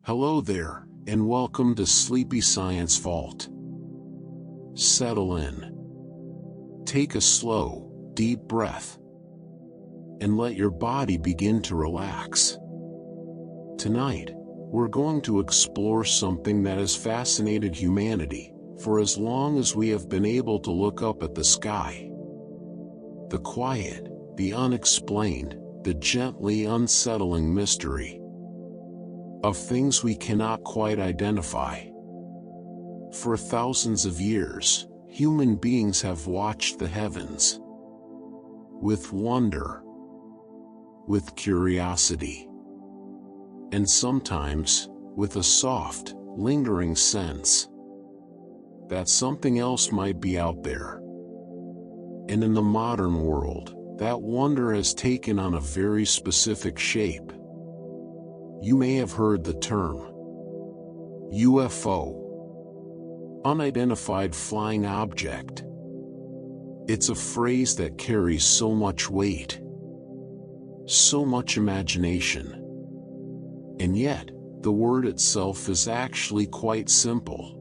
Hello there, and welcome to Sleepy Science Vault. Settle in. Take a slow, deep breath, and let your body begin to relax. Tonight, we're going to explore something that has fascinated humanity for as long as we have been able to look up at the sky. The quiet, the unexplained, the gently unsettling mystery of things we cannot quite identify. For thousands of years, human beings have watched the heavens with wonder, with curiosity, and sometimes with a soft, lingering sense that something else might be out there. And in the modern world, that wonder has taken on a very specific shape. You may have heard the term UFO, unidentified flying object. It's a phrase that carries so much weight, so much imagination. And yet, the word itself is actually quite simple,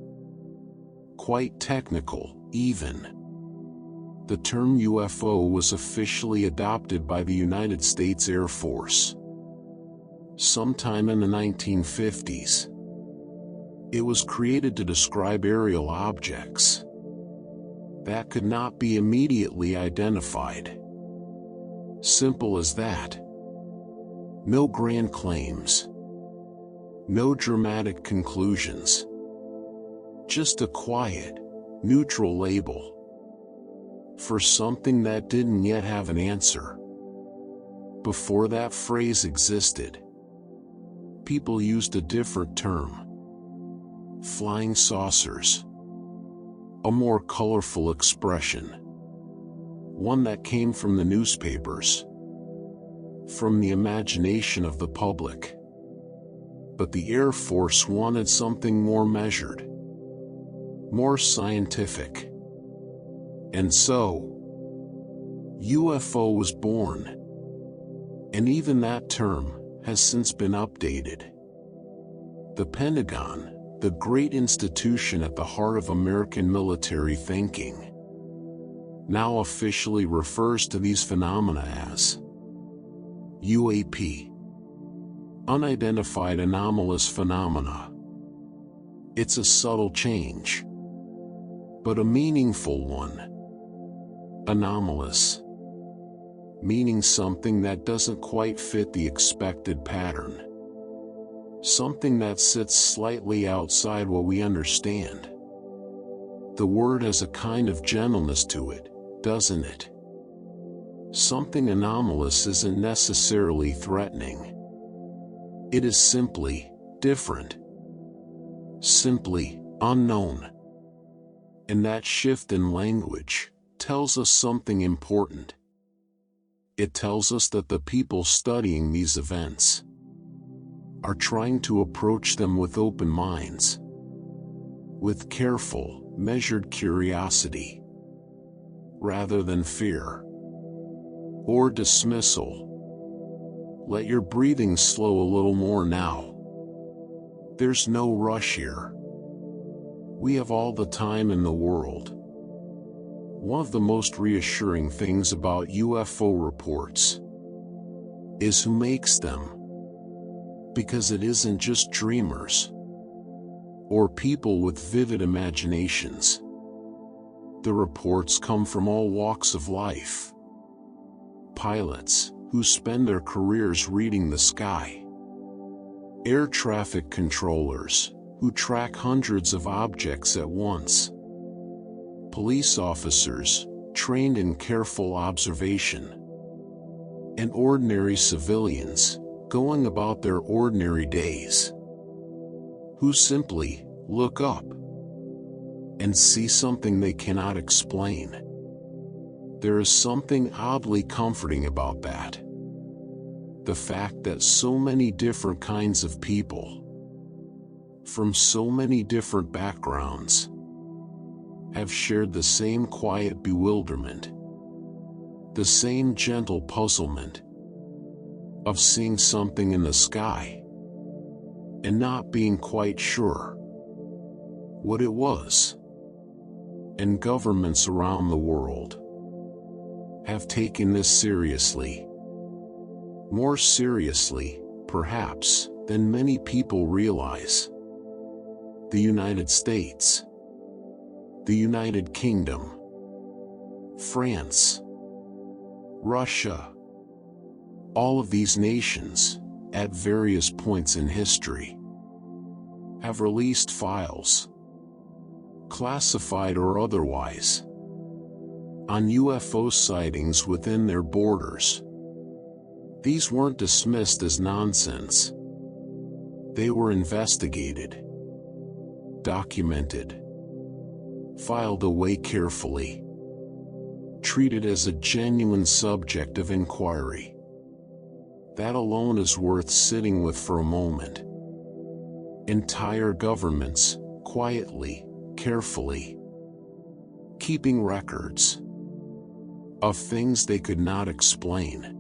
quite technical, even. The term UFO was officially adopted by the United States Air Force sometime in the 1950s. It was created to describe aerial objects that could not be immediately identified. Simple as that. No grand claims, no dramatic conclusions, just a quiet, neutral label for something that didn't yet have an answer. Before that phrase existed, people used a different term: flying saucers. A more colorful expression, one that came from the newspapers, from the imagination of the public. But the Air Force wanted something more measured, more scientific. And so, UFO was born. And even that term has since been updated. The Pentagon, the great institution at the heart of American military thinking, now officially refers to these phenomena as UAP, unidentified anomalous phenomena. It's a subtle change, but a meaningful one. Anomalous, meaning something that doesn't quite fit the expected pattern. Something that sits slightly outside what we understand. The word has a kind of gentleness to it, doesn't it? Something anomalous isn't necessarily threatening. It is simply different, simply unknown. And that shift in language tells us something important. It tells us that the people studying these events are trying to approach them with open minds, with careful, measured curiosity, rather than fear or dismissal. Let your breathing slow a little more now. There's no rush here. We have all the time in the world. One of the most reassuring things about UFO reports is who makes them. Because it isn't just dreamers or people with vivid imaginations. The reports come from all walks of life. Pilots who spend their careers reading the sky. Air traffic controllers who track hundreds of objects at once. Police officers trained in careful observation. And ordinary civilians going about their ordinary days, who simply look up and see something they cannot explain. There is something oddly comforting about that. The fact that so many different kinds of people, from so many different backgrounds, have shared the same quiet bewilderment, the same gentle puzzlement of seeing something in the sky. and not being quite sure what it was. And governments around the world have taken this seriously. More seriously, perhaps, than many people realize. The United States, the United Kingdom, France, Russia, all of these nations, at various points in history, have released files, classified or otherwise, on UFO sightings within their borders. These weren't dismissed as nonsense. They were investigated, documented, filed away carefully, treated as a genuine subject of inquiry. That alone is worth sitting with for a moment. Entire governments, quietly, carefully, keeping records of things they could not explain.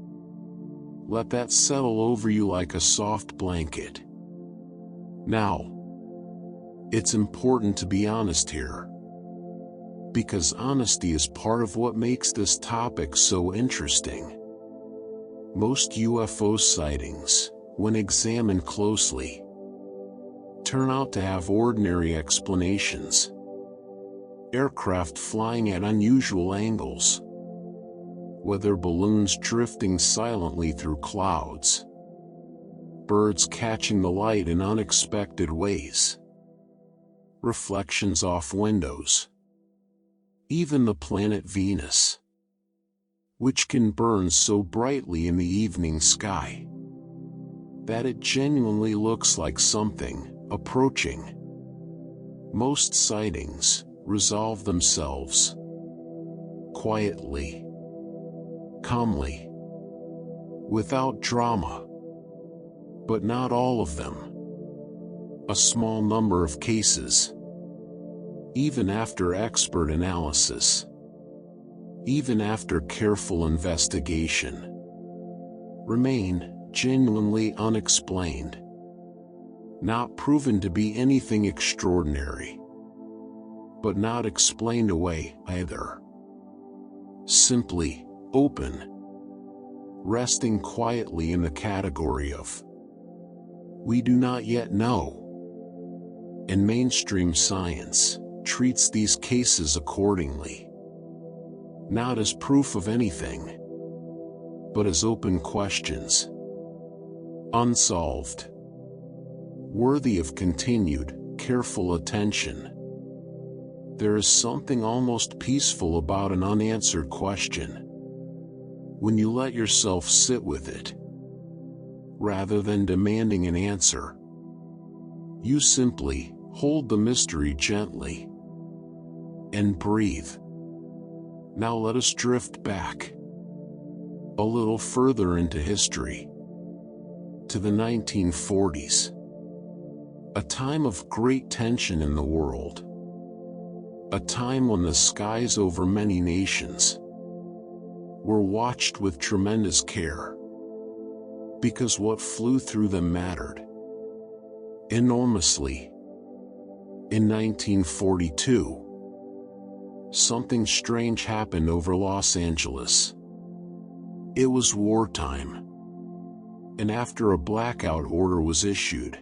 Let that settle over you like a soft blanket. Now, it's important to be honest here, because honesty is part of what makes this topic so interesting. Most UFO sightings, when examined closely, turn out to have ordinary explanations. Aircraft flying at unusual angles, weather balloons drifting silently through clouds, birds catching the light in unexpected ways, reflections off windows, even the planet Venus, which can burn so brightly in the evening sky that it genuinely looks like something approaching. Most sightings resolve themselves quietly, calmly, without drama. But not all of them. A small number of cases, even after expert analysis, even after careful investigation, remain genuinely unexplained, not proven to be anything extraordinary, but not explained away either. Simply open, resting quietly in the category of "we do not yet know." And mainstream science treats these cases accordingly, not as proof of anything, but as open questions, unsolved, worthy of continued, careful attention. There is something almost peaceful about an unanswered question, when you let yourself sit with it, rather than demanding an answer. You simply hold the mystery gently and breathe. Now let us drift back a little further into history, to the 1940s, a time of great tension in the world, a time when the skies over many nations were watched with tremendous care, because what flew through them mattered enormously. In 1942, something strange happened over Los Angeles. It was wartime, and after a blackout order was issued,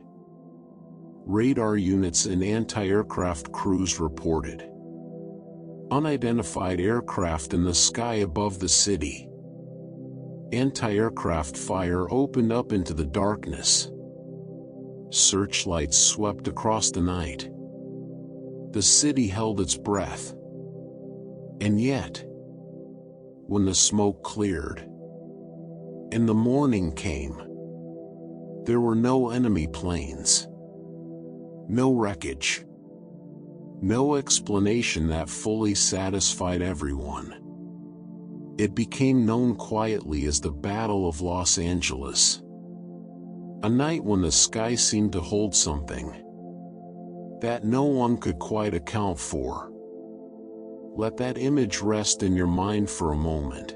radar units and anti-aircraft crews reported unidentified aircraft in the sky above the city. Anti-aircraft fire opened up into the darkness. Searchlights swept across the night. The city held its breath. And yet, when the smoke cleared and the morning came, there were no enemy planes, no wreckage, no explanation that fully satisfied everyone. It became known quietly as the Battle of Los Angeles. A night when the sky seemed to hold something that no one could quite account for. Let that image rest in your mind for a moment.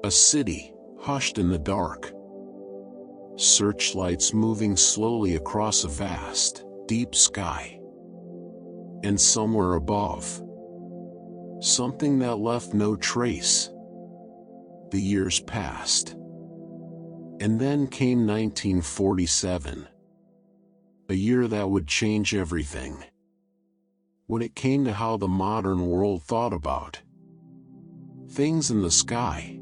A city, hushed in the dark. Searchlights moving slowly across a vast, deep sky. And somewhere above, something that left no trace. The years passed. And then came 1947. A year that would change everything. When it came to how the modern world thought about things in the sky.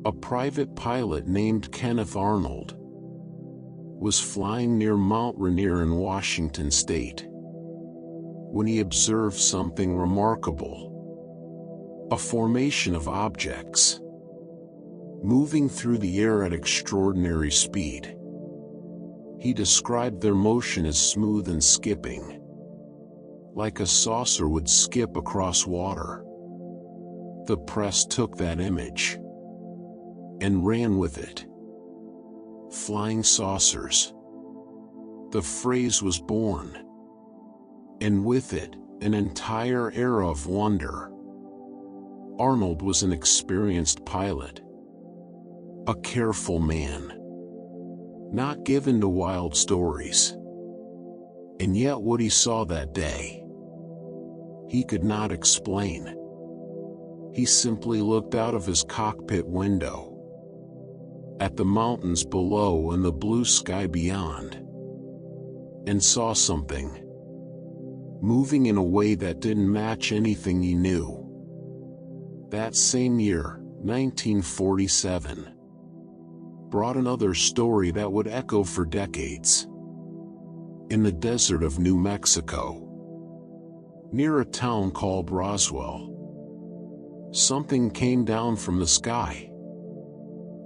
A private pilot named Kenneth Arnold was flying near Mount Rainier in Washington State when he observed something remarkable. A formation of objects moving through the air at extraordinary speed. He described their motion as smooth and skipping, like a saucer would skip across water. The press took that image and ran with it. Flying saucers. The phrase was born. And with it, an entire era of wonder. Arnold was an experienced pilot. A careful man. Not given to wild stories. And yet what he saw that day, he could not explain. He simply looked out of his cockpit window at the mountains below and the blue sky beyond, and saw something moving in a way that didn't match anything he knew. That same year, 1947, brought another story that would echo for decades. In the desert of New Mexico, near a town called Roswell, something came down from the sky.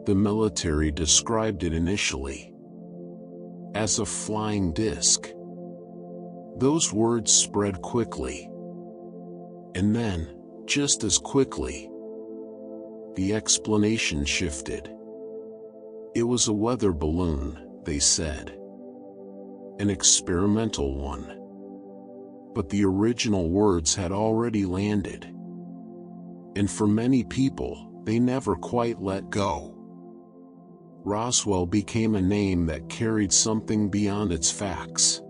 The military described it initially as a flying disc. Those words spread quickly. And then, just as quickly, the explanation shifted. It was a weather balloon, they said. An experimental one. But the original words had already landed. And for many people, they never quite let go. Roswell became a name that carried something beyond its facts.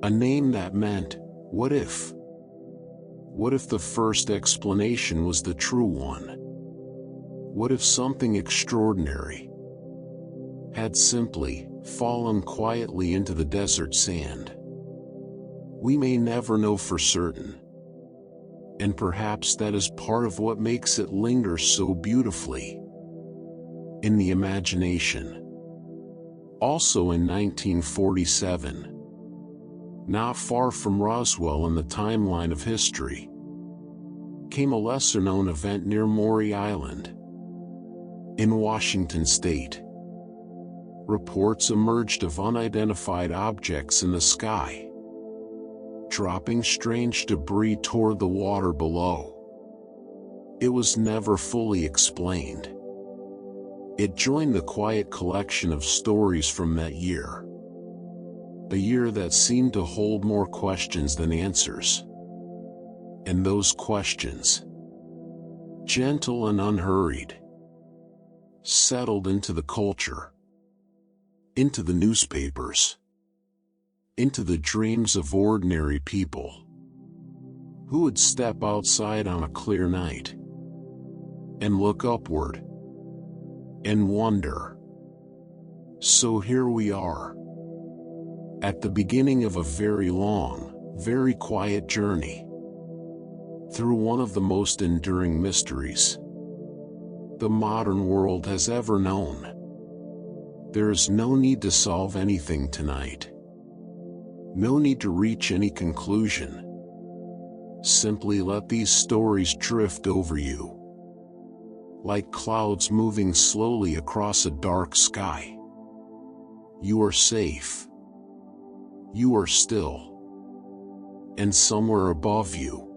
A name that meant, what if? What if the first explanation was the true one? What if something extraordinary had simply fallen quietly into the desert sand? We may never know for certain. And perhaps that is part of what makes it linger so beautifully in the imagination. Also in 1947, not far from Roswell in the timeline of history, came a lesser-known event near Maury Island in Washington State. Reports emerged of unidentified objects in the sky, dropping strange debris toward the water below. It was never fully explained. It joined the quiet collection of stories from that year. A year that seemed to hold more questions than answers. And those questions, gentle and unhurried, settled into the culture, into the newspapers, into the dreams of ordinary people who would step outside on a clear night and look upward and wonder. So here we are, at the beginning of a very long, very quiet journey through one of the most enduring mysteries the modern world has ever known. There is no need to solve anything tonight. No need to reach any conclusion. Simply let these stories drift over you, like clouds moving slowly across a dark sky. You are safe. You are still. And somewhere above you,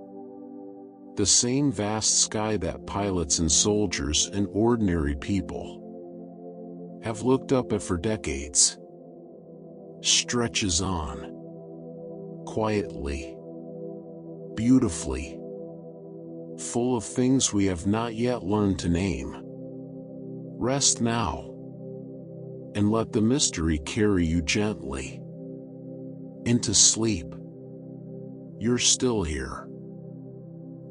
the same vast sky that pilots and soldiers and ordinary people have looked up at for decades, stretches on, quietly, beautifully, full of things we have not yet learned to name. Rest now. and let the mystery carry you gently into sleep. You're still here.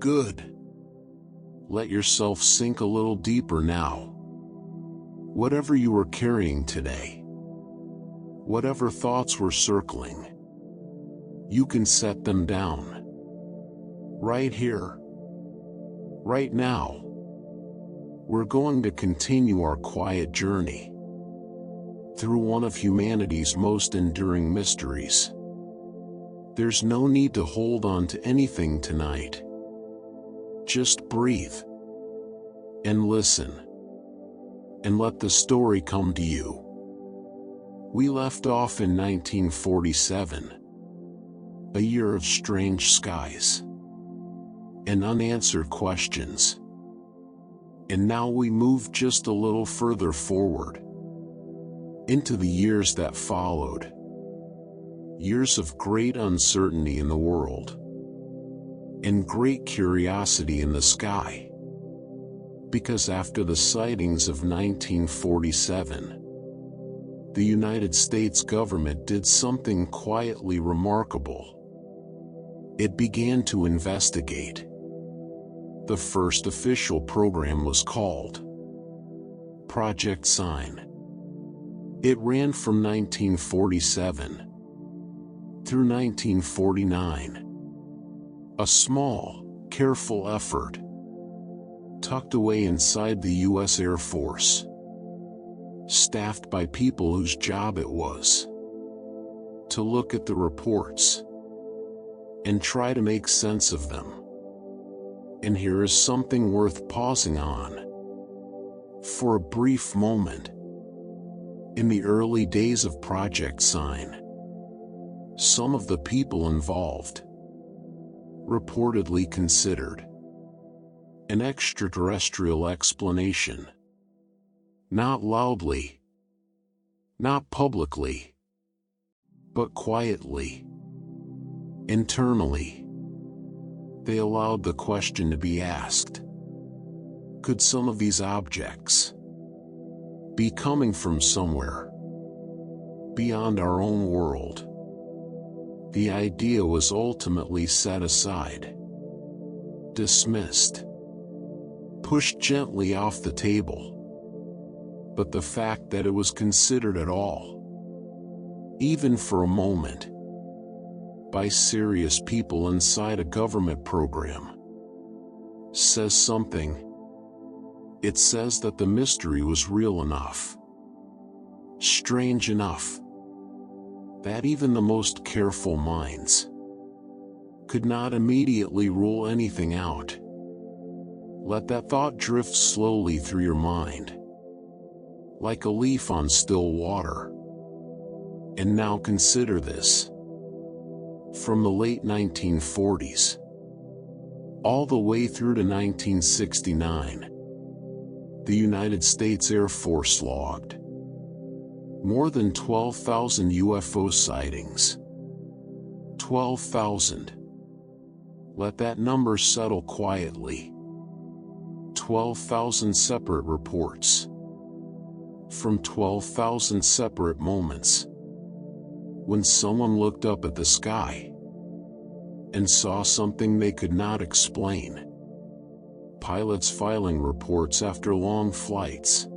Good. Let yourself sink a little deeper now. Whatever you were carrying today, whatever thoughts were circling, you can set them down. Right here. Right now. We're going to continue our quiet journey through one of humanity's most enduring mysteries. There's no need to hold on to anything tonight. Just breathe and listen and let the story come to you. We left off in 1947, a year of strange skies and unanswered questions. And now we move just a little further forward into the years that followed. Years of great uncertainty in the world and great curiosity in the sky. Because after the sightings of 1947, the United States government did something quietly remarkable. It began to investigate. The first official program was called Project Sign. It ran from 1947 through 1949. A small, careful effort, tucked away inside the U.S. Air Force, staffed by people whose job it was to look at the reports and try to make sense of them. And here is something worth pausing on for a brief moment. In the early days of Project Sign, some of the people involved reportedly considered an extraterrestrial explanation. Not loudly, not publicly, but quietly, internally. They allowed the question to be asked: could some of these objects be coming from somewhere beyond our own world? The idea was ultimately set aside, dismissed, pushed gently off the table. But the fact that it was considered at all, even for a moment, by serious people inside a government program, says something. It says that the mystery was real enough, strange enough, that even the most careful minds could not immediately rule anything out. Let that thought drift slowly through your mind, like a leaf on still water. And now consider this. From the late 1940s, all the way through to 1969, the United States Air Force logged more than 12,000 UFO sightings. 12,000. Let that number settle quietly. 12,000 separate reports from 12,000 separate moments when someone looked up at the sky and saw something they could not explain. Pilots filing reports after long flights.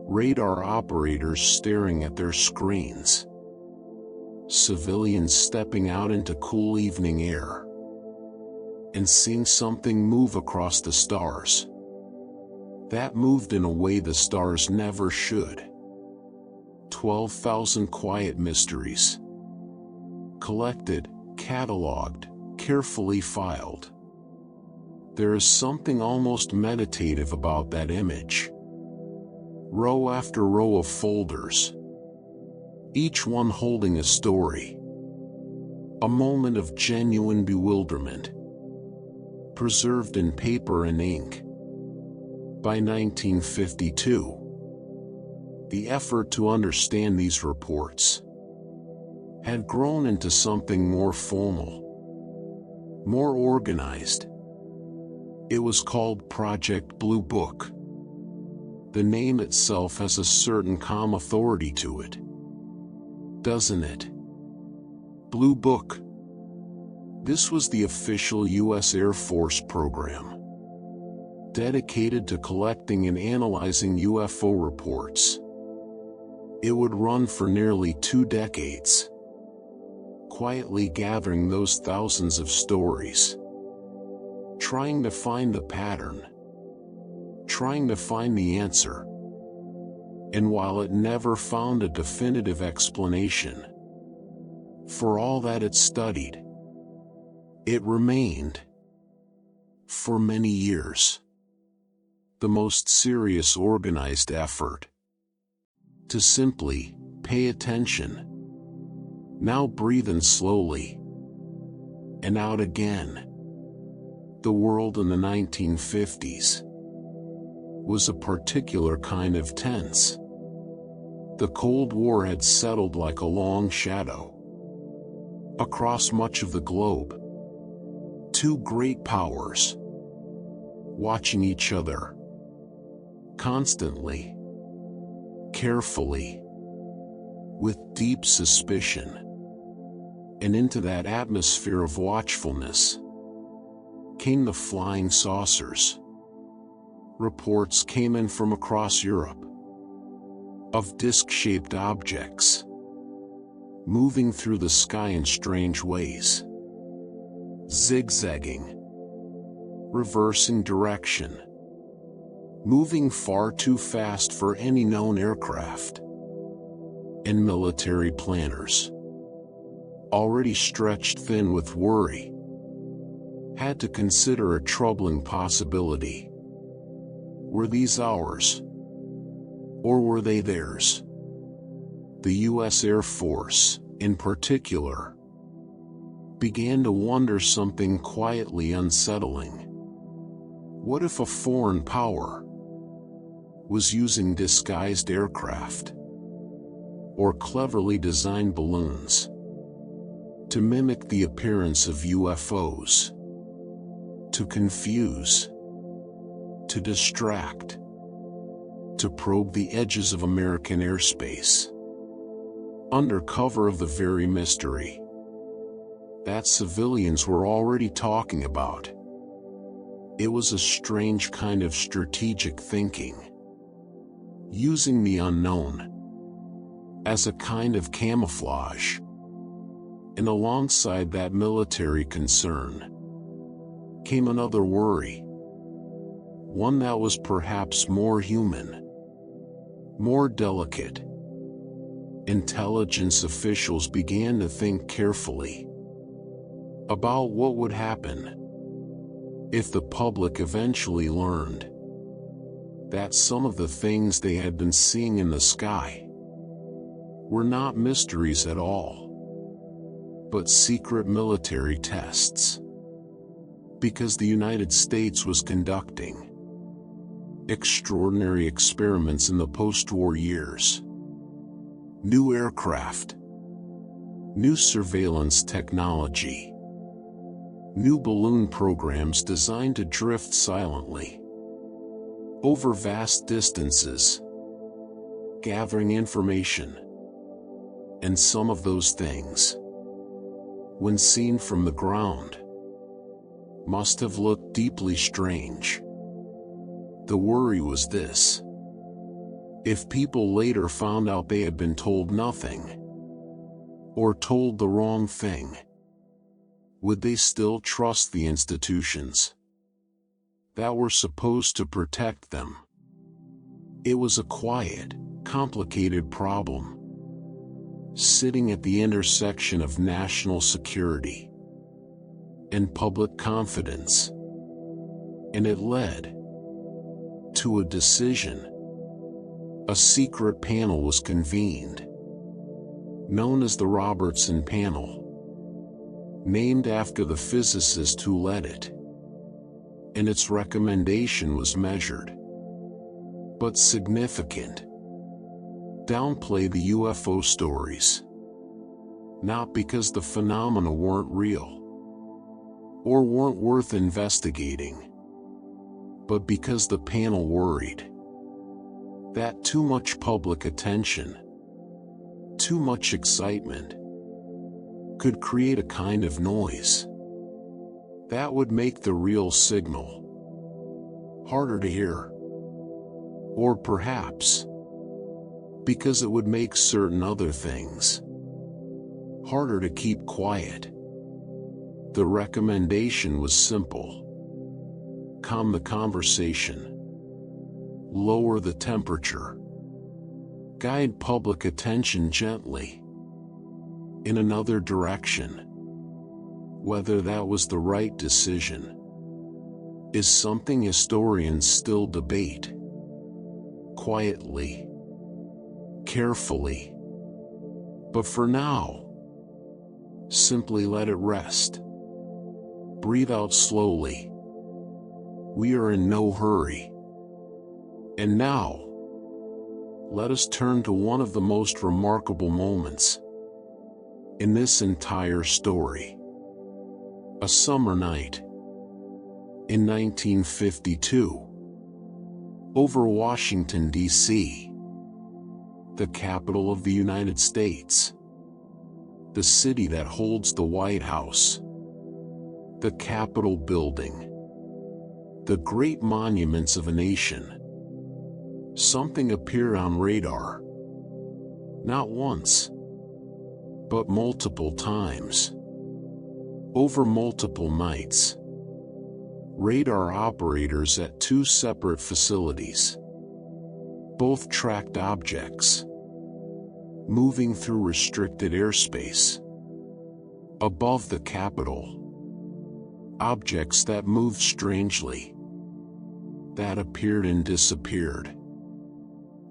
Radar operators staring at their screens. Civilians stepping out into cool evening air and seeing something move across the stars. That moved in a way the stars never should. 12,000 quiet mysteries. Collected, cataloged, carefully filed. There is something almost meditative about that image. Row after row of folders, each one holding a story. A moment of genuine bewilderment, preserved in paper and ink. By 1952, the effort to understand these reports had grown into something more formal, more organized. It was called Project Blue Book. The name itself has a certain calm authority to it, doesn't it? Blue Book. This was the official U.S. Air Force program, dedicated to collecting and analyzing UFO reports. It would run for nearly 2 decades, quietly gathering those thousands of stories, trying to find the pattern, trying to find the answer. And while it never found a definitive explanation for all that it studied, it remained, for many years, the most serious organized effort to simply pay attention. Now breathe in slowly and out again. The world in the 1950s was a particular kind of tense. The Cold War had settled like a long shadow across much of the globe. 2 great powers watching each other constantly, carefully, with deep suspicion. And into that atmosphere of watchfulness came the flying saucers. Reports came in from across Europe of disc-shaped objects moving through the sky in strange ways, zigzagging, reversing direction, moving far too fast for any known aircraft. And military planners, already stretched thin with worry, had to consider a troubling possibility. Were these ours? Or were they theirs? The U.S. Air Force, in particular, began to wonder something quietly unsettling. What if a foreign power was using disguised aircraft or cleverly designed balloons to mimic the appearance of UFOs, to confuse, to distract, to probe the edges of American airspace, under cover of the very mystery that civilians were already talking about? It was a strange kind of strategic thinking, using the unknown as a kind of camouflage. And alongside that military concern came another worry, one that was perhaps more human, more delicate. Intelligence officials began to think carefully about what would happen if the public eventually learned that some of the things they had been seeing in the sky were not mysteries at all, but secret military tests. Because the United States was conducting extraordinary experiments in the post-war years. New aircraft, new surveillance technology, new balloon programs designed to drift silently over vast distances, gathering information. And some of those things, when seen from the ground, must have looked deeply strange. The worry was this: if people later found out they had been told nothing, or told the wrong thing, would they still trust the institutions that were supposed to protect them? It was a quiet, complicated problem, sitting at the intersection of national security and public confidence. And it led to a decision. A secret panel was convened, known as the Robertson Panel, named after the physicist who led it. And its recommendation was measured, but significant. Downplay the UFO stories, not because the phenomena weren't real or weren't worth investigating, but because the panel worried that too much public attention, too much excitement, could create a kind of noise that would make the real signal harder to hear. Or perhaps because it would make certain other things harder to keep quiet. The recommendation was simple: calm the conversation, lower the temperature, guide public attention gently in another direction. Whether that was the right decision is something historians still debate. Quietly, carefully. But for now, simply let it rest. Breathe out slowly. We are in no hurry. And now, let us turn to one of the most remarkable moments in this entire story. A summer night in 1952, over Washington, D.C., the capital of the United States, the city that holds the White House, the Capitol building, the great monuments of a nation. Something appeared on radar. Not once, but multiple times. Over multiple nights. Radar operators at two separate facilities both tracked objects moving through restricted airspace above the Capitol. Objects that moved strangely, that appeared and disappeared,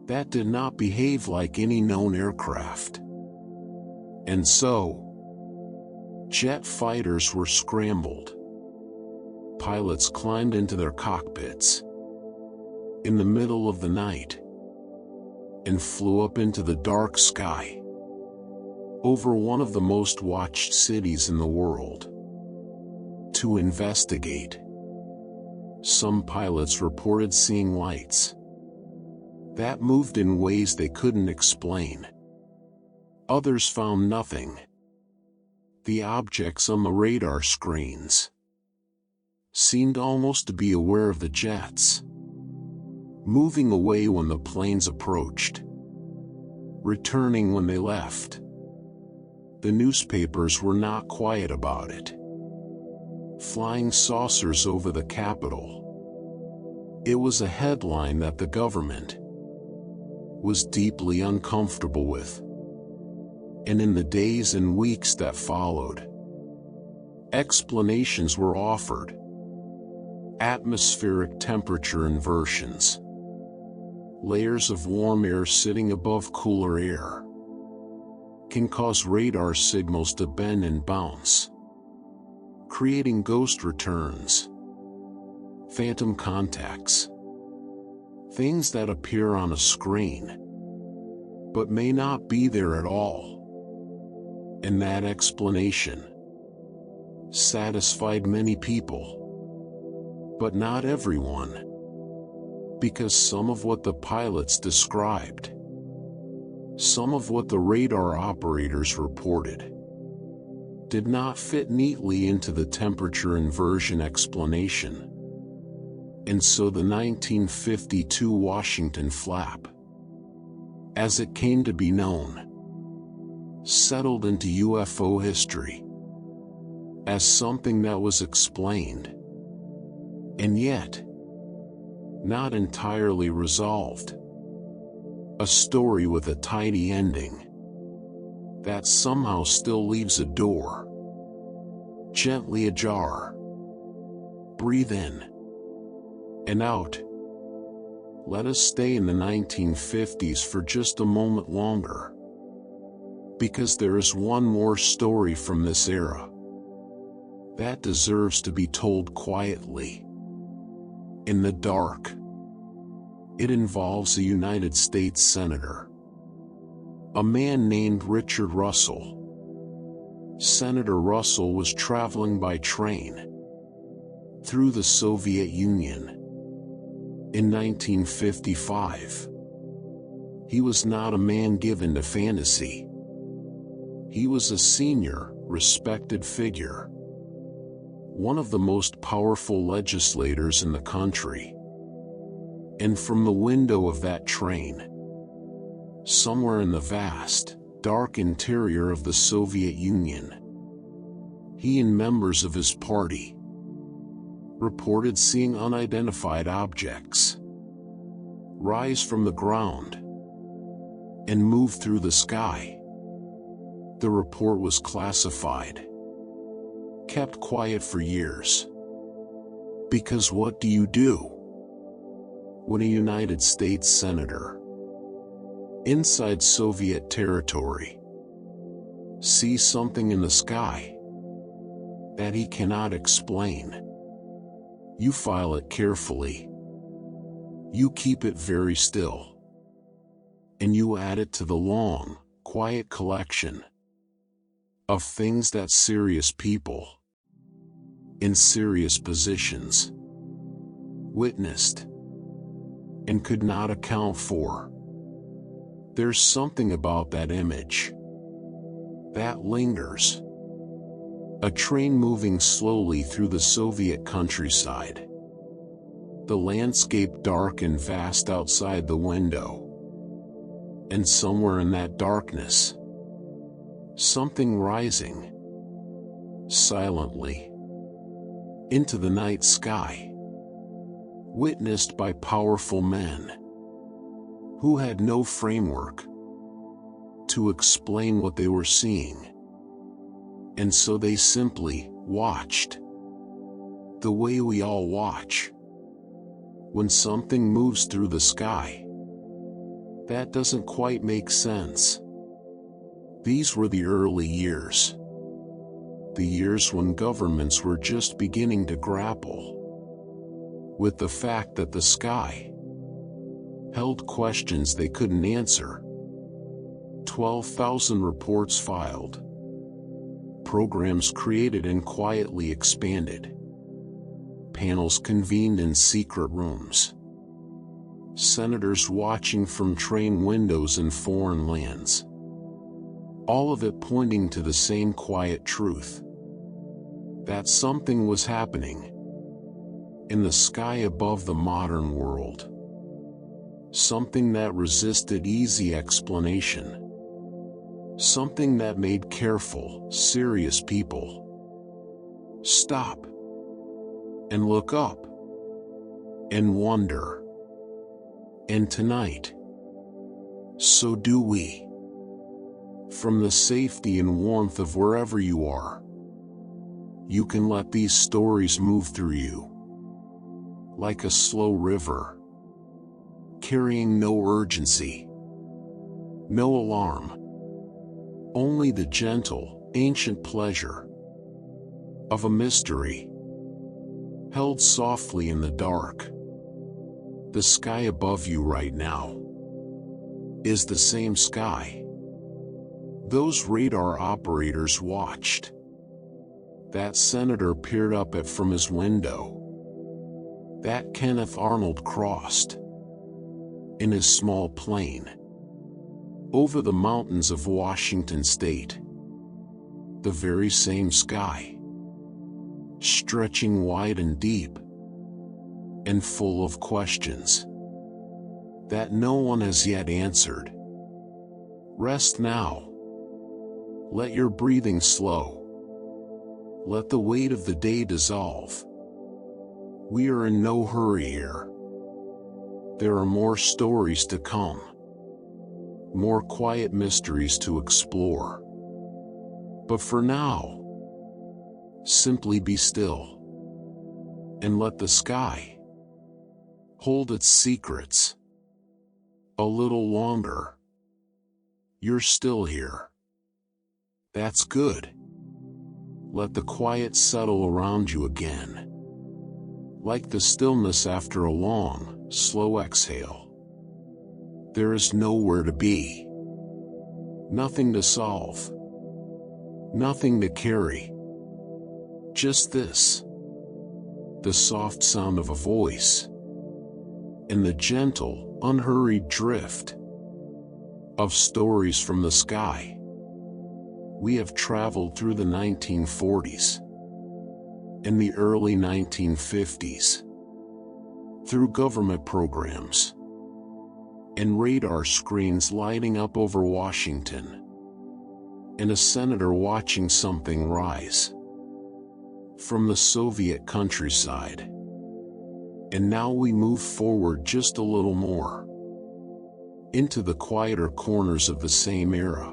that did not behave like any known aircraft. And so, jet fighters were scrambled. Pilots climbed into their cockpits in the middle of the night and flew up into the dark sky over one of the most watched cities in the world to investigate. Some pilots reported seeing lights that moved in ways they couldn't explain. Others found nothing. The objects on the radar screens seemed almost to be aware of the jets, moving away when the planes approached, returning when they left. The newspapers were not quiet about it. Flying saucers over the Capitol. It was a headline that the government was deeply uncomfortable with. And in the days and weeks that followed, explanations were offered. Atmospheric temperature inversions. Layers of warm air sitting above cooler air can cause radar signals to bend and bounce, creating ghost returns, phantom contacts, things that appear on a screen but may not be there at all. And that explanation satisfied many people, but not everyone, because some of what the pilots described, some of what the radar operators reported, did not fit neatly into the temperature inversion explanation. And so the 1952 Washington flap, as it came to be known, settled into UFO history as something that was explained, and yet not entirely resolved. A story with a tidy ending that somehow still leaves a door gently ajar. Breathe in and out. Let us stay in the 1950s for just a moment longer, because there is one more story from this era that deserves to be told quietly, in the dark. It involves a United States Senator, a man named Richard Russell. Senator Russell was traveling by train through the Soviet Union in 1955 He was not a man given to fantasy. He was a senior, respected figure. One of the most powerful legislators in the country. And from the window of that train, somewhere in the vast, dark interior of the Soviet Union, he and members of his party reported seeing unidentified objects rise from the ground and move through the sky. The report was classified, kept quiet for years. Because what do you do when a United States senator inside Soviet territory sees something in the sky that he cannot explain? You file it carefully. You keep it very still. And you add it to the long, quiet collection of things that serious people in serious positions witnessed and could not account for. There's something about that image that lingers. A train moving slowly through the Soviet countryside. The landscape dark and vast outside the window. And somewhere in that darkness, something rising silently into the night sky, witnessed by powerful men who had no framework to explain what they were seeing. And so they simply watched, the way we all watch when something moves through the sky that doesn't quite make sense. These were the early years. The years when governments were just beginning to grapple with the fact that the sky held questions they couldn't answer. 12,000 reports filed. Programs created and quietly expanded. Panels convened in secret rooms. Senators watching from train windows in foreign lands. All of it pointing to the same quiet truth. That something was happening in the sky above the modern world. Something that resisted easy explanation. Something that made careful, serious people stop and look up and wonder. And tonight, so do we. From the safety and warmth of wherever you are, you can let these stories move through you like a slow river, carrying no urgency, no alarm, only the gentle, ancient pleasure of a mystery held softly in the dark. The sky above you right now is the same sky those radar operators watched. That senator peered up at from his window. That Kenneth Arnold crossed in his small plane over the mountains of Washington State. The very same sky, stretching wide and deep, and full of questions that no one has yet answered. Rest now. Let your breathing slow. Let the weight of the day dissolve. We are in no hurry here. There are more stories to come. More quiet mysteries to explore. But for now, simply be still and let the sky hold its secrets a little longer. You're still here. That's good. Let the quiet settle around you again, like the stillness after a long, slow exhale. There is nowhere to be, nothing to solve, nothing to carry. Just this, the soft sound of a voice, and the gentle, unhurried drift of stories from the sky. We have traveled through the 1940s and the early 1950s, through government programs and radar screens lighting up over Washington, and a senator watching something rise from the Soviet countryside. And now we move forward just a little more, into the quieter corners of the same era,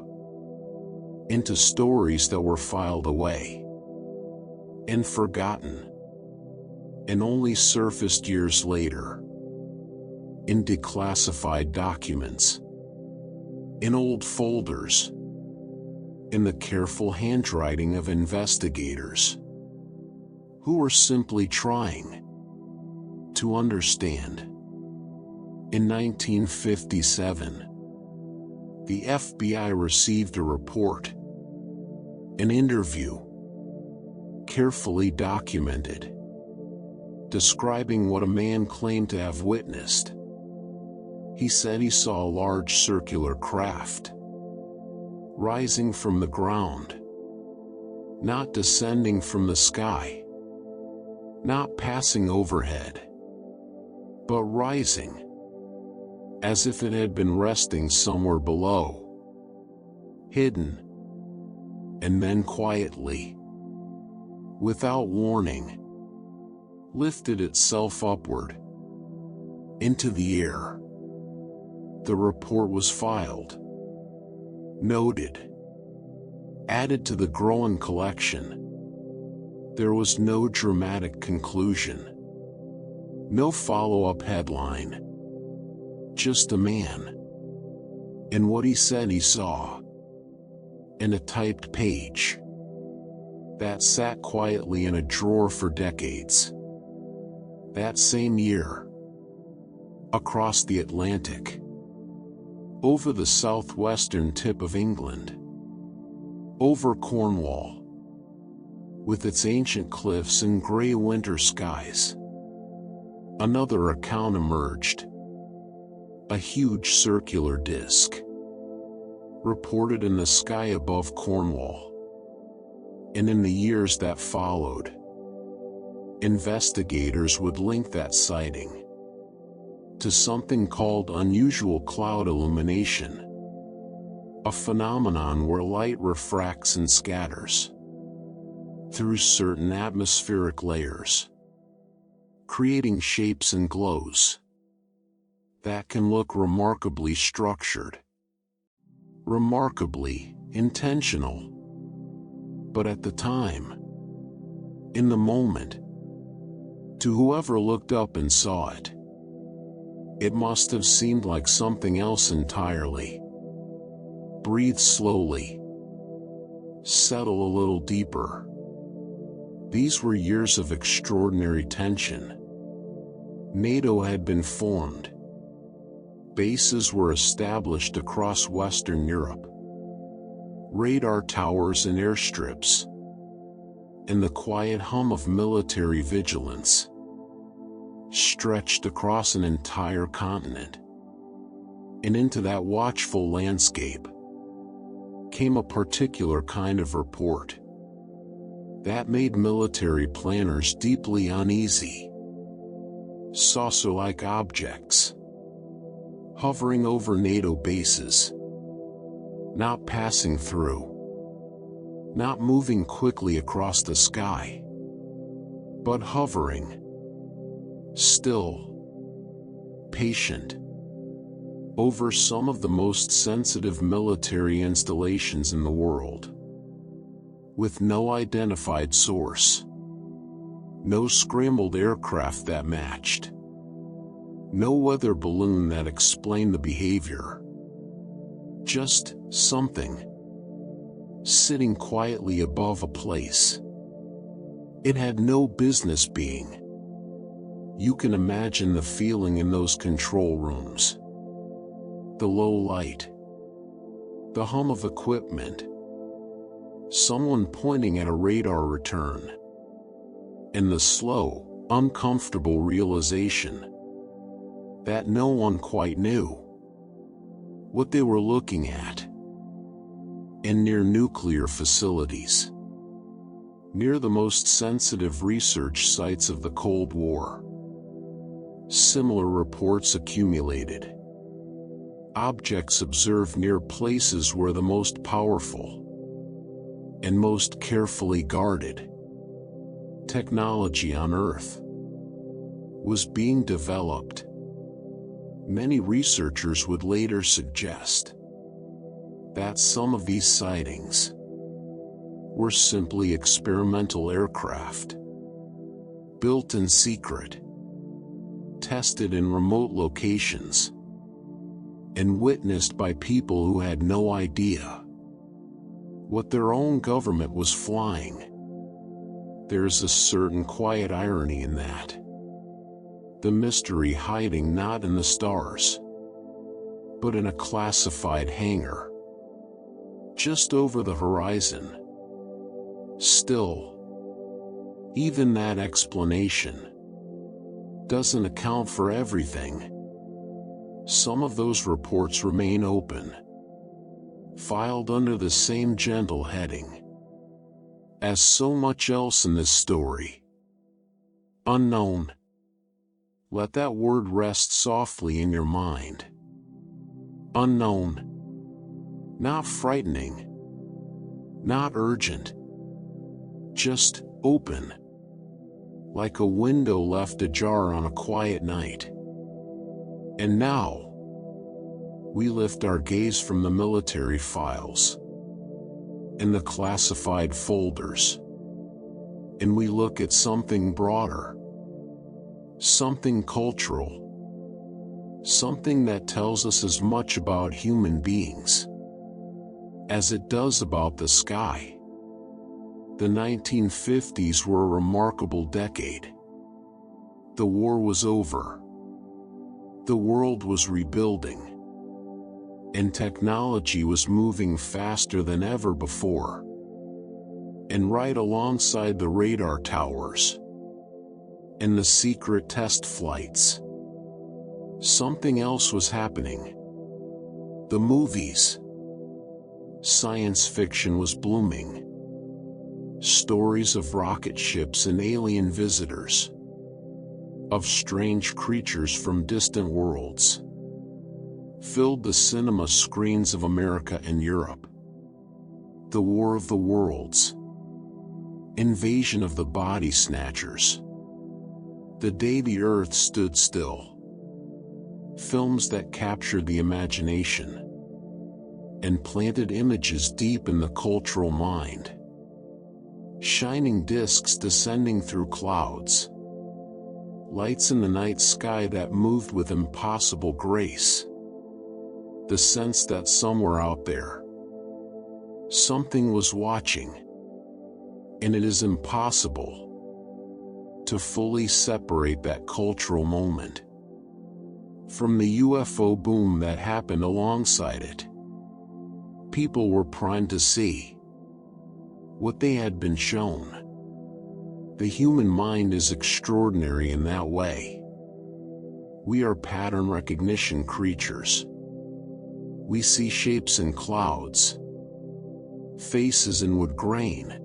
into stories that were filed away and forgotten, and only surfaced years later, in declassified documents, in old folders, in the careful handwriting of investigators who were simply trying to understand. In 1957, the FBI received a report, an interview, carefully documented, describing what a man claimed to have witnessed. He said he saw a large circular craft rising from the ground, not descending from the sky, not passing overhead, but rising, as if it had been resting somewhere below, hidden, and then quietly, without warning, lifted itself upward into the air. The report was filed, noted, added to the growing collection. There was no dramatic conclusion, no follow-up headline, just a man, and what he said he saw, and a typed page that sat quietly in a drawer for decades. That same year, across the Atlantic, over the southwestern tip of England, over Cornwall, with its ancient cliffs and gray winter skies, another account emerged. A huge circular disk, reported in the sky above Cornwall. And in the years that followed, investigators would link that sighting to something called unusual cloud illumination, a phenomenon where light refracts and scatters through certain atmospheric layers, creating shapes and glows that can look remarkably structured, remarkably intentional. But at the time, in the moment, to whoever looked up and saw it, it must have seemed like something else entirely. Breathe slowly. Settle a little deeper. These were years of extraordinary tension. NATO had been formed. Bases were established across Western Europe. Radar towers and airstrips, and the quiet hum of military vigilance stretched across an entire continent. And into that watchful landscape came a particular kind of report that made military planners deeply uneasy. Saucer-like objects hovering over NATO bases, not passing through, not moving quickly across the sky, but hovering, still, patient, over some of the most sensitive military installations in the world, with no identified source, no scrambled aircraft that matched, no weather balloon that explained the behavior. Just something sitting quietly above a place it had no business being. You can imagine the feeling in those control rooms. The low light, the hum of equipment, someone pointing at a radar return, and the slow, uncomfortable realization that no one quite knew what they were looking at. And near nuclear facilities, near the most sensitive research sites of the Cold War, similar reports accumulated. Objects observed near places where the most powerful and most carefully guarded technology on Earth was being developed. Many researchers would later suggest that some of these sightings were simply experimental aircraft, built in secret, tested in remote locations, and witnessed by people who had no idea what their own government was flying. There's a certain quiet irony in that. The mystery hiding not in the stars, but in a classified hangar just over the horizon. Still, even that explanation doesn't account for everything. Some of those reports remain open, filed under the same gentle heading as so much else in this story. Unknown. Let that word rest softly in your mind. Unknown. Not frightening, not urgent, just open, like a window left ajar on a quiet night. And now, we lift our gaze from the military files and the classified folders, and we look at something broader, something cultural, something that tells us as much about human beings as it does about the sky. The 1950s were a remarkable decade. The war was over. The world was rebuilding. And technology was moving faster than ever before. And right alongside the radar towers and the secret test flights, something else was happening. The movies. Science fiction was blooming. Stories of rocket ships and alien visitors, of strange creatures from distant worlds, filled the cinema screens of America and Europe. The War of the Worlds, Invasion of the Body Snatchers, The Day the Earth Stood Still. Films that captured the imagination and planted images deep in the cultural mind. Shining discs descending through clouds. Lights in the night sky that moved with impossible grace. The sense that somewhere out there, something was watching. And it is impossible to fully separate that cultural moment from the UFO boom that happened alongside it. People were primed to see what they had been shown. The human mind is extraordinary in that way. We are pattern recognition creatures. We see shapes in clouds, faces in wood grain,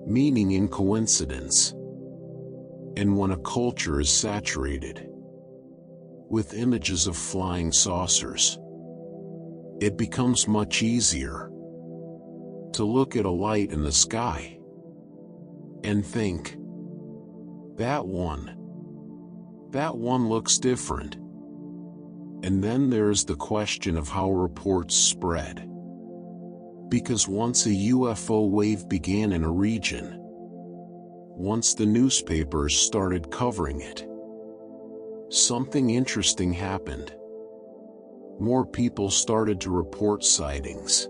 meaning in coincidence. And when a culture is saturated with images of flying saucers, it becomes much easier to look at a light in the sky and think, that one looks different. And then there's the question of how reports spread. Because once a UFO wave began in a region, once the newspapers started covering it, something interesting happened. More people started to report sightings.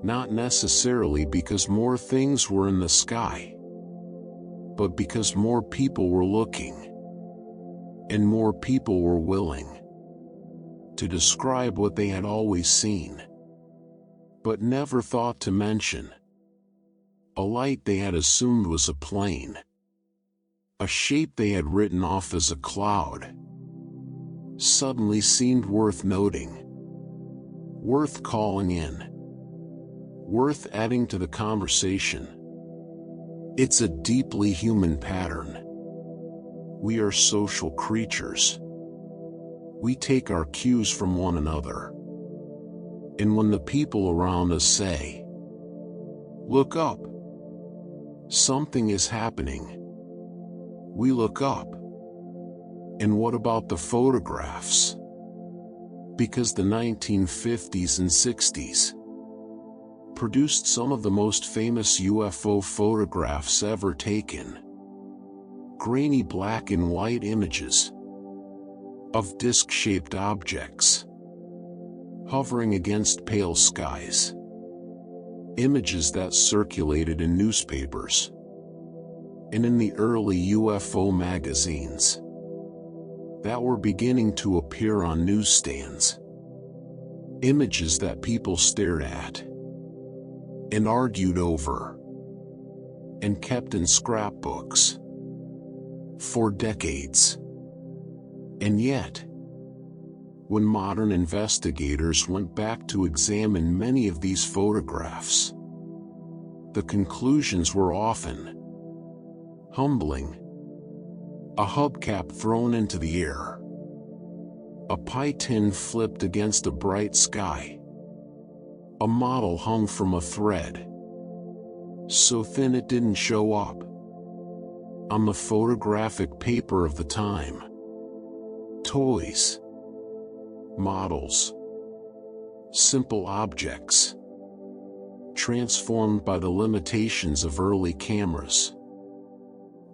Not necessarily because more things were in the sky, but because more people were looking, and more people were willing to describe what they had always seen, but never thought to mention. A light they had assumed was a plane, a shape they had written off as a cloud, suddenly seemed worth noting. worth calling in, worth adding to the conversation. It's a deeply human pattern. We are social creatures. We take our cues from one another. And when the people around us say, "Look up. Something is happening," we look up. And what about the photographs? Because the 1950s and 60s produced some of the most famous UFO photographs ever taken. Grainy black and white images of disc-shaped objects hovering against pale skies. Images that circulated in newspapers and in the early UFO magazines that were beginning to appear on newsstands. Images that people stared at and argued over and kept in scrapbooks for decades. And yet, when modern investigators went back to examine many of these photographs, the conclusions were often humbling. A hubcap thrown into the air, a pie tin flipped against a bright sky, a model hung from a thread so thin it didn't show up on the photographic paper of the time. Toys, models, simple objects, transformed by the limitations of early cameras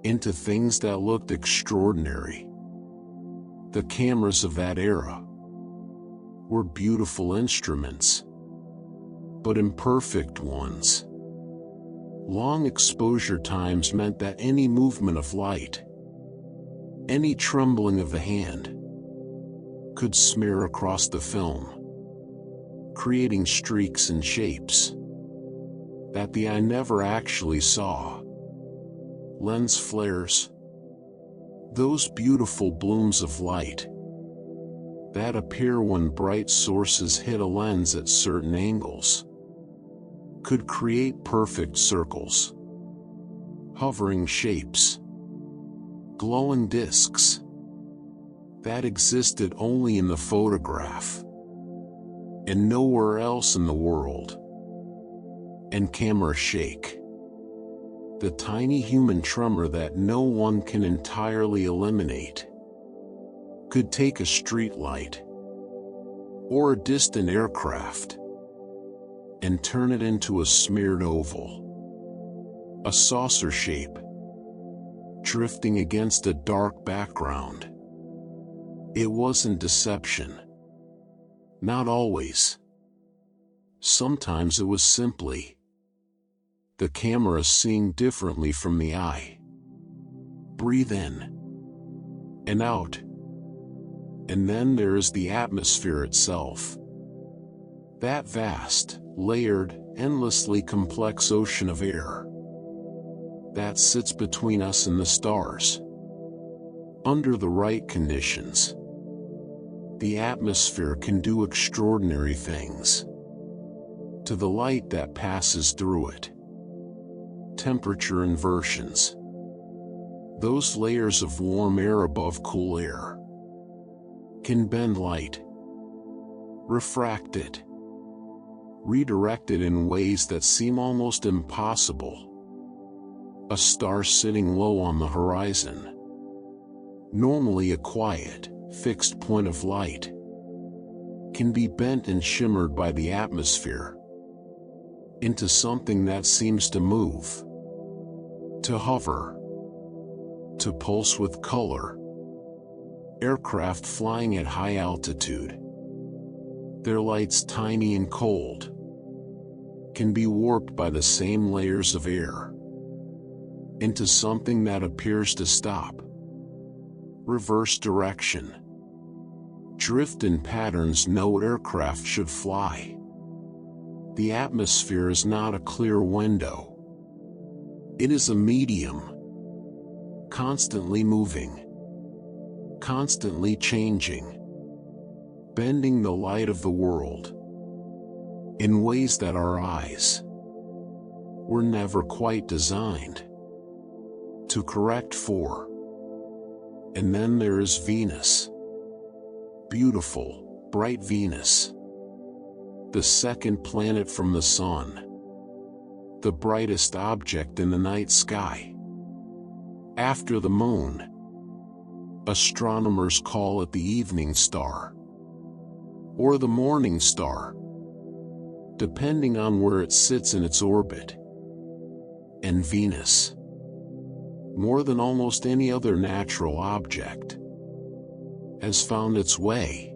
into things that looked extraordinary. The cameras of that era were beautiful instruments, but imperfect ones. Long exposure times meant that any movement of light, any trembling of the hand, could smear across the film, creating streaks and shapes that the eye never actually saw. Lens flares, those beautiful blooms of light that appear when bright sources hit a lens at certain angles, could create perfect circles, hovering shapes, glowing discs that existed only in the photograph and nowhere else in the world. And camera shake, the tiny human tremor that no one can entirely eliminate, could take a street light or a distant aircraft and turn it into a smeared oval, a saucer shape, drifting against a dark background. It wasn't deception. Not always. Sometimes it was simply the camera seeing differently from the eye. Breathe in and out. And then there is the atmosphere itself. That vast, layered, endlessly complex ocean of air that sits between us and the stars. Under the right conditions, the atmosphere can do extraordinary things to the light that passes through it. Temperature inversions, those layers of warm air above cool air, can bend light, refract it, redirect it in ways that seem almost impossible. A star sitting low on the horizon, normally a quiet, fixed point of light, can be bent and shimmered by the atmosphere into something that seems to move, to hover, to pulse with color. Aircraft flying at high altitude, their lights tiny and cold, can be warped by the same layers of air into something that appears to stop, reverse direction, drift in patterns no aircraft should fly. The atmosphere is not a clear window. It is a medium, constantly moving, constantly changing, bending the light of the world in ways that our eyes were never quite designed to correct for. And then there is Venus. Beautiful, bright Venus. The second planet from the sun. The brightest object in the night sky. After the moon, astronomers call it the evening star, or the morning star, depending on where it sits in its orbit. And Venus, more than almost any other natural object, has found its way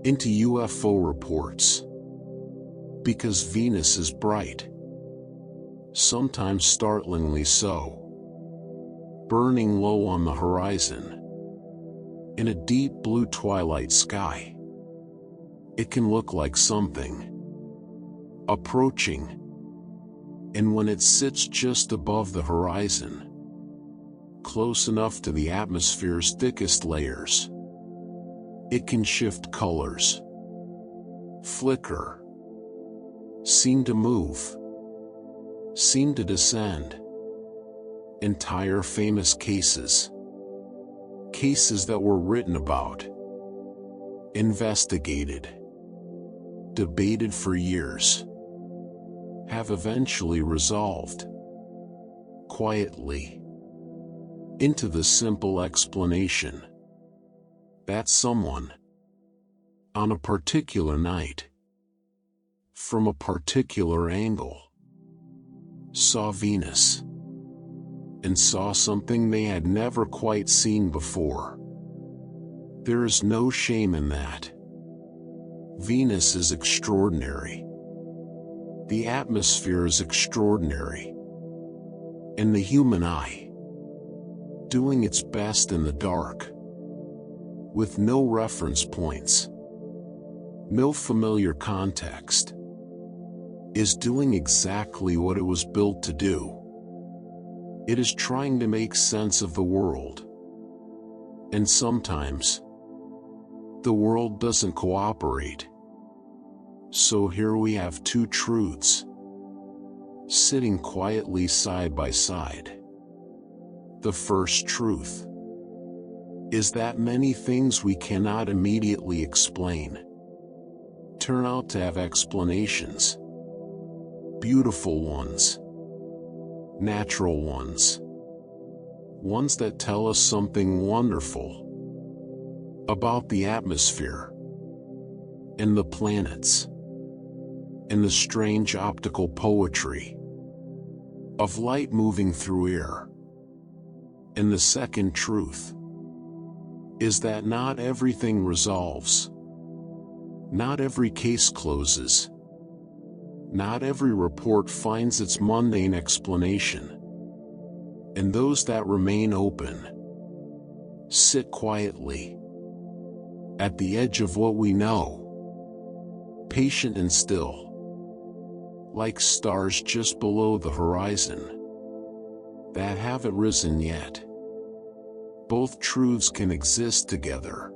into UFO reports, because Venus is bright, sometimes startlingly so, burning low on the horizon. In a deep blue twilight sky, it can look like something approaching, and when it sits just above the horizon, close enough to the atmosphere's thickest layers, it can shift colors, flicker, seem to move, seem to descend. Entire famous cases that were written about, investigated, debated for years, have eventually resolved quietly into the simple explanation that someone, on a particular night, from a particular angle, saw Venus, and saw something they had never quite seen before. There is no shame in that. Venus is extraordinary. The atmosphere is extraordinary. And the human eye, doing its best in the dark, with no reference points, no familiar context, is doing exactly what it was built to do. It is trying to make sense of the world. And sometimes, the world doesn't cooperate. So here we have two truths, sitting quietly side by side. The first truth is that many things we cannot immediately explain turn out to have explanations. Beautiful ones. Natural ones. Ones that tell us something wonderful about the atmosphere, and the planets, and the strange optical poetry of light moving through air. And the second truth is that not everything resolves. Not every case closes. Not every report finds its mundane explanation. And those that remain open sit quietly at the edge of what we know, patient and still, like stars just below the horizon that haven't risen yet. Both truths can exist together.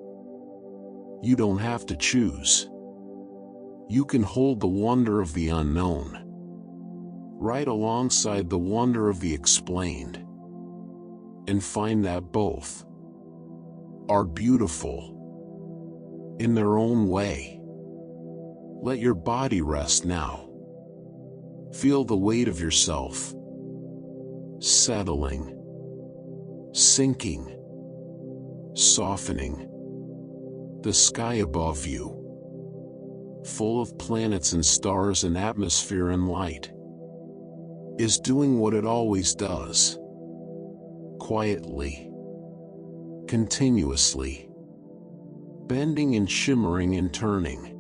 You don't have to choose. You can hold the wonder of the unknown right alongside the wonder of the explained, and find that both are beautiful in their own way. Let your body rest now. Feel the weight of yourself settling, sinking, softening. The sky above you, full of planets and stars and atmosphere and light, is doing what it always does. Quietly, continuously, bending and shimmering and turning.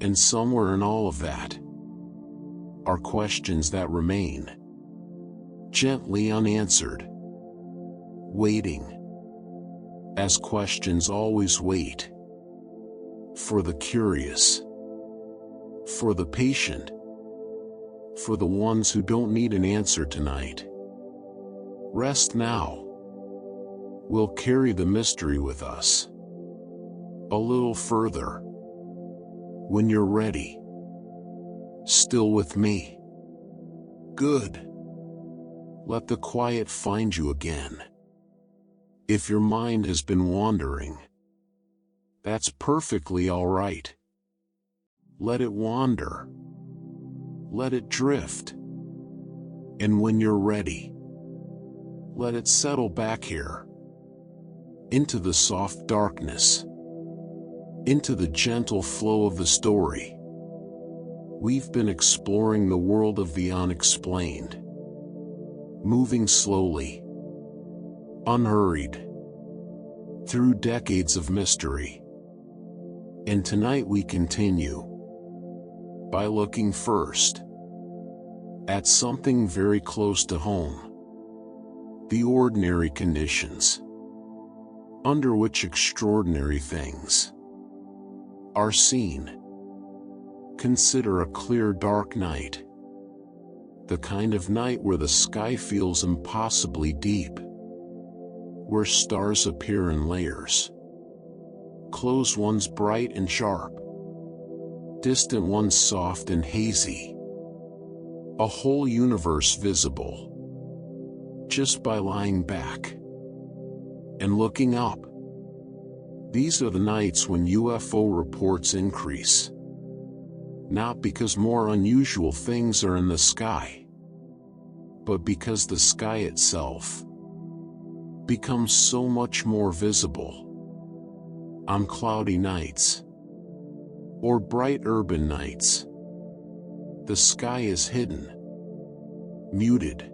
And somewhere in all of that are questions that remain gently unanswered, waiting, as questions always wait, for the curious, for the patient, for the ones who don't need an answer tonight. Rest now. We'll carry the mystery with us a little further when you're ready. Still with me? Good. Let the quiet find you again. If your mind has been wandering, that's perfectly all right. Let it wander. Let it drift. And when you're ready, let it settle back here, into the soft darkness, into the gentle flow of the story. We've been exploring the world of the unexplained, moving slowly, unhurried, through decades of mystery. And tonight we continue by looking first at something very close to home: the ordinary conditions under which extraordinary things are seen. Consider a clear, dark night. The kind of night where the sky feels impossibly deep, where stars appear in layers, close ones bright and sharp, distant ones soft and hazy. A whole universe visible just by lying back and looking up. These are the nights when UFO reports increase. Not because more unusual things are in the sky, but because the sky itself becomes so much more visible. On cloudy nights or bright urban nights, the sky is hidden, muted,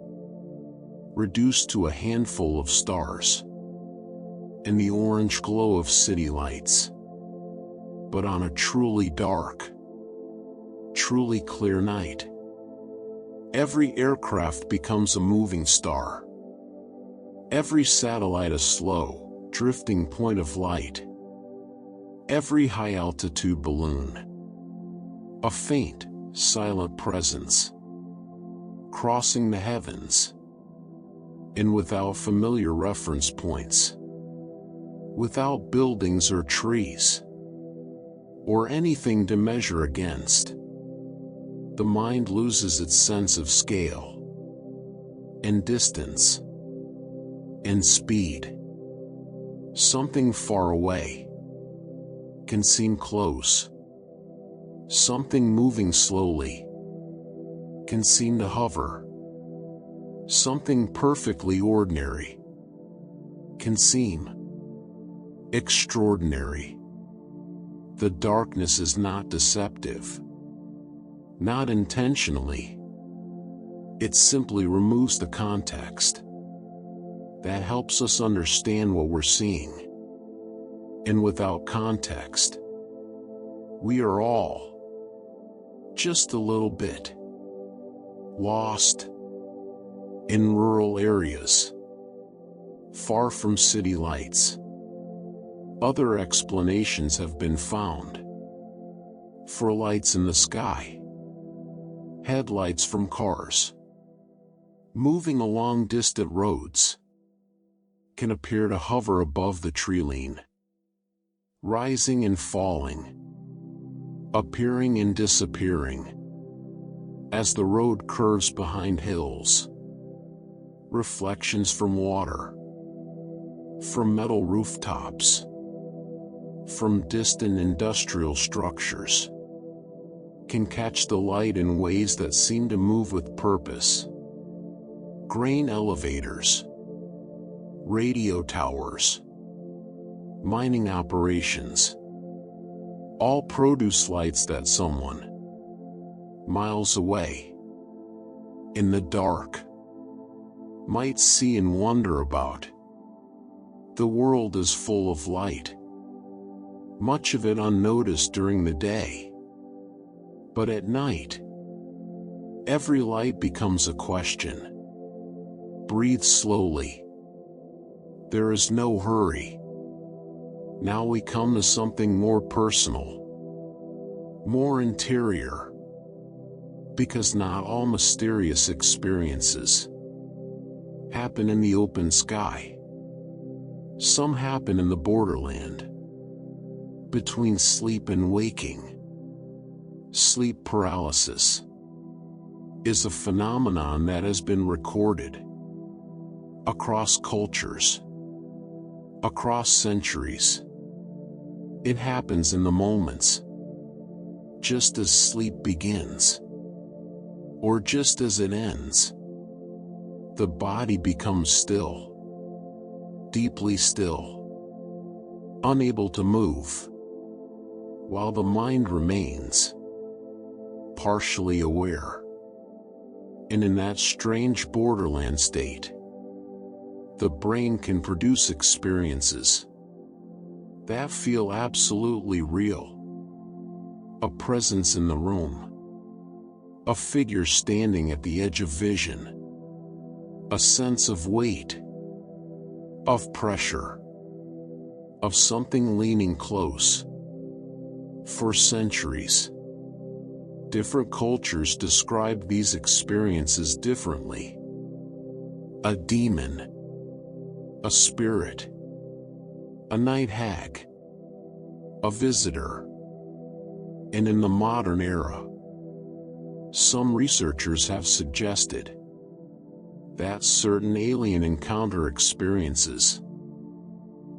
reduced to a handful of stars and the orange glow of city lights. But on a truly dark, truly clear night, every aircraft becomes a moving star, every satellite a slow, drifting point of light, every high-altitude balloon a faint, silent presence, crossing the heavens, and without familiar reference points, without buildings or trees, or anything to measure against. The mind loses its sense of scale, and distance, and speed. Something far away can seem close. Something moving slowly can seem to hover. Something perfectly ordinary can seem extraordinary. The darkness is not deceptive, not intentionally. It simply removes the context that helps us understand what we're seeing. And without context, we are all just a little bit lost in rural areas, far from city lights. Other explanations have been found for lights in the sky. Headlights from cars moving along distant roads can appear to hover above the tree line, rising and falling, appearing and disappearing as the road curves behind hills. Reflections from water, from metal rooftops, from distant industrial structures can catch the light in ways that seem to move with purpose. Grain elevators, radio towers, mining operations, all produce lights that someone miles away in the dark might see and wonder about. The world is full of light, much of it unnoticed during the day. But at night, every light becomes a question. Breathe slowly. There is no hurry. Now we come to something more personal, more interior, because not all mysterious experiences happen in the open sky. Some happen in the borderland between sleep and waking, Sleep paralysis is a phenomenon that has been recorded across cultures, across centuries. It happens in the moments just as sleep begins, or just as it ends. The body becomes still, deeply still, unable to move, while the mind remains partially aware. And in that strange borderland state, the brain can produce experiences that feel absolutely real. A presence in the room, a figure standing at the edge of vision, a sense of weight, of pressure, of something leaning close. For centuries, different cultures described these experiences differently. A demon, a spirit, a night hag, a visitor. And in the modern era, some researchers have suggested that certain alien encounter experiences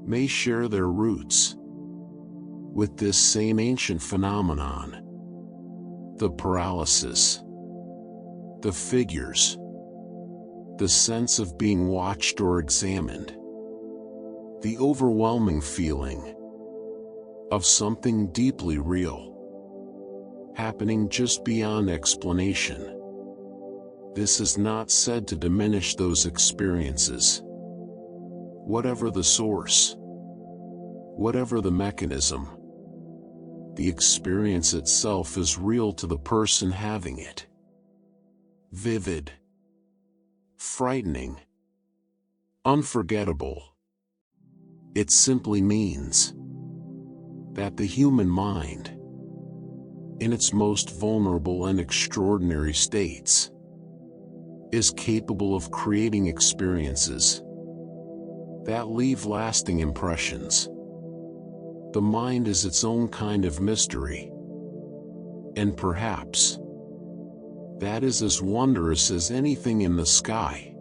may share their roots with this same ancient phenomenon. The paralysis, the figures, the sense of being watched or examined, the overwhelming feeling of something deeply real happening just beyond explanation. This is not said to diminish those experiences. Whatever the source, whatever the mechanism, the experience itself is real to the person having it. Vivid, frightening, unforgettable. It simply means that the human mind, in its most vulnerable and extraordinary states, is capable of creating experiences that leave lasting impressions. The mind is its own kind of mystery, and perhaps that is as wondrous as anything in the sky.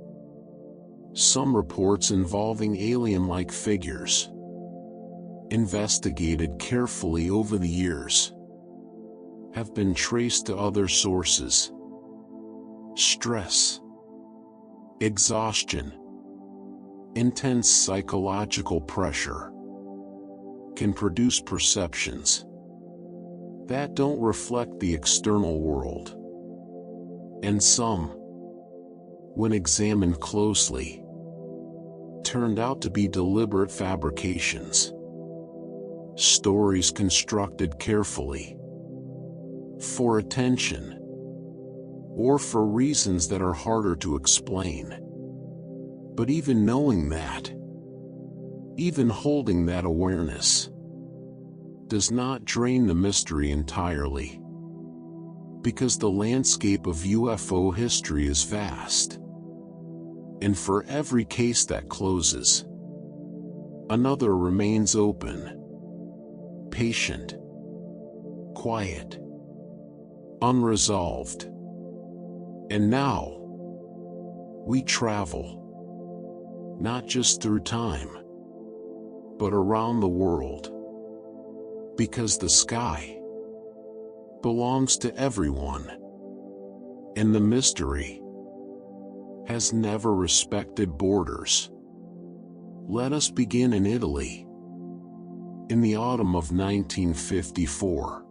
Some reports involving alien-like figures, investigated carefully over the years, have been traced to other sources. Stress, exhaustion, intense psychological pressure can produce perceptions that don't reflect the external world. And some, when examined closely, turned out to be deliberate fabrications. Stories constructed carefully for attention, or for reasons that are harder to explain. But even knowing that, even holding that awareness, does not drain the mystery entirely, because the landscape of UFO history is vast. And for every case that closes, another remains open, patient, quiet, unresolved. And now, we travel, not just through time, but around the world. Because the sky belongs to everyone, and the mystery has never respected borders. Let us begin in Italy. In the autumn of 1954,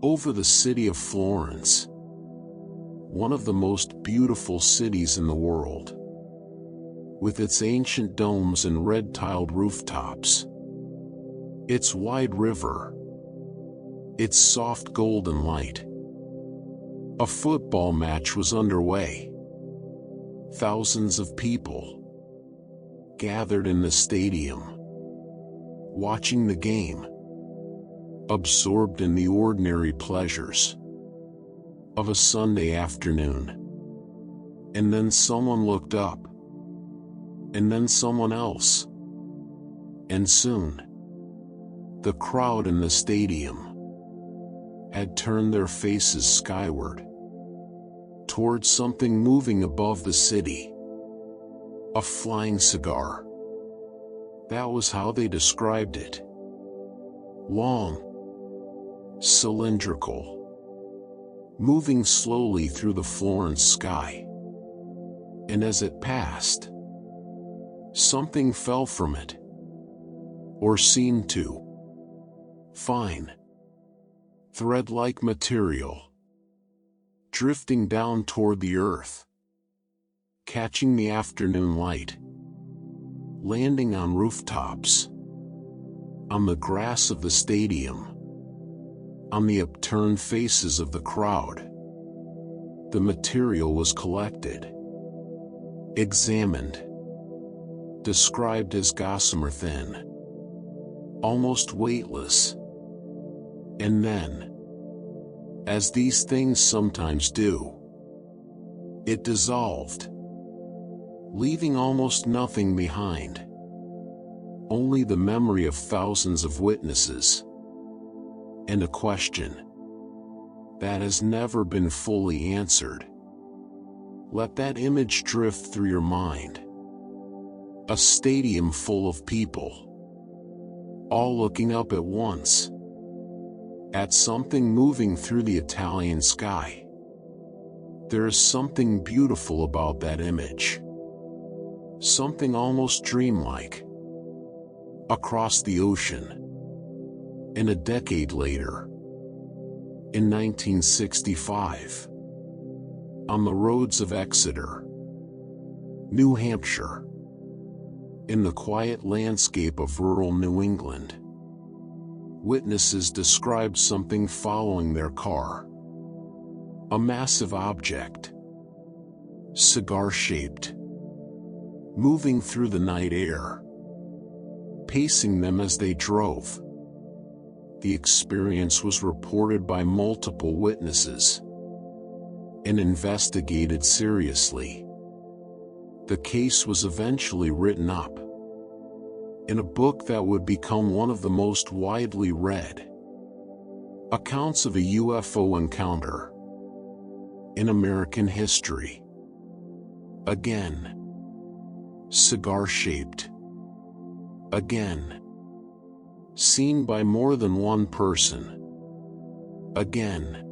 over the city of Florence, one of the most beautiful cities in the world, with its ancient domes and red-tiled rooftops, its wide river, its soft golden light. A football match was underway. Thousands of people gathered in the stadium, watching the game, absorbed in the ordinary pleasures of a Sunday afternoon. And then someone looked up, and then someone else, and soon, the crowd in the stadium had turned their faces skyward, towards something moving above the city. A flying cigar. That was how they described it. Long, cylindrical, moving slowly through the Florence sky. And as it passed, something fell from it, or seemed to. Fine, thread-like material, drifting down toward the earth, catching the afternoon light, landing on rooftops, on the grass of the stadium, on the upturned faces of the crowd. The material was collected, examined, described as gossamer thin, almost weightless. And then, as these things sometimes do, it dissolved, leaving almost nothing behind. Only the memory of thousands of witnesses, and a question that has never been fully answered. Let that image drift through your mind. A stadium full of people, all looking up at once, at something moving through the Italian sky. There is something beautiful about that image. Something almost dreamlike. Across the ocean. And a decade later, in 1965, on the roads of Exeter, New Hampshire, in the quiet landscape of rural New England, witnesses described something following their car. A massive object, cigar-shaped, moving through the night air, pacing them as they drove. The experience was reported by multiple witnesses and investigated seriously. The case was eventually written up in a book that would become one of the most widely read accounts of a UFO encounter in American history. Again, cigar-shaped. Again, seen by more than one person. Again,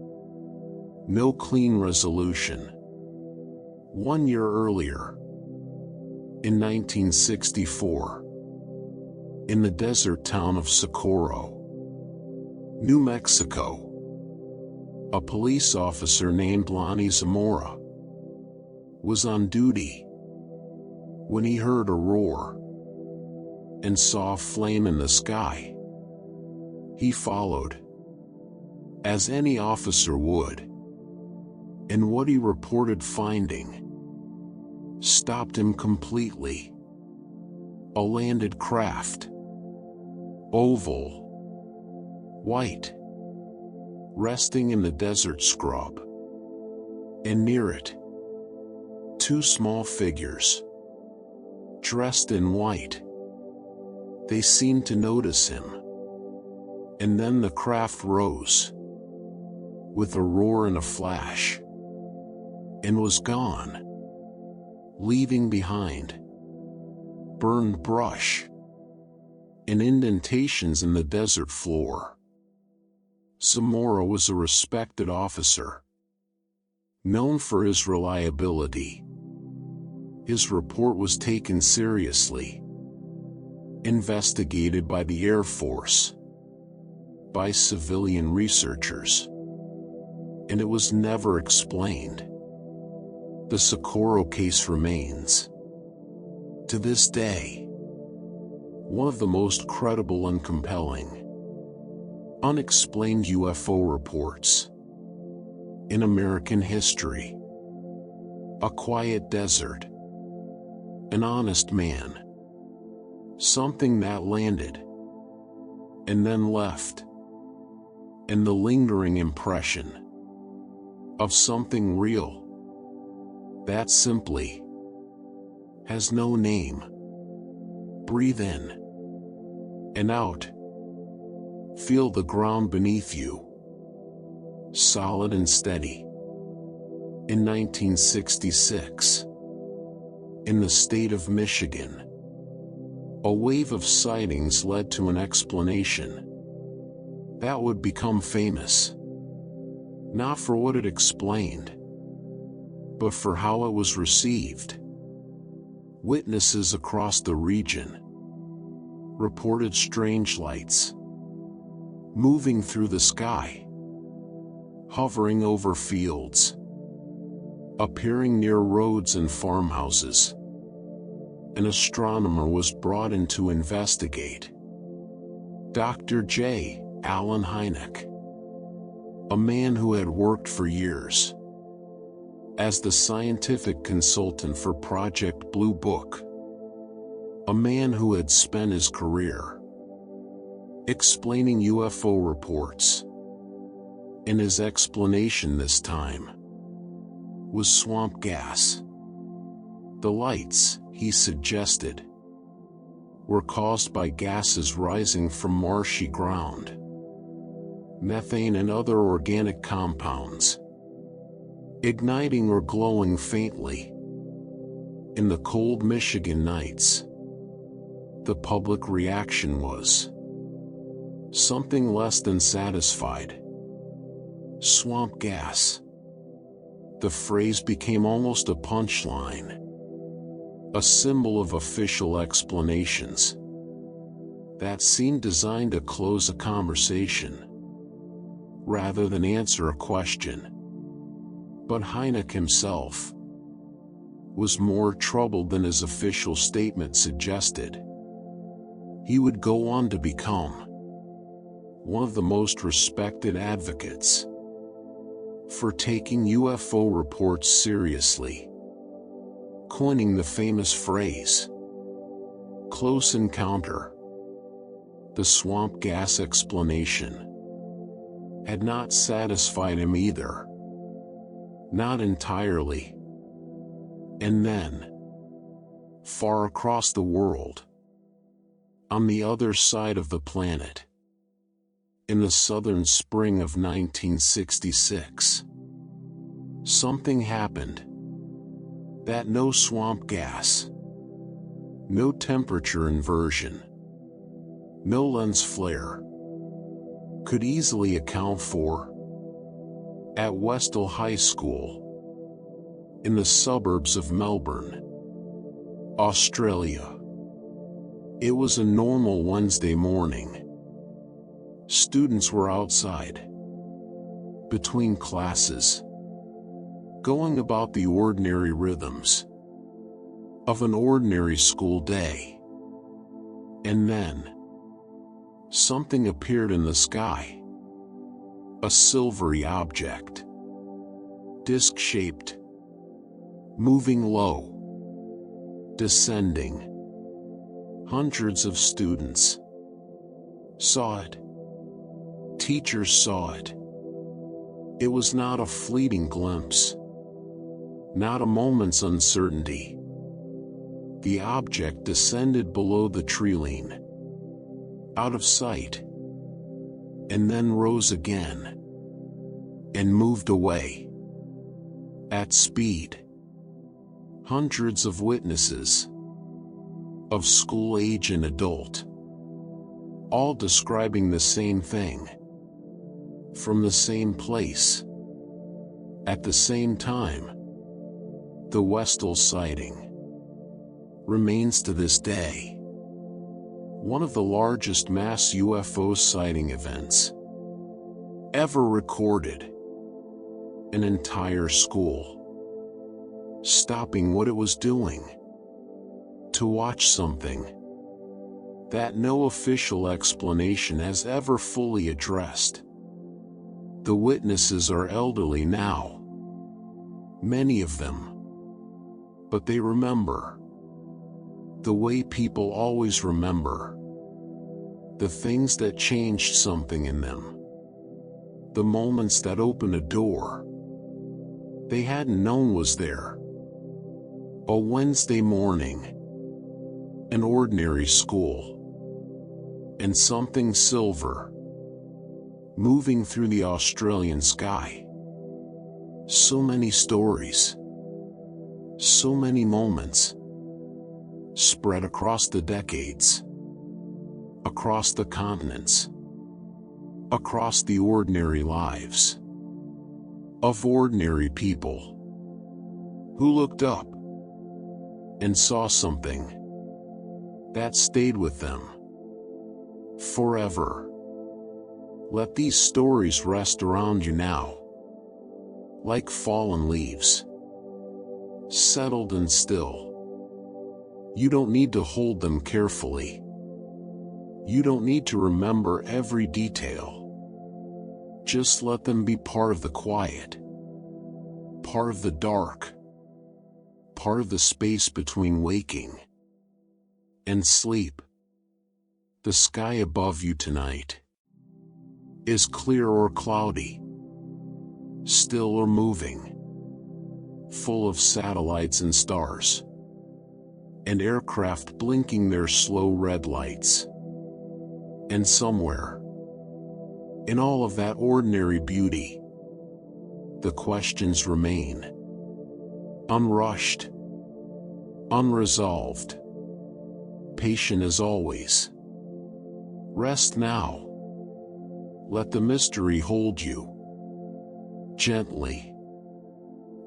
no clean resolution. 1 year earlier, in 1964, in the desert town of Socorro, New Mexico, a police officer named Lonnie Zamora was on duty when he heard a roar and saw a flame in the sky. He followed, as any officer would, and what he reported finding stopped him completely. A landed craft, oval, white, resting in the desert scrub, and near it, two small figures, dressed in white. They seemed to notice him, and then the craft rose, with a roar and a flash, and was gone, leaving behind burned brush and indentations in the desert floor. Zamora was a respected officer, known for his reliability. His report was taken seriously, investigated by the Air Force, by civilian researchers, and it was never explained. The Socorro case remains, to this day, one of the most credible and compelling unexplained UFO reports in American history. A quiet desert, an honest man, something that landed and then left, and the lingering impression of something real that simply has no name. Breathe in and out. Feel the ground beneath you. solid and steady. In 1966, in the state of Michigan, a wave of sightings led to an explanation that would become famous, not for what it explained, but for how it was received. Witnesses across the region reported strange lights moving through the sky, hovering over fields, appearing near roads and farmhouses. An astronomer was brought in to investigate. Dr. J. Allen Hynek, a man who had worked for years as the scientific consultant for Project Blue Book, a man who had spent his career explaining UFO reports. And his explanation this time was swamp gas. The lights, he suggested, were caused by gases rising from marshy ground, methane and other organic compounds, igniting or glowing faintly. In the cold Michigan nights, the public reaction was something less than satisfied. Swamp gas. The phrase became almost a punchline, a symbol of official explanations that seemed designed to close a conversation rather than answer a question. But Hynek himself was more troubled than his official statement suggested. He would go on to become one of the most respected advocates for taking UFO reports seriously, coining the famous phrase, close encounter. The swamp gas explanation had not satisfied him either. Not entirely. And then, far across the world, on the other side of the planet, in the southern spring of 1966, something happened that no swamp gas, no temperature inversion, no lens flare could easily account for. At Westall High School, in the suburbs of Melbourne, Australia, it was a normal Wednesday morning. Students were outside, between classes, going about the ordinary rhythms of an ordinary school day. And then, something appeared in the sky. A silvery object, disc-shaped, moving low, descending. Hundreds of students saw it. Teachers saw it. It was not a fleeting glimpse, not a moment's uncertainty. The object descended below the treeline, out of sight, and then rose again, and moved away. At speed. Hundreds of witnesses, of school age and adult, all describing the same thing, from the same place, at the same time. The Westall sighting remains to this day one of the largest mass UFO sighting events ever recorded. An entire school stopping what it was doing to watch something that no official explanation has ever fully addressed. The witnesses are elderly now, many of them, but they remember the way people always remember, the things that changed something in them, the moments that opened a door they hadn't known was there. A Wednesday morning, an ordinary school, and something silver moving through the Australian sky. So many stories, so many moments, spread across the decades, across the continents, across the ordinary lives of ordinary people who looked up and saw something that stayed with them forever. Let these stories rest around you now, like fallen leaves, settled and still. You don't need to hold them carefully. You don't need to remember every detail. Just let them be part of the quiet, part of the dark, part of the space between waking and sleep. The sky above you tonight is clear or cloudy, still or moving, full of satellites and stars, and aircraft blinking their slow red lights. And somewhere, in all of that ordinary beauty, the questions remain, unrushed, unresolved, patient as always. Rest now. Let the mystery hold you gently,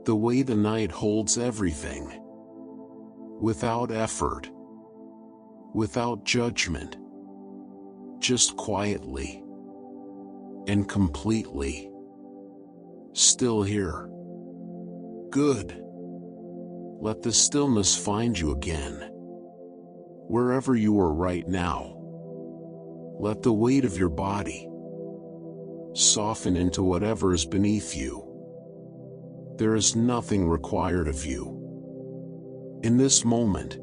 the way the night holds everything, without effort, without judgment, just quietly and completely still here. Good. Let the stillness find you again, wherever you are right now. Let the weight of your body soften into whatever is beneath you. There is nothing required of you in this moment.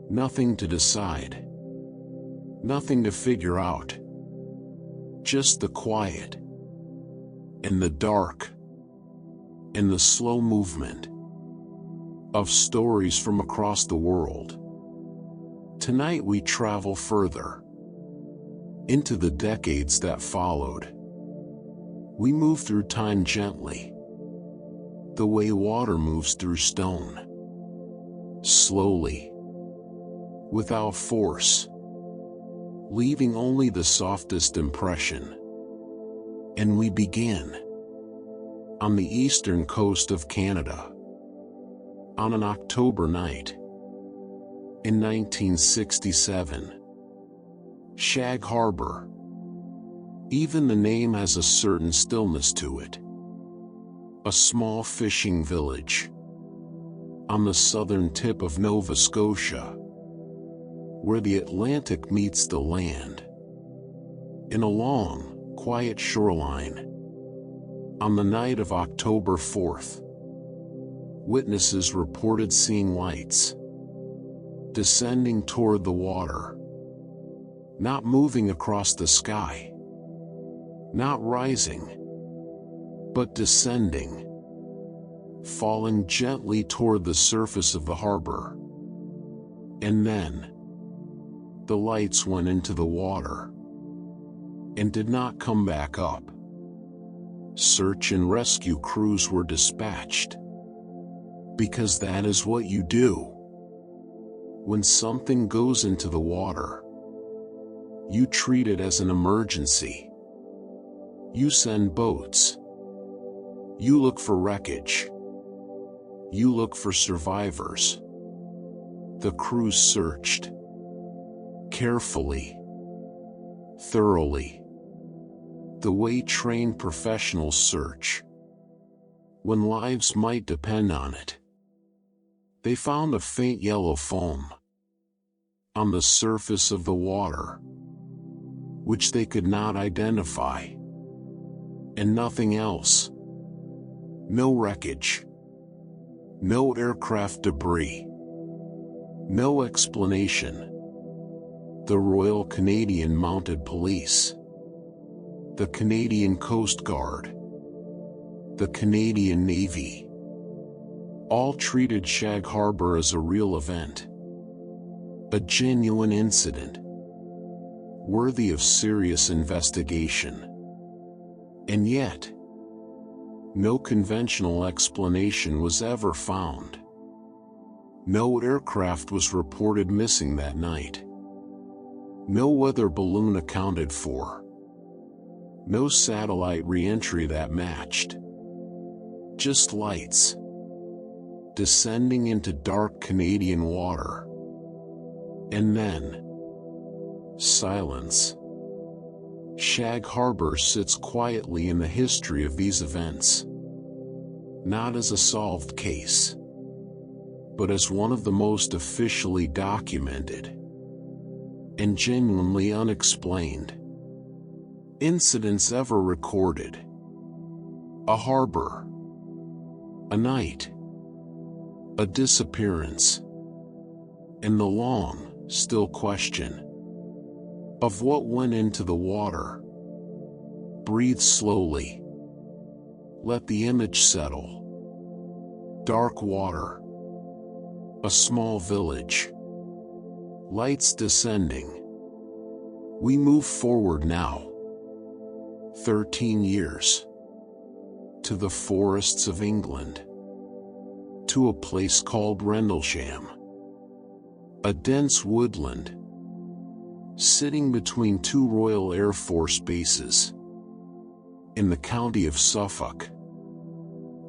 Nothing to decide, nothing to figure out. Just the quiet, and the dark, and the slow movement of stories from across the world. Tonight we travel further into the decades that followed. We move through time gently, the way water moves through stone, slowly, without force, leaving only the softest impression. And we begin on the eastern coast of Canada, on an October night in 1967. Shag Harbor. Even the name has a certain stillness to it. A small fishing village on the southern tip of Nova Scotia, where the Atlantic meets the land. In a long, quiet shoreline, on the night of October 4th, witnesses reported seeing lights descending toward the water, not moving across the sky, not rising, but descending, falling gently toward the surface of the harbor. And then, the lights went into the water and did not come back up. Search and rescue crews were dispatched, because that is what you do. When something goes into the water, you treat it as an emergency. You send boats. You look for wreckage. You look for survivors. The crews searched carefully, thoroughly, the way trained professionals search when lives might depend on it. They found a faint yellow foam on the surface of the water, which they could not identify, and nothing else. No wreckage, no aircraft debris, no explanation. The Royal Canadian Mounted Police, the Canadian Coast Guard, the Canadian Navy, all treated Shag Harbor as a real event, a genuine incident, worthy of serious investigation. And yet, no conventional explanation was ever found. No aircraft was reported missing that night. No weather balloon accounted for. No satellite re-entry that matched. Just lights descending into dark Canadian water. And then, silence. Shag Harbor sits quietly in the history of these events. Not as a solved case, but as one of the most officially documented and genuinely unexplained incidents ever recorded. A harbor, a night, a disappearance, and the long, still question of what went into the water. Breathe slowly. Let the image settle. Dark water. A small village. Lights descending. We move forward now. 13 years. To the forests of England. To a place called Rendlesham. A dense woodland, sitting between two Royal Air Force bases, in the county of Suffolk,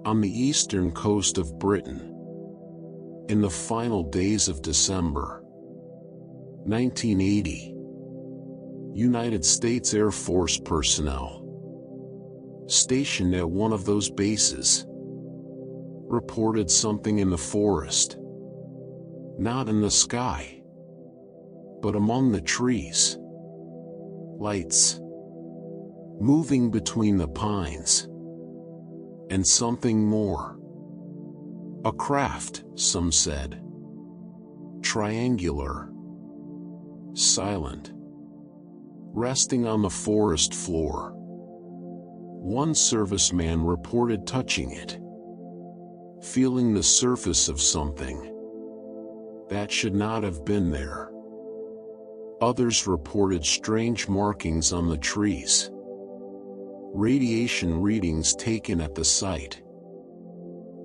on the eastern coast of Britain, in the final days of December 1980. United States Air Force personnel, stationed at one of those bases, reported something in the forest, not in the sky, but among the trees. Lights moving between the pines, and something more. A craft, some said. Triangular, silent, resting on the forest floor. One serviceman reported touching it, feeling the surface of something that should not have been there. Others reported strange markings on the trees. Radiation readings taken at the site.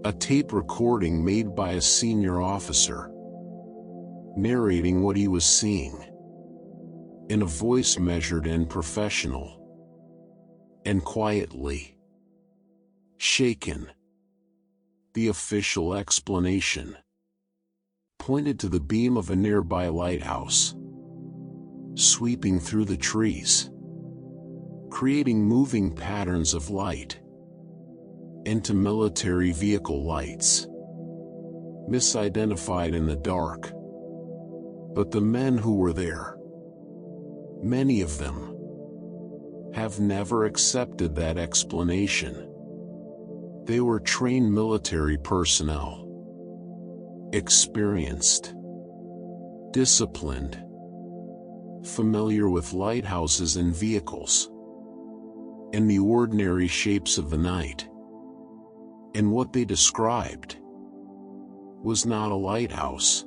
A tape recording made by a senior officer, narrating what he was seeing, in a voice measured and professional, and quietly shaken. The official explanation pointed to the beam of a nearby lighthouse, sweeping through the trees, creating moving patterns of light into military vehicle lights, misidentified in the dark. But the men who were there, many of them, have never accepted that explanation. They were trained military personnel, experienced, disciplined, familiar with lighthouses and vehicles, and the ordinary shapes of the night. And what they described was not a lighthouse.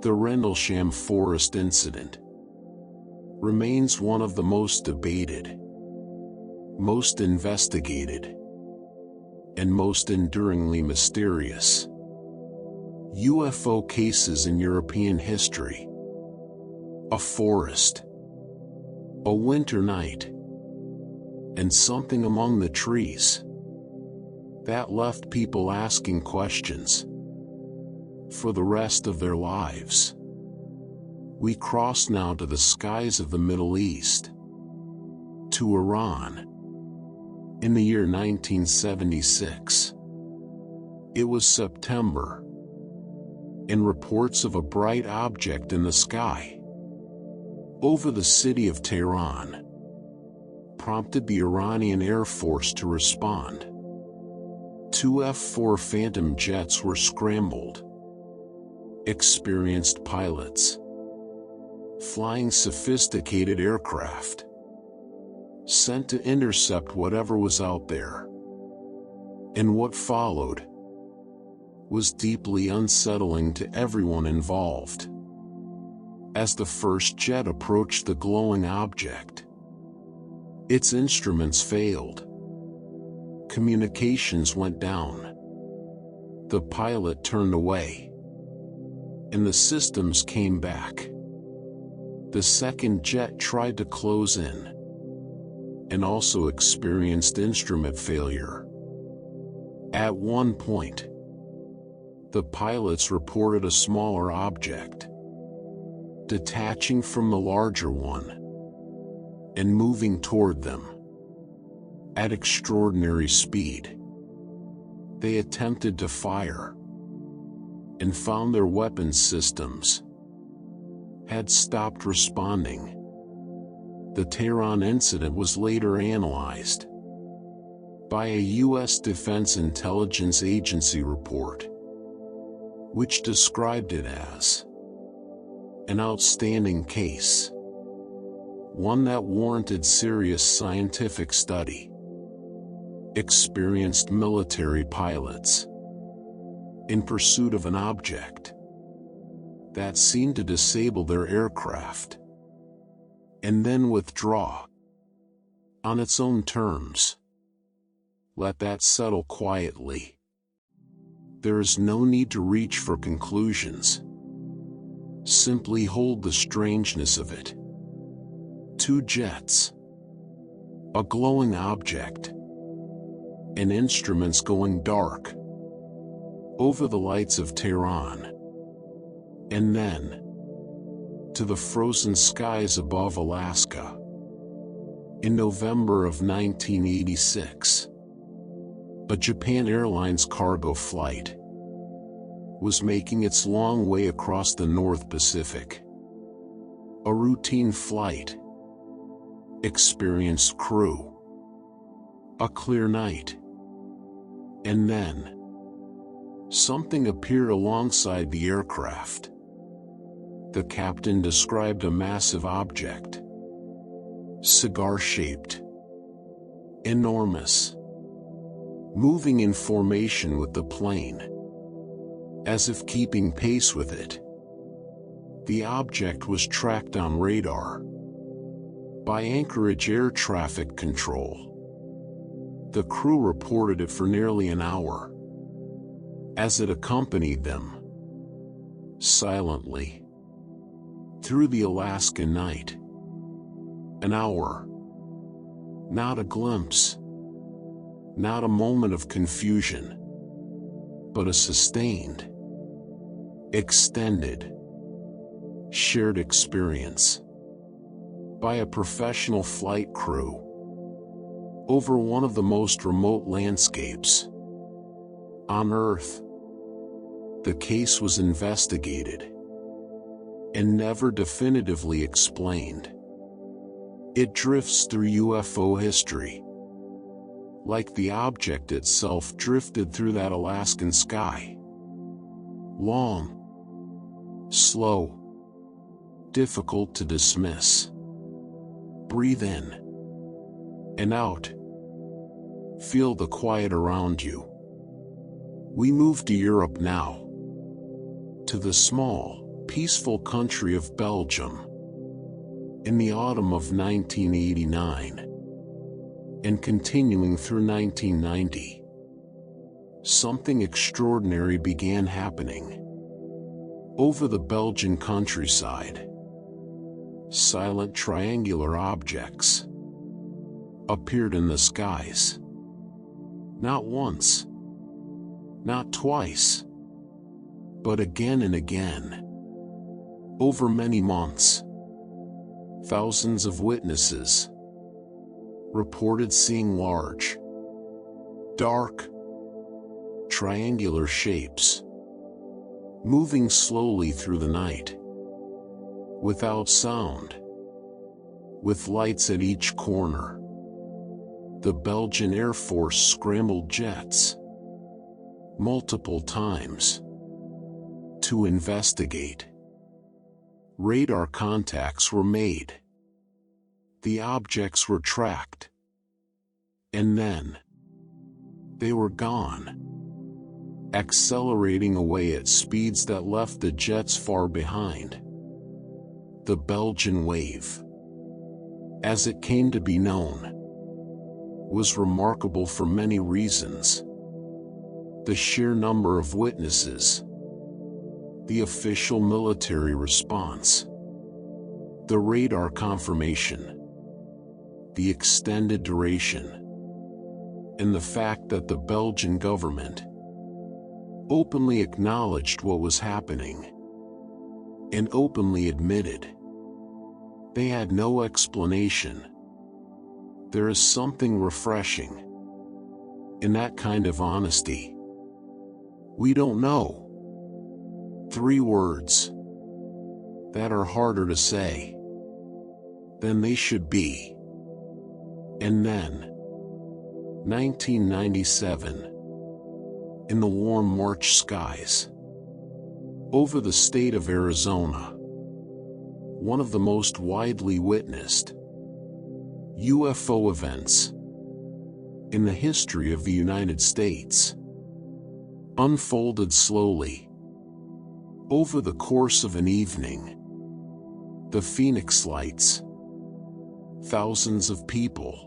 The Rendlesham Forest incident remains one of the most debated, most investigated, and most enduringly mysterious UFO cases in European history. A forest, a winter night, and something among the trees that left people asking questions for the rest of their lives. We cross now to the skies of the Middle East, to Iran, in the year 1976. It was September, and reports of a bright object in the sky over the city of Tehran prompted the Iranian Air Force to respond. 2 F-4 Phantom jets were scrambled. Experienced pilots, flying sophisticated aircraft, sent to intercept whatever was out there. And what followed was deeply unsettling to everyone involved. As the first jet approached the glowing object, Its instruments failed. Communications went down. The pilot turned away, and the systems came back. The second jet tried to close in, and also experienced instrument failure. At one point, the pilots reported a smaller object detaching from the larger one and moving toward them at extraordinary speed. They attempted to fire and found their weapon systems had stopped responding. The Tehran incident was later analyzed by a U.S. Defense Intelligence Agency report, which described it as an outstanding case, one that warranted serious scientific study. Experienced military pilots in pursuit of an object that seemed to disable their aircraft and then withdraw on its own terms. Let that settle quietly. There is no need to reach for conclusions. Simply hold the strangeness of it. Two jets, a glowing object, and instruments going dark over the lights of Tehran, and then to the frozen skies above Alaska. In November of 1986, a Japan Airlines cargo flight was making its long way across the North Pacific. A routine flight, experienced crew, a clear night, and then something appeared alongside the aircraft. The captain described a massive object, cigar-shaped, enormous, moving in formation with the plane, as if keeping pace with it. The object was tracked on radar by Anchorage Air Traffic Control. The crew reported it for nearly an hour as it accompanied them silently through the Alaskan night. An hour. Not a glimpse. Not a moment of confusion, but a sustained, extended, shared experience by a professional flight crew over one of the most remote landscapes on Earth. The case was investigated and never definitively explained. It drifts through UFO history, like the object itself drifted through that Alaskan sky. Long, slow, difficult to dismiss. Breathe in and out. Feel the quiet around you. We move to Europe now, to the small, peaceful country of Belgium. In the autumn of 1989, and continuing through 1990, something extraordinary began happening. Over the Belgian countryside, silent triangular objects appeared in the skies. Not once, not twice, but again and again. Over many months, thousands of witnesses reported seeing large, dark, triangular shapes moving slowly through the night, without sound, with lights at each corner. The Belgian Air Force scrambled jets multiple times to investigate. Radar contacts were made. The objects were tracked. And then they were gone, accelerating away at speeds that left the jets far behind. The Belgian wave, as it came to be known, was remarkable for many reasons. The sheer number of witnesses, the official military response, the radar confirmation, the extended duration, and the fact that the Belgian government openly acknowledged what was happening and openly admitted they had no explanation. There is something refreshing in that kind of honesty. We don't know. 3 words that are harder to say than they should be. And then, 1997, in the warm March skies, over the state of Arizona, one of the most widely witnessed UFO events in the history of the United States unfolded slowly. Over the course of an evening, the Phoenix Lights, thousands of people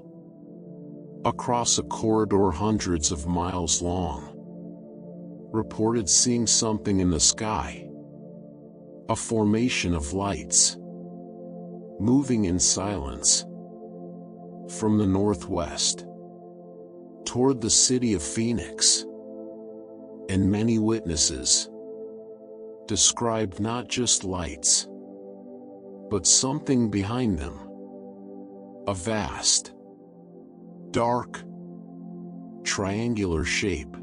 across a corridor hundreds of miles long reported seeing something in the sky, a formation of lights moving in silence from the northwest toward the city of Phoenix. And many witnesses described not just lights, but something behind them. A vast, dark, triangular shape,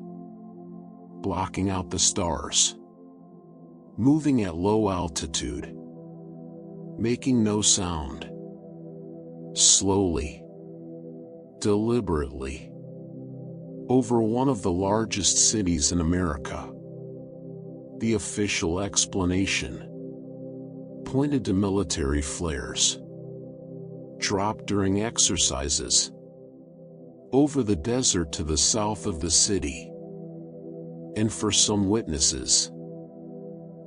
blocking out the stars, moving at low altitude, making no sound, slowly, deliberately, over one of the largest cities in America. The official explanation pointed to military flares dropped during exercises over the desert to the south of the city. And for some witnesses,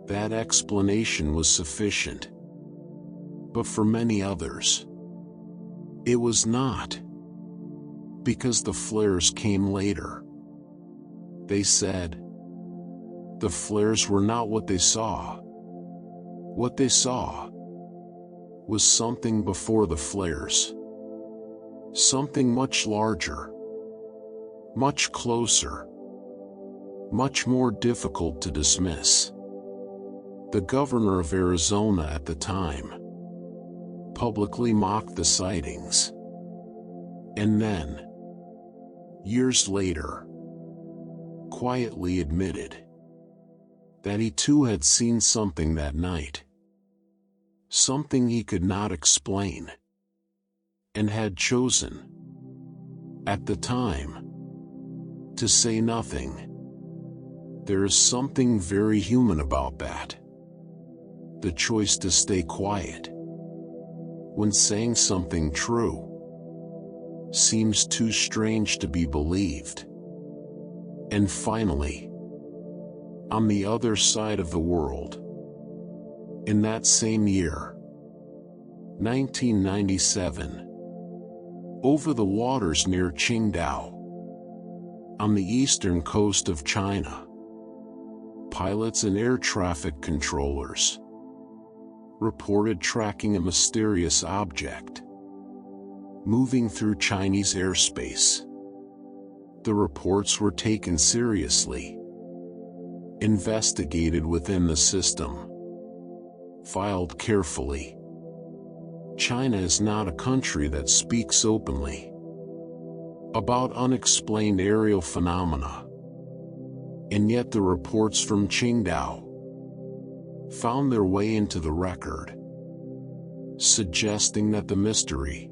that explanation was sufficient. But for many others, it was not. Because the flares came later. They said the flares were not what they saw. What they saw was something before the flares. Something much larger, much closer, much more difficult to dismiss. The governor of Arizona at the time publicly mocked the sightings. And then, years later, quietly admitted that he too had seen something that night. Something he could not explain, and had chosen, at the time, to say nothing. There is something very human about that. The choice to stay quiet when saying something true seems too strange to be believed. And finally, on the other side of the world, in that same year, 1997, over the waters near Qingdao, on the eastern coast of China, pilots and air traffic controllers reported tracking a mysterious object moving through Chinese airspace. The reports were taken seriously, investigated within the system, filed carefully. China is not a country that speaks openly about unexplained aerial phenomena, and yet the reports from Qingdao found their way into the record, suggesting that the mystery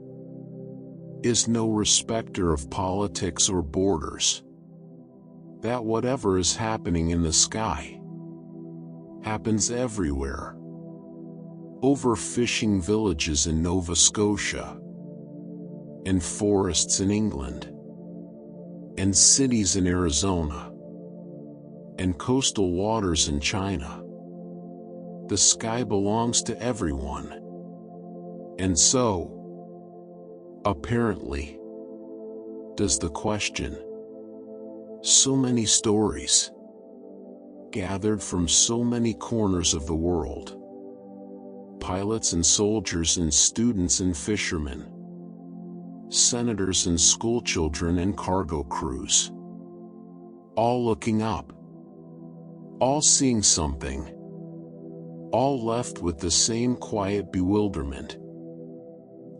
is no respecter of politics or borders. That whatever is happening in the sky happens everywhere. Over fishing villages in Nova Scotia, and forests in England, and cities in Arizona, and coastal waters in China. The sky belongs to everyone. And so, apparently, does the question. So many stories, gathered from so many corners of the world. Pilots and soldiers and students and fishermen. Senators and schoolchildren and cargo crews. All looking up. All seeing something. All left with the same quiet bewilderment.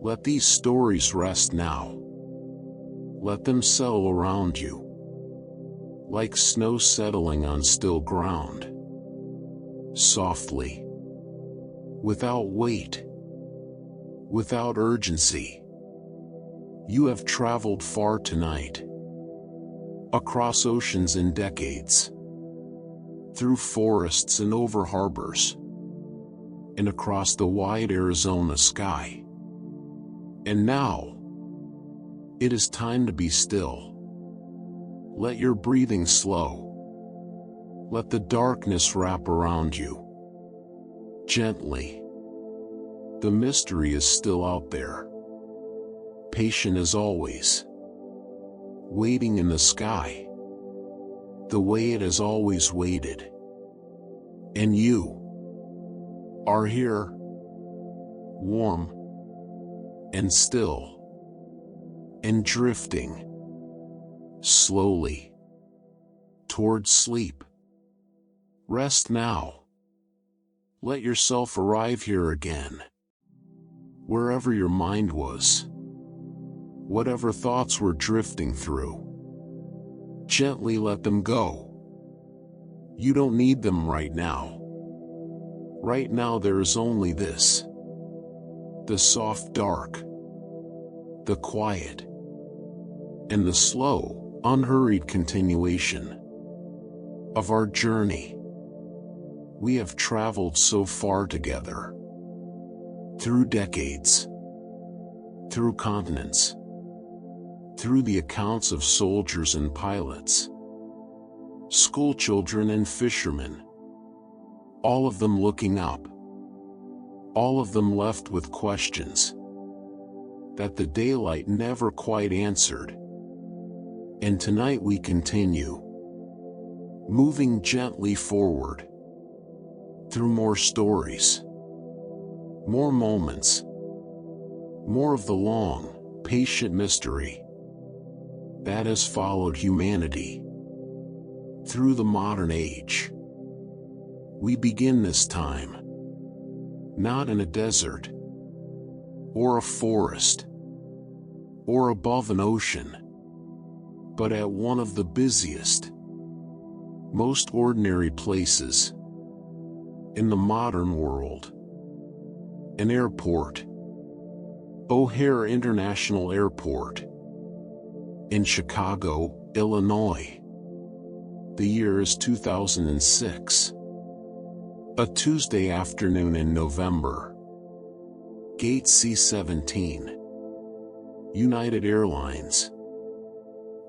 Let these stories rest now. Let them settle around you, like snow settling on still ground. Softly. Without weight. Without urgency. You have traveled far tonight. Across oceans and decades. Through forests and over harbors. And across the wide Arizona sky. And now, it is time to be still. Let your breathing slow. Let the darkness wrap around you. Gently. The mystery is still out there. Patient as always. Waiting in the sky. The way it has always waited. And you are here. Warm. And still. And drifting. Slowly. Towards sleep. Rest now. Let yourself arrive here again. Wherever your mind was. Whatever thoughts were drifting through. Gently let them go. You don't need them right now. Right now there is only this. The soft dark. The quiet. And the slow, unhurried continuation of our journey. We have traveled so far together. Through decades. Through continents. Through the accounts of soldiers and pilots. Schoolchildren and fishermen. All of them looking up. All of them left with questions that the daylight never quite answered. And tonight we continue. Moving gently forward. Through more stories. More moments. More of the long, patient mystery that has followed humanity through the modern age. We begin this time, not in a desert, or a forest, or above an ocean, but at one of the busiest, most ordinary places in the modern world. An airport. O'Hare International Airport. In Chicago, Illinois. The year is 2006. A Tuesday afternoon in November. Gate C-17. United Airlines.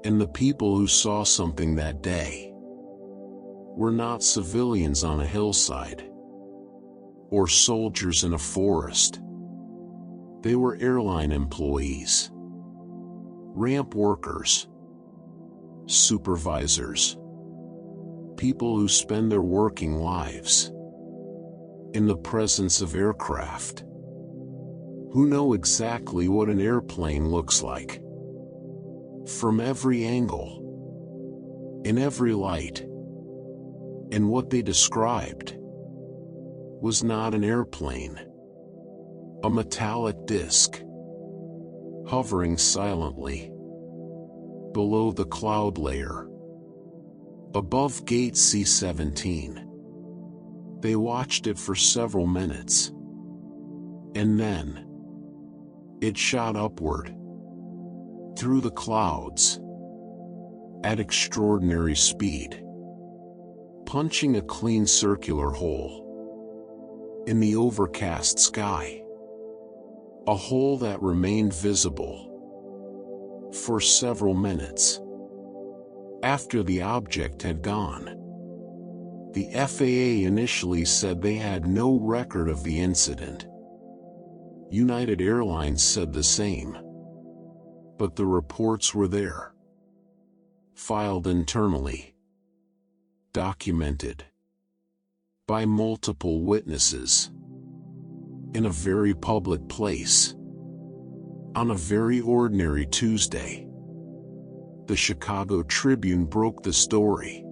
And the people who saw something that day were not civilians on a hillside or soldiers in a forest. They were airline employees, ramp workers, supervisors, people who spend their working lives in the presence of aircraft, who know exactly what an airplane looks like from every angle, in every light. And what they described was not an airplane. A metallic disc, hovering silently below the cloud layer, above Gate C-17. They watched it for several minutes, and then it shot upward through the clouds at extraordinary speed, punching a clean circular hole in the overcast sky. A hole that remained visible for several minutes after the object had gone. The FAA initially said they had no record of the incident. United Airlines said the same. But the reports were there, filed internally, documented by multiple witnesses, in a very public place, on a very ordinary Tuesday. The Chicago Tribune broke the story,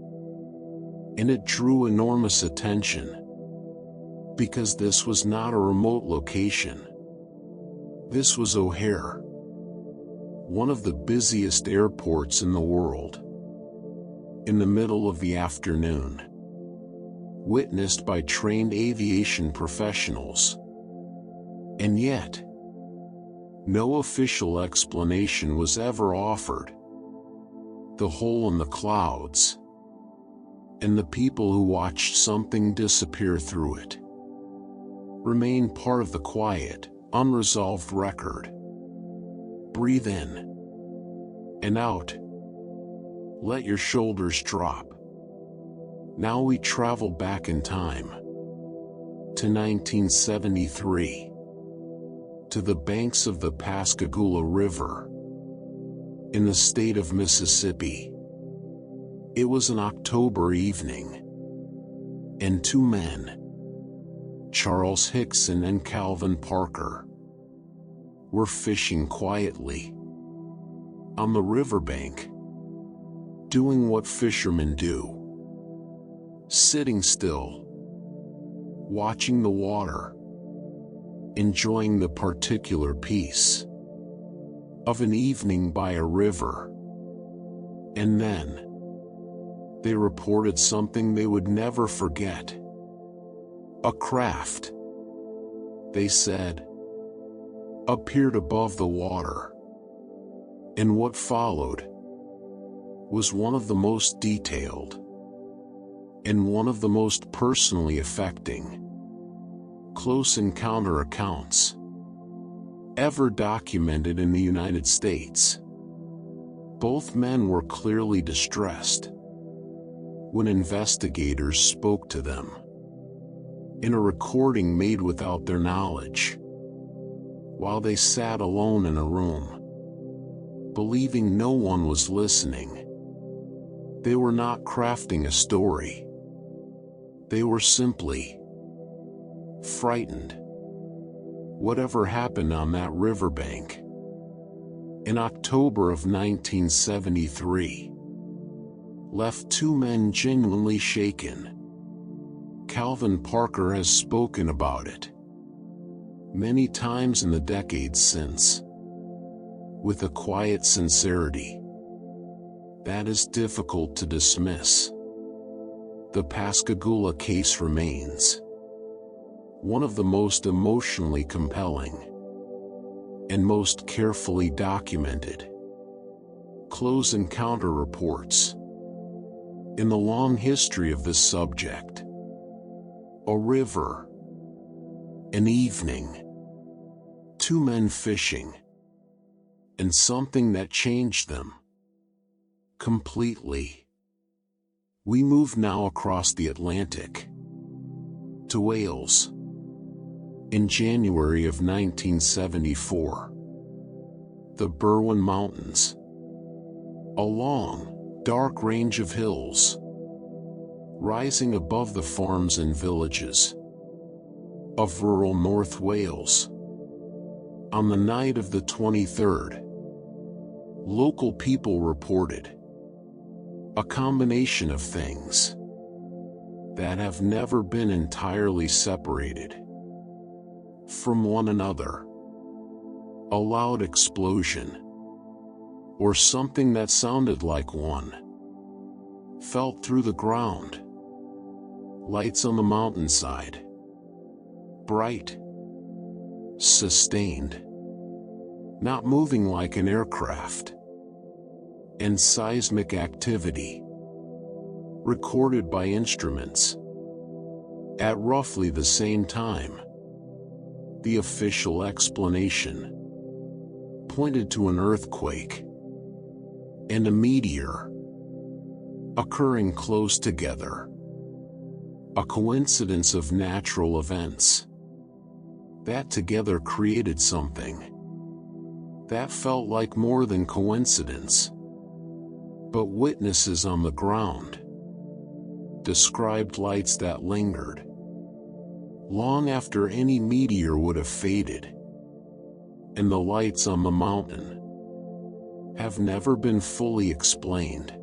and it drew enormous attention, because this was not a remote location. This was O'Hare, one of the busiest airports in the world. In the middle of the afternoon, witnessed by trained aviation professionals. And yet, no official explanation was ever offered. The hole in the clouds, and the people who watched something disappear through it, remain part of the quiet, unresolved record. Breathe in and out. Let your shoulders drop. Now we travel back in time to 1973, to the banks of the Pascagoula River in the state of Mississippi. It was an October evening, and two men, Charles Hickson and Calvin Parker, were fishing quietly on the riverbank, doing what fishermen do, sitting still, watching the water, enjoying the particular peace of an evening by a river. And then they reported something they would never forget. A craft, they said, appeared above the water. And what followed was one of the most detailed and one of the most personally affecting close encounter accounts ever documented in the United States. Both men were clearly distressed when investigators spoke to them in a recording made without their knowledge, while they sat alone in a room, believing no one was listening. They were not crafting a story. They were simply frightened. Whatever happened on that riverbank in October of 1973 left two men genuinely shaken. Calvin Parker has spoken about it many times in the decades since, with a quiet sincerity that is difficult to dismiss. The Pascagoula case remains one of the most emotionally compelling and most carefully documented close encounter reports in the long history of this subject. A river, an evening, two men fishing, and something that changed them completely. We move now across the Atlantic to Wales. In January of 1974, the Berwyn Mountains, a long, dark range of hills, rising above the farms and villages of rural North Wales. On the night of the 23rd, local people reported a combination of things that have never been entirely separated from one another. A loud explosion, or something that sounded like one, felt through the ground. Lights on the mountainside, bright, sustained, not moving like an aircraft, and seismic activity recorded by instruments. At roughly the same time, the official explanation pointed to an earthquake and a meteor occurring close together. A coincidence of natural events that together created something That felt like more than coincidence. But witnesses on the ground described lights that lingered long after any meteor would have faded. And the lights on the mountain have never been fully explained.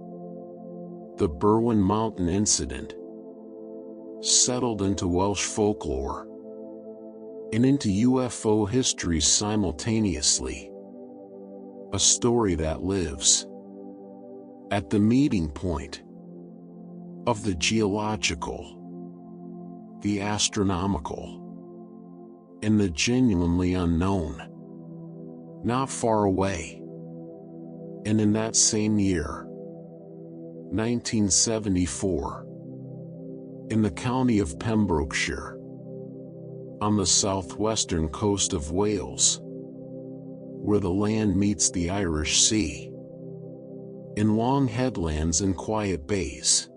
The Berwyn Mountain incident settled into Welsh folklore and into UFO history simultaneously. A story that lives at the meeting point of the geological, the astronomical, and the genuinely unknown. Not far away, and in that same year, 1974, in the county of Pembrokeshire, on the southwestern coast of Wales, where the land meets the Irish Sea, in long headlands and quiet bays,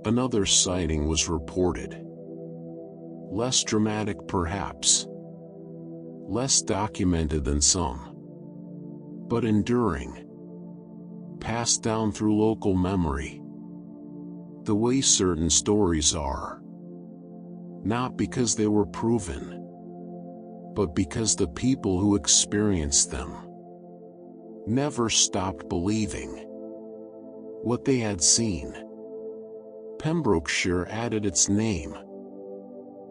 another sighting was reported. Less dramatic perhaps, less documented than some, but enduring, passed down through local memory, the way certain stories are. Not because they were proven, but because the people who experienced them never stopped believing what they had seen. Pembrokeshire added its name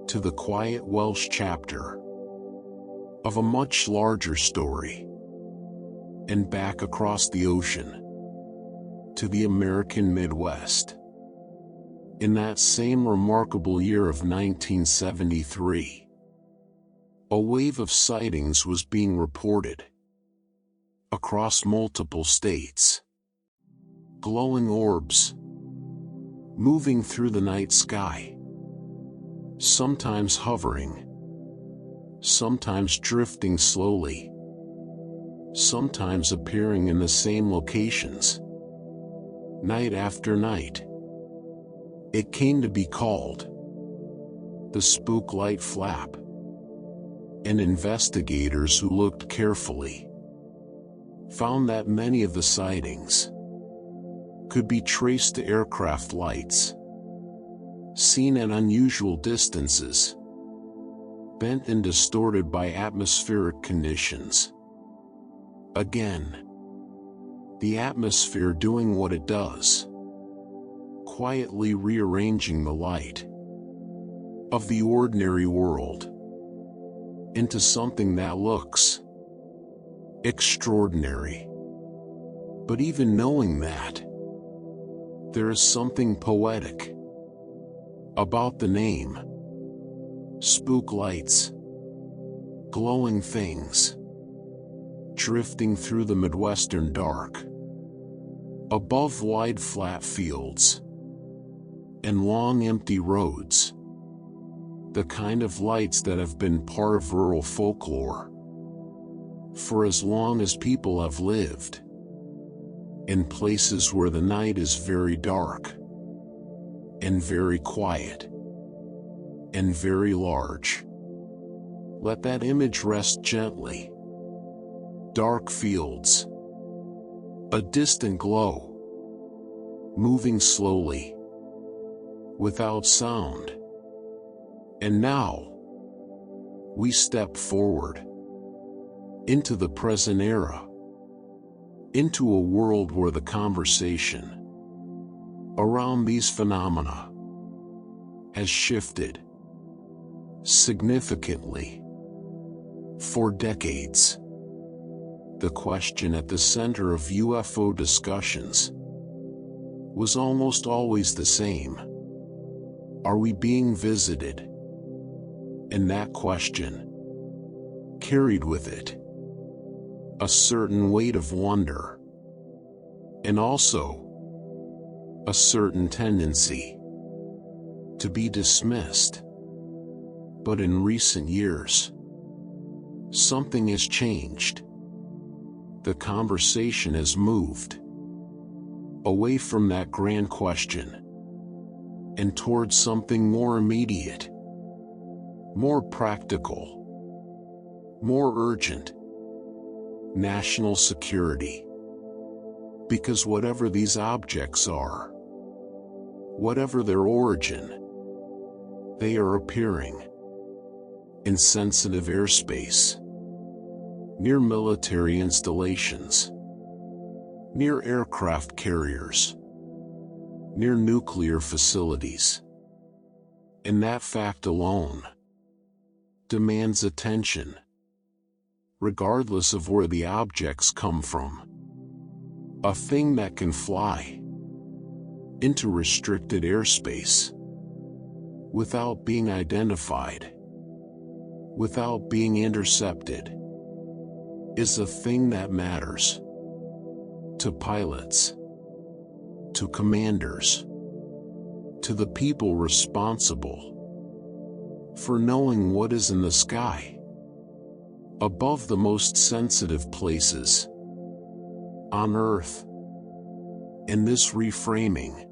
to the quiet Welsh chapter of a much larger story, and back across the ocean to the American Midwest. In that same remarkable year of 1973, a wave of sightings was being reported across multiple states. Glowing orbs moving through the night sky, sometimes hovering, sometimes drifting slowly, sometimes appearing in the same locations, night after night. It came to be called the spook light flap, and investigators who looked carefully found that many of the sightings could be traced to aircraft lights, seen at unusual distances, bent and distorted by atmospheric conditions. Again, the atmosphere doing what it does, quietly rearranging the light of the ordinary world into something that looks extraordinary. But even knowing that, there is something poetic about the name. Spook lights, glowing things, drifting through the Midwestern dark, above wide flat fields and long empty roads, the kind of lights that have been part of rural folklore for as long as people have lived, in places where the night is very dark and very quiet and very large. Let that image rest gently. Dark fields, a distant glow, moving slowly, without sound. And now, we step forward into the present era, into a world where the conversation around these phenomena has shifted significantly. For decades, the question at the center of UFO discussions was almost always the same. Are we being visited? And that question carried with it a certain weight of wonder, and also a certain tendency to be dismissed. But in recent years, something has changed. The conversation has moved away from that grand question and towards something more immediate, more practical, more urgent, national security. Because whatever these objects are, whatever their origin, they are appearing in sensitive airspace, near military installations, near aircraft carriers, near nuclear facilities. And that fact alone demands attention, regardless of where the objects come from. A thing that can fly into restricted airspace without being identified, without being intercepted, is a thing that matters to pilots, to commanders, to the people responsible for knowing what is in the sky, above the most sensitive places on Earth. And this reframing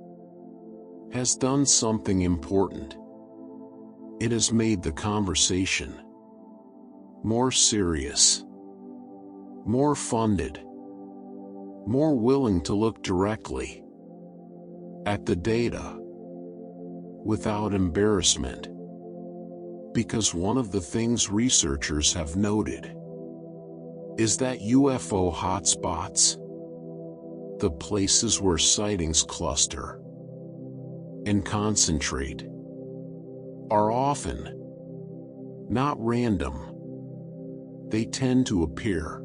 has done something important. It has made the conversation more serious, more funded, more willing to look directly at the data without embarrassment. Because one of the things researchers have noted is that UFO hotspots, the places where sightings cluster and concentrate, are often not random. They tend to appear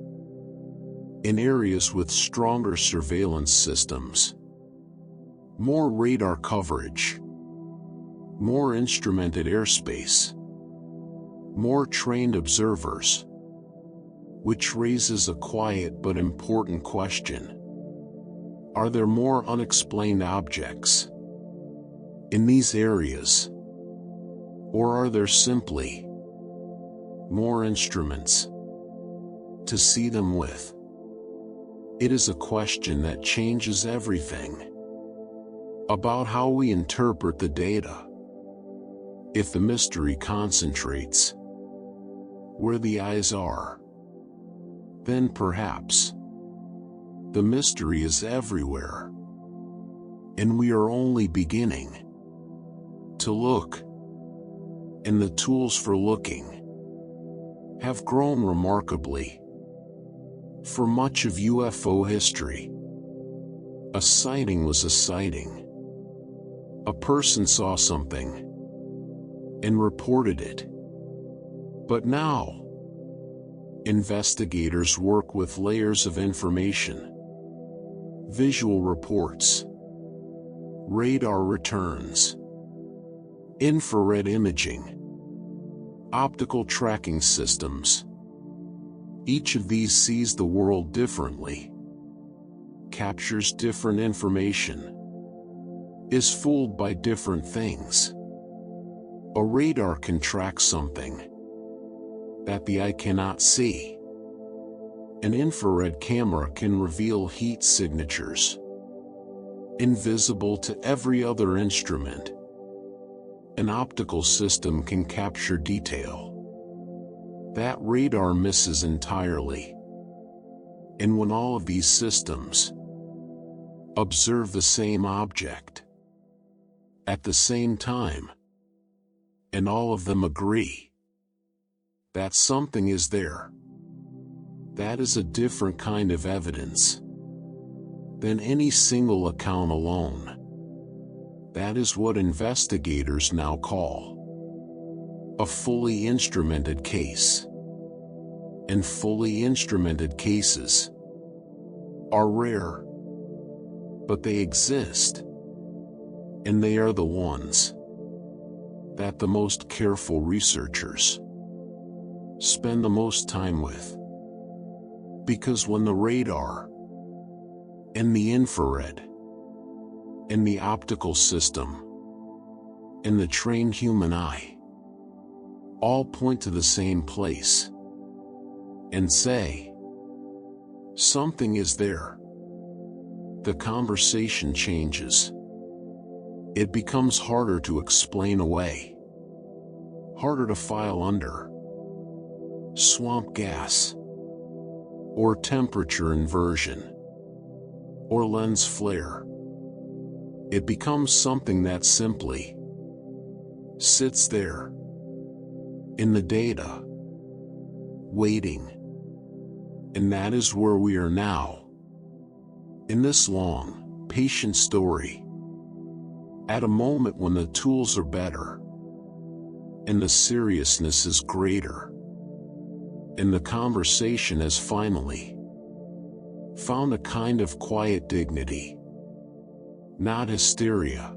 in areas with stronger surveillance systems, more radar coverage, more instrumented airspace, more trained observers, which raises a quiet but important question. Are there more unexplained objects in these areas? Or are there simply more instruments to see them with? It is a question that changes everything about how we interpret the data. If the mystery concentrates where the eyes are, then perhaps the mystery is everywhere, and we are only beginning to look, and the tools for looking have grown remarkably. For much of UFO history, a sighting was a sighting. A person saw something and reported it. But now, investigators work with layers of information, visual reports, radar returns, infrared imaging, optical tracking systems. Each of these sees the world differently, captures different information, is fooled by different things. A radar can track something that the eye cannot see. An infrared camera can reveal heat signatures, invisible to every other instrument. An optical system can capture detail that radar misses entirely. And when all of these systems observe the same object at the same time, and all of them agree that something is there, that is a different kind of evidence than any single account alone. That is what investigators now call a fully instrumented case. And fully instrumented cases are rare, but they exist, and they are the ones that the most careful researchers spend the most time with. Because when the radar and the infrared and the optical system and the trained human eye all point to the same place and say, something is there, the conversation changes. It becomes harder to explain away, harder to file under swamp gas, or temperature inversion, or lens flare. It becomes something that simply sits there in the data, waiting. And that is where we are now, in this long, patient story, at a moment when the tools are better, and the seriousness is greater, and the conversation has finally found a kind of quiet dignity. Not hysteria,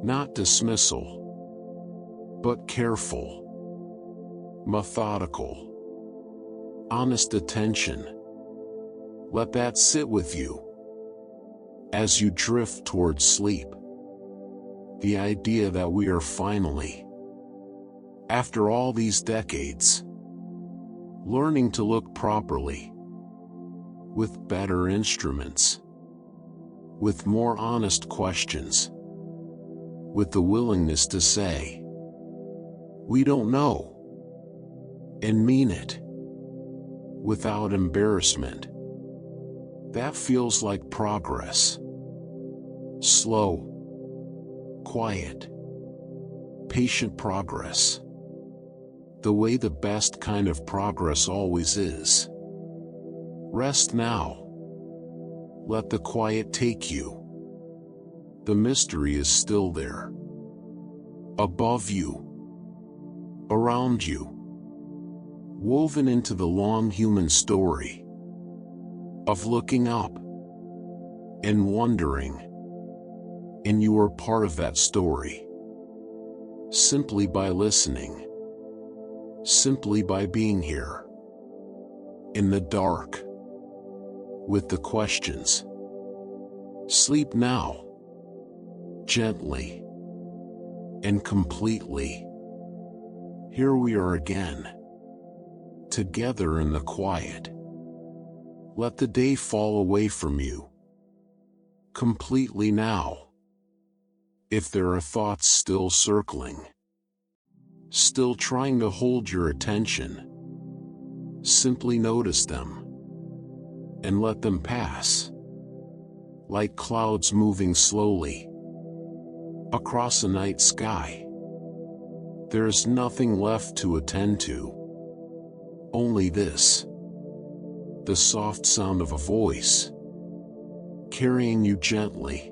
not dismissal, but careful, methodical, honest attention. Let that sit with you as you drift towards sleep. The idea that we are finally, after all these decades, learning to look properly, with better instruments, with more honest questions, with the willingness to say, we don't know, and mean it, without embarrassment. That feels like progress. Slow, quiet, patient progress. The way the best kind of progress always is. Rest now. Let the quiet take you. The mystery is still there. Above you. Around you. Woven into the long human story of looking up and wondering. And you are part of that story. Simply by listening. Simply by being here. In the dark. With the questions. Sleep now. Gently. And completely. Here we are again. Together in the quiet. Let the day fall away from you. Completely now. If there are thoughts still circling, still trying to hold your attention, simply notice them and let them pass, like clouds moving slowly across a night sky. There is nothing left to attend to, only this, the soft sound of a voice carrying you gently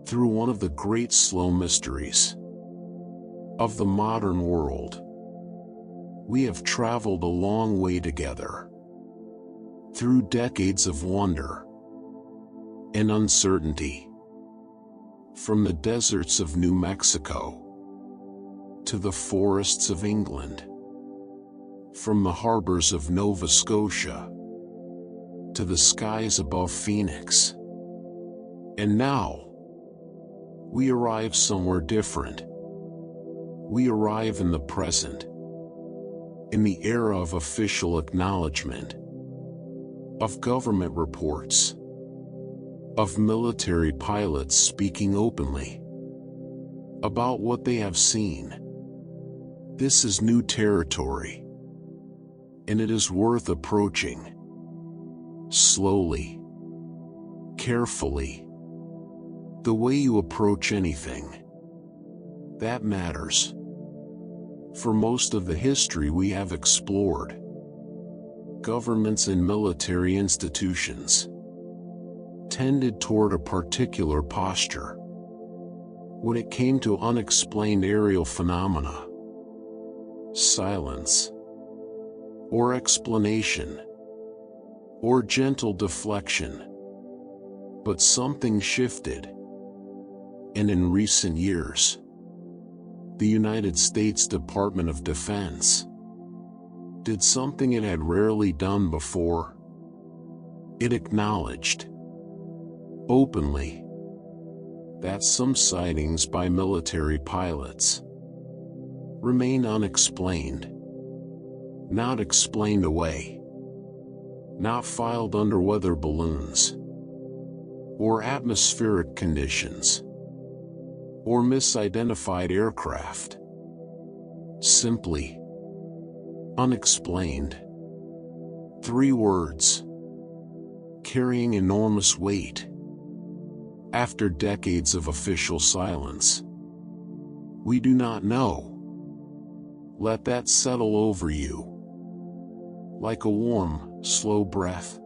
through one of the great slow mysteries of the modern world. We have traveled a long way together, through decades of wonder and uncertainty, from the deserts of New Mexico to the forests of England, from the harbors of Nova Scotia to the skies above Phoenix. And now, we arrive somewhere different. We arrive in the present, in the era of official acknowledgement, of government reports, of military pilots speaking openly about what they have seen. This is new territory, and it is worth approaching. Slowly, carefully, the way you approach anything that matters. For most of the history we have explored, governments and military institutions tended toward a particular posture. When it came to unexplained aerial phenomena, silence, or explanation, or gentle deflection. But something shifted, and in recent years, the United States Department of Defense did something it had rarely done before. It acknowledged, openly, that some sightings by military pilots remain unexplained, not explained away, not filed under weather balloons, or atmospheric conditions, or misidentified aircraft. Simply unexplained. 3 words, carrying enormous weight. After decades of official silence, we do not know. Let that settle over you. Like a warm, slow breath.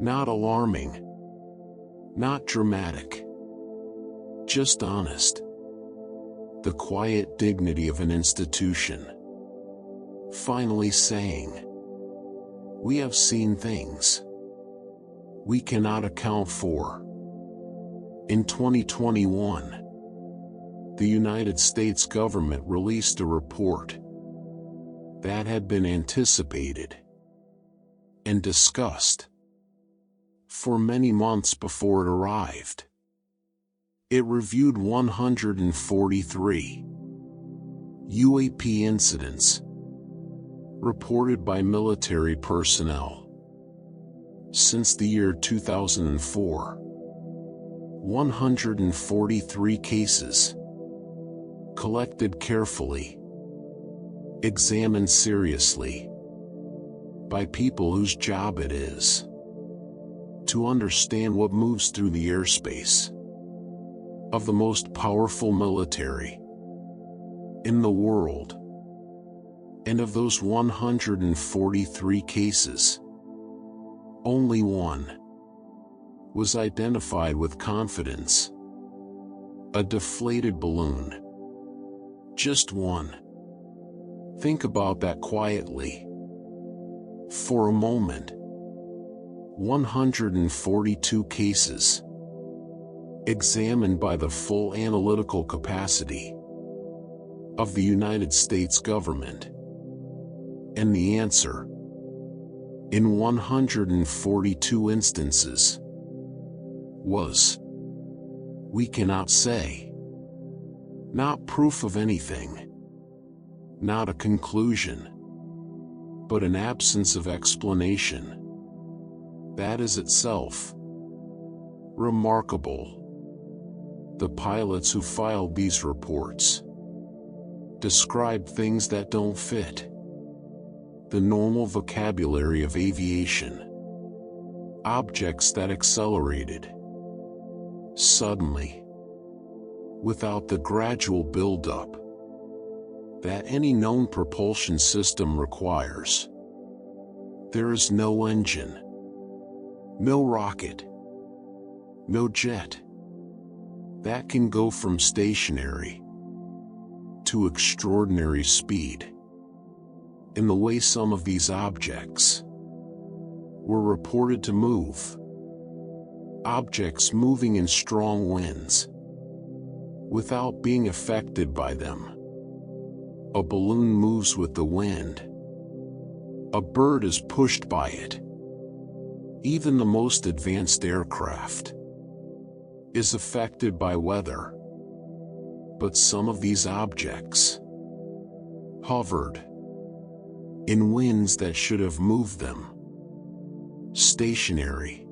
Not alarming. Not dramatic. Just honest. The quiet dignity of an institution. Finally saying, we have seen things we cannot account for. In 2021, the United States government released a report that had been anticipated and discussed for many months before it arrived. It reviewed 143 UAP incidents reported by military personnel since the year 2004. 143 cases, collected carefully, examined seriously, by people whose job it is to understand what moves through the airspace of the most powerful military in the world. And of those 143 cases, only one was identified with confidence. A deflated balloon. Just one. Think about that quietly for a moment. 142 cases examined by the full analytical capacity of the United States government. And the answer, in 142 instances, was, we cannot say. Not proof of anything. Not a conclusion. But an absence of explanation. That is itself remarkable. The pilots who filed these reports described things that don't fit the normal vocabulary of aviation. Objects that accelerated suddenly, without the gradual buildup that any known propulsion system requires. There is no engine, no rocket, no jet that can go from stationary to extraordinary speed in the way some of these objects were reported to move. Objects moving in strong winds without being affected by them. A balloon moves with the wind. A bird is pushed by it. Even the most advanced aircraft is affected by weather. But some of these objects hovered in winds that should have moved them stationary,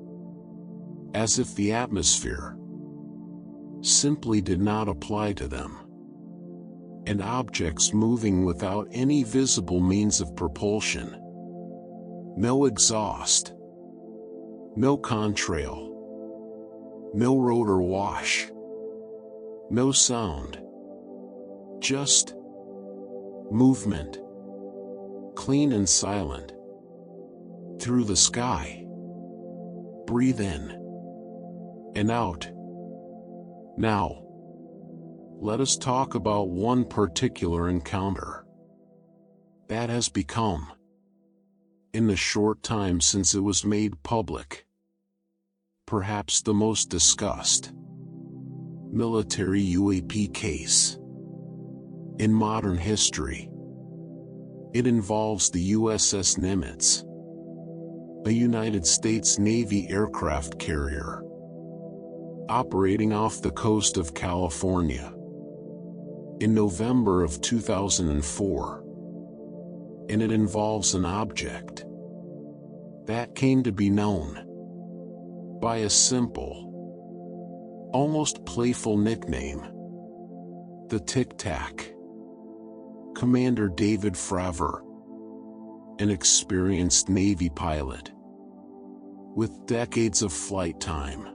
as if the atmosphere simply did not apply to them. And objects moving without any visible means of propulsion. No exhaust. No contrail. No rotor wash. No sound. Just movement. Clean and silent. Through the sky. Breathe in and out. Now, let us talk about one particular encounter that has become, in the short time since it was made public, perhaps the most discussed military UAP case in modern history. It involves the USS Nimitz, a United States Navy aircraft carrier operating off the coast of California in November of 2004. And it involves an object that came to be known by a simple, almost playful nickname, the Tic Tac. Commander David Fravor, an experienced Navy pilot with decades of flight time,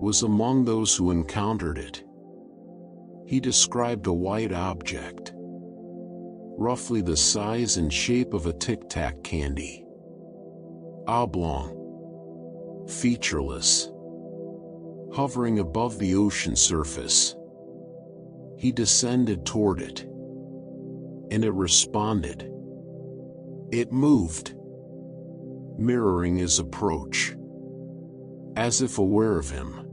was among those who encountered it. He described a white object, roughly the size and shape of a Tic Tac candy, oblong, featureless, hovering above the ocean surface. He descended toward it, and it responded. It moved, mirroring his approach, as if aware of him.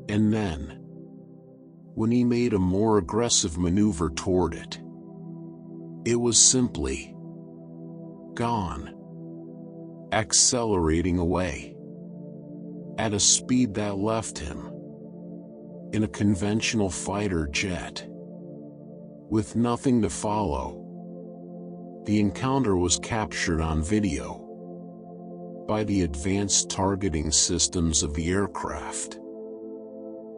And then, when he made a more aggressive maneuver toward it, it was simply gone, accelerating away at a speed that left him in a conventional fighter jet with nothing to follow. The encounter was captured on video by the advanced targeting systems of the aircraft.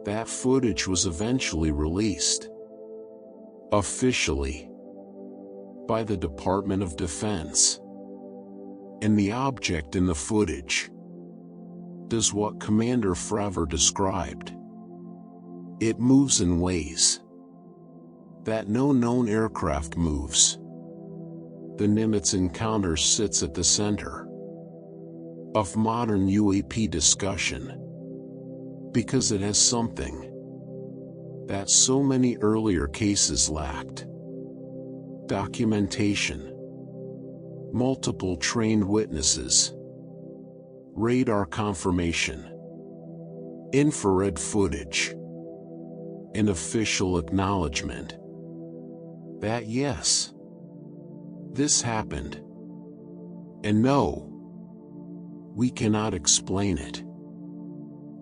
That footage was eventually released officially by the Department of Defense, and the object in the footage does what Commander Fravor described. It moves in ways that no known aircraft moves. The Nimitz encounter sits at the center of modern UAP discussion because it has something that so many earlier cases lacked: documentation, multiple trained witnesses, radar confirmation, infrared footage, and official acknowledgement that yes, this happened, and no, we cannot explain it.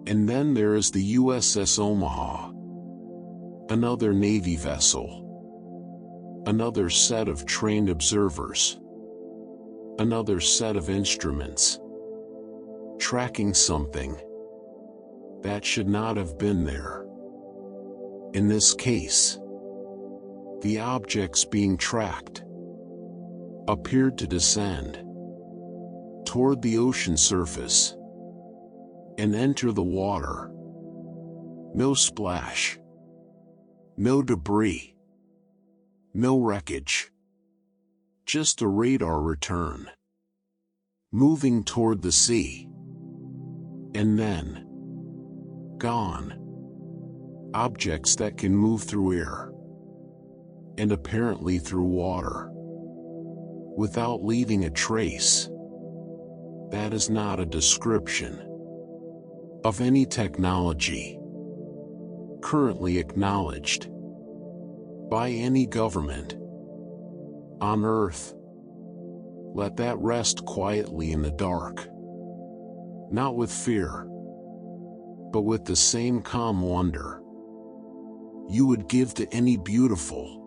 And then there is the USS Omaha, another Navy vessel, another set of trained observers, another set of instruments, tracking something that should not have been there. In this case, the objects being tracked appeared to descend toward the ocean surface and enter the water. No splash, no debris, no wreckage, just a radar return, moving toward the sea, and then gone. Objects that can move through air, and apparently through water, without leaving a trace. That is not a description of any technology currently acknowledged by any government on Earth. Let that rest quietly in the dark, not with fear, but with the same calm wonder you would give to any beautiful,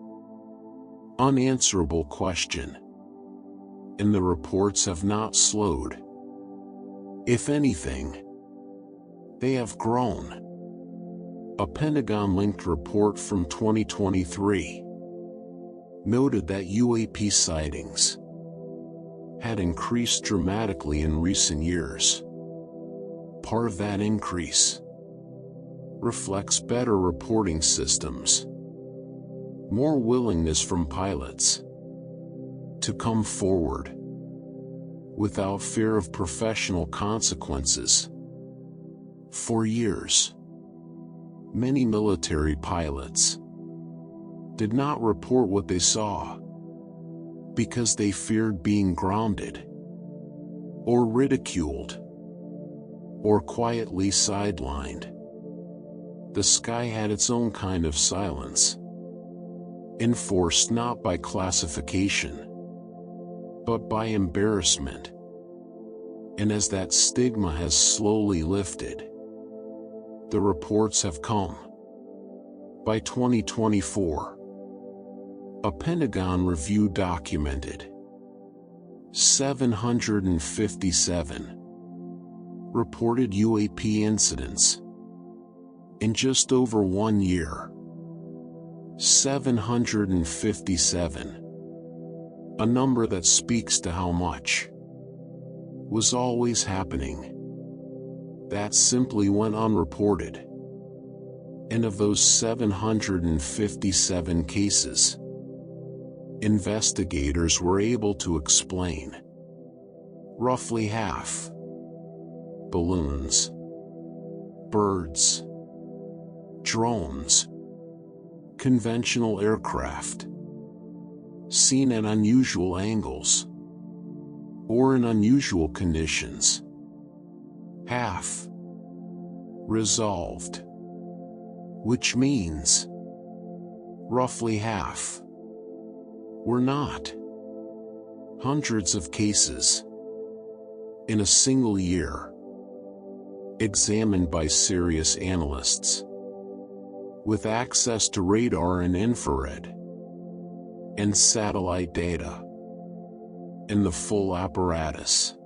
unanswerable question. And the reports have not slowed. If anything, they have grown. A Pentagon-linked report from 2023 noted that UAP sightings had increased dramatically in recent years. Part of that increase reflects better reporting systems, more willingness from pilots to come forward without fear of professional consequences. For years, many military pilots did not report what they saw because they feared being grounded or ridiculed or quietly sidelined. The sky had its own kind of silence, enforced not by classification, but by embarrassment. And as that stigma has slowly lifted, the reports have come. By 2024, a Pentagon review documented 757 reported UAP incidents in just over 1 year. 757. A number that speaks to how much was always happening that simply went unreported. And of those 757 cases, investigators were able to explain roughly half. Balloons, birds, drones, conventional aircraft, seen at unusual angles or in unusual conditions. Half resolved, which means roughly half were not. Hundreds of cases in a single year, examined by serious analysts with access to radar and infrared and satellite data and the full apparatus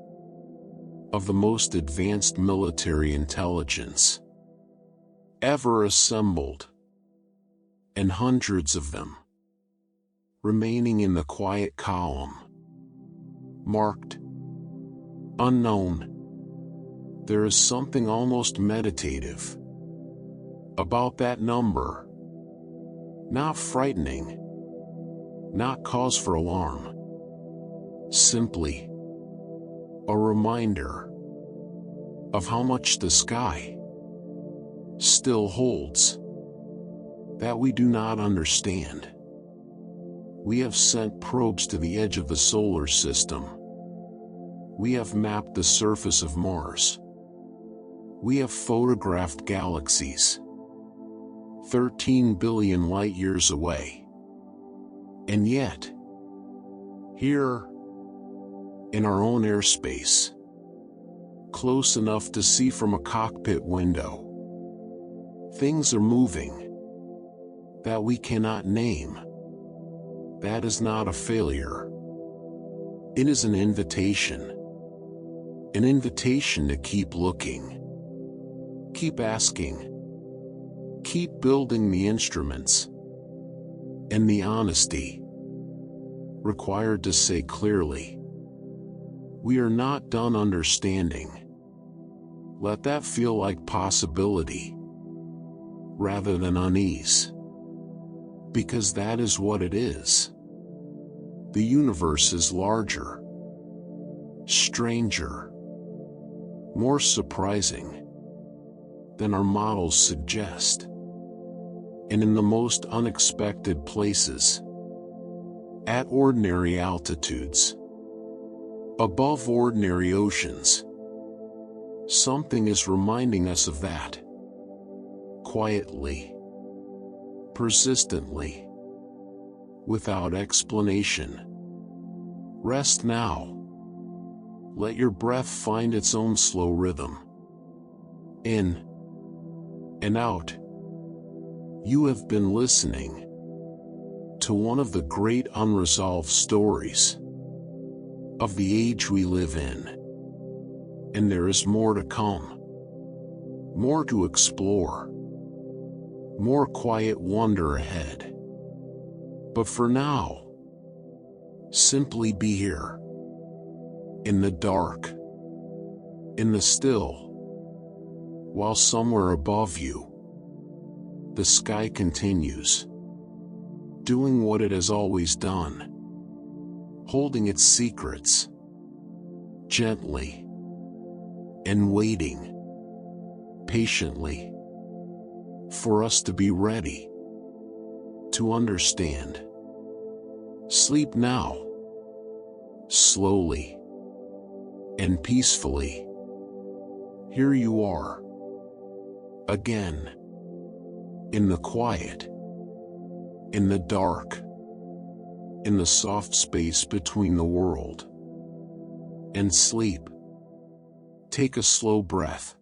of the most advanced military intelligence ever assembled, and hundreds of them remaining in the quiet column marked unknown. There is something almost meditative about that number. Not frightening, not cause for alarm, simply a reminder of how much the sky still holds that we do not understand. We have sent probes to the edge of the solar system. We have mapped the surface of Mars. We have photographed galaxies 13 billion light years away. And yet, here, in our own airspace, close enough to see from a cockpit window, things are moving that we cannot name. That is not a failure. It is an invitation to keep looking, keep asking, keep building the instruments, and the honesty required to say clearly, we are not done understanding. Let that feel like possibility rather than unease, because that is what it is. The universe is larger, stranger, more surprising than our models suggest, and in the most unexpected places, at ordinary altitudes, above ordinary oceans. Something is reminding us of that. Quietly, persistently, without explanation. Rest now. Let your breath find its own slow rhythm. In and out. You have been listening to one of the great unresolved stories of the age we live in. And there is more to come. More to explore. More quiet wonder ahead. But for now, simply be here. In the dark. In the still. While somewhere above you, the sky continues, doing what it has always done, holding its secrets, gently, and waiting, patiently, for us to be ready, to understand. Sleep now, slowly, and peacefully. Here you are, again, in the quiet, in the dark, in the soft space between the world and sleep. Take a slow breath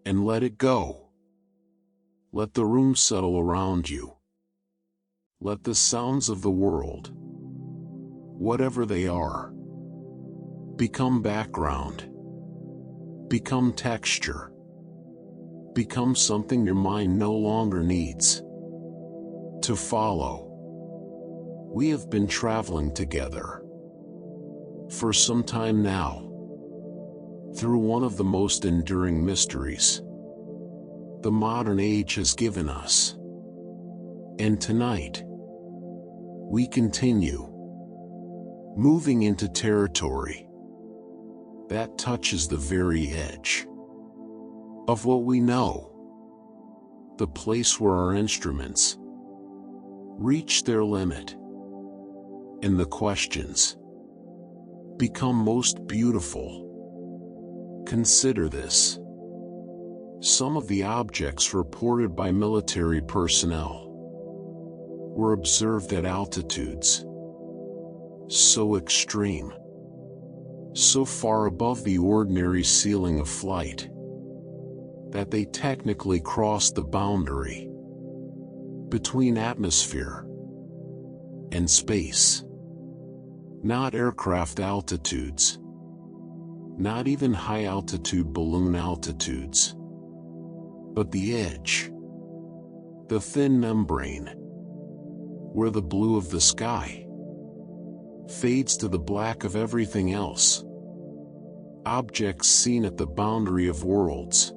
and let it go. Let the room settle around you. Let the sounds of the world, whatever they are, become background, become texture, become something your mind no longer needs to follow. We have been traveling together for some time now through one of the most enduring mysteries the modern age has given us. And tonight, we continue moving into territory that touches the very edge of what we know, the place where our instruments reach their limit, and the questions become most beautiful. Consider this. Some of the objects reported by military personnel were observed at altitudes so extreme, so far above the ordinary ceiling of flight, that they technically crossed the boundary between atmosphere and space. Not aircraft altitudes, not even high-altitude balloon altitudes, but the edge, the thin membrane, where the blue of the sky fades to the black of everything else. Objects seen at the boundary of worlds.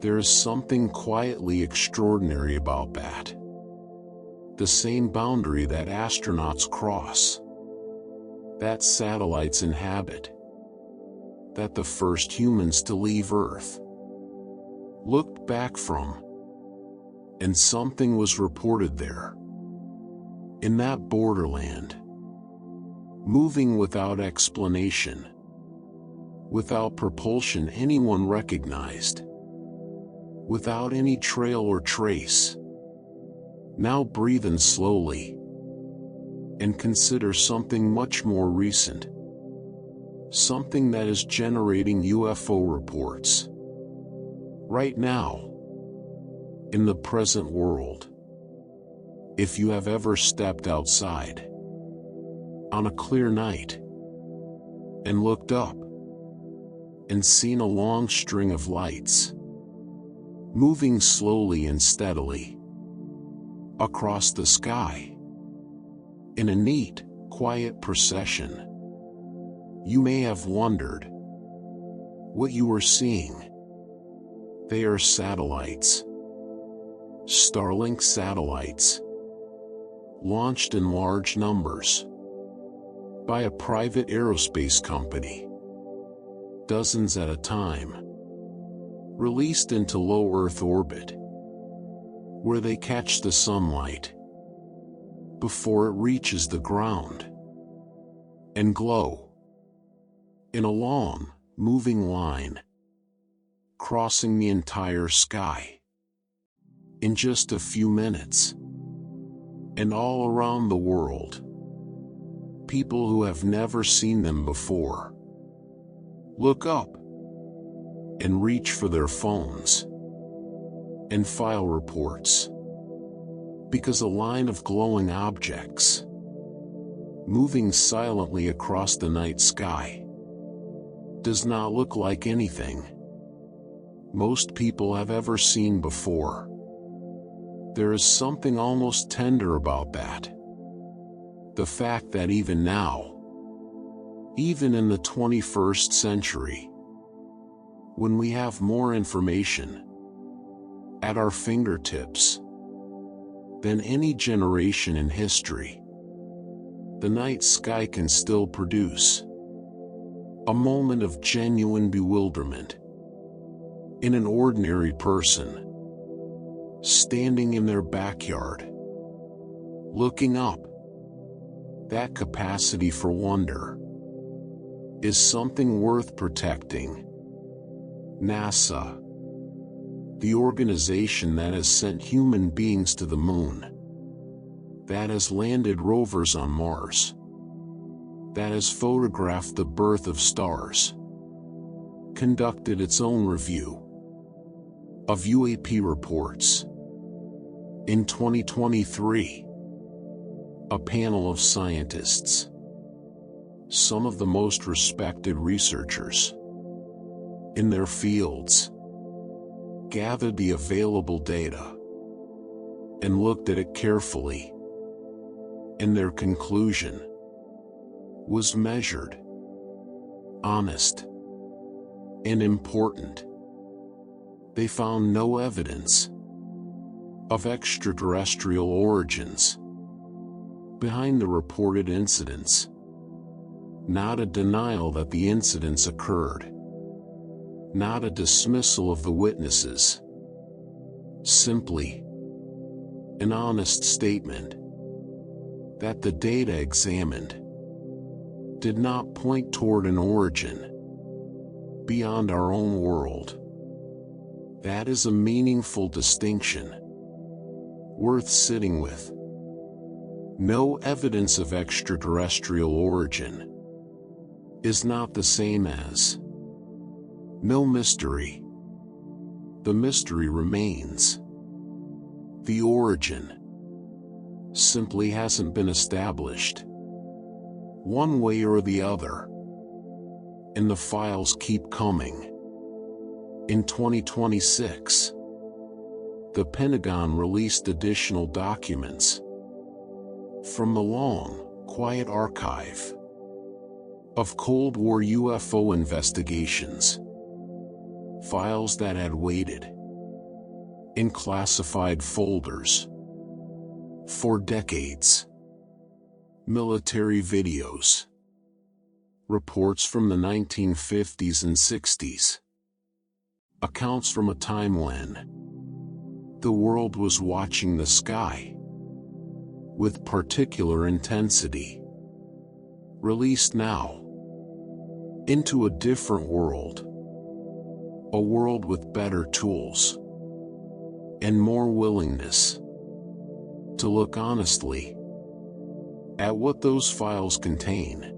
There is something quietly extraordinary about that. The same boundary that astronauts cross, that satellites inhabit, that the first humans to leave Earth looked back from, and something was reported there, in that borderland, moving without explanation, without propulsion anyone recognized, without any trail or trace. Now breathe in slowly and consider something much more recent, something that is generating UFO reports right now, in the present world. If you have ever stepped outside on a clear night and looked up and seen a long string of lights moving slowly and steadily across the sky in a neat, quiet procession, you may have wondered what you were seeing. They are satellites, Starlink satellites, launched in large numbers by a private aerospace company, dozens at a time, released into low Earth orbit, where they catch the sunlight before it reaches the ground and glow in a long, moving line, crossing the entire sky in just a few minutes. And all around the world, people who have never seen them before look up and reach for their phones and file reports, because a line of glowing objects moving silently across the night sky does not look like anything most people have ever seen before. There is something almost tender about that. The fact that even now, even in the 21st century, when we have more information at our fingertips than any generation in history, the night sky can still produce a moment of genuine bewilderment in an ordinary person standing in their backyard, looking up. That capacity for wonder is something worth protecting. NASA, the organization that has sent human beings to the moon, that has landed rovers on Mars, that has photographed the birth of stars, conducted its own review of UAP reports. In 2023, a panel of scientists, some of the most respected researchers in their fields, gathered the available data and looked at it carefully and their conclusion was measured, honest, and important. They found no evidence of extraterrestrial origins behind the reported incidents. Not a denial that the incidents occurred. Not a dismissal of the witnesses. Simply an honest statement that the data examined did not point toward an origin beyond our own world. That is a meaningful distinction, worth sitting with. No evidence of extraterrestrial origin is not the same as no mystery. The mystery remains. The origin simply hasn't been established, one way or the other. And the files keep coming. In 2026, the Pentagon released additional documents from the long, quiet archive of Cold War UFO investigations. Files that had waited in classified folders for decades. Military videos, reports from the 1950s and 60s, accounts from a time when the world was watching the sky with particular intensity. Released now into a different world, a world with better tools and more willingness to look honestly at what those files contain.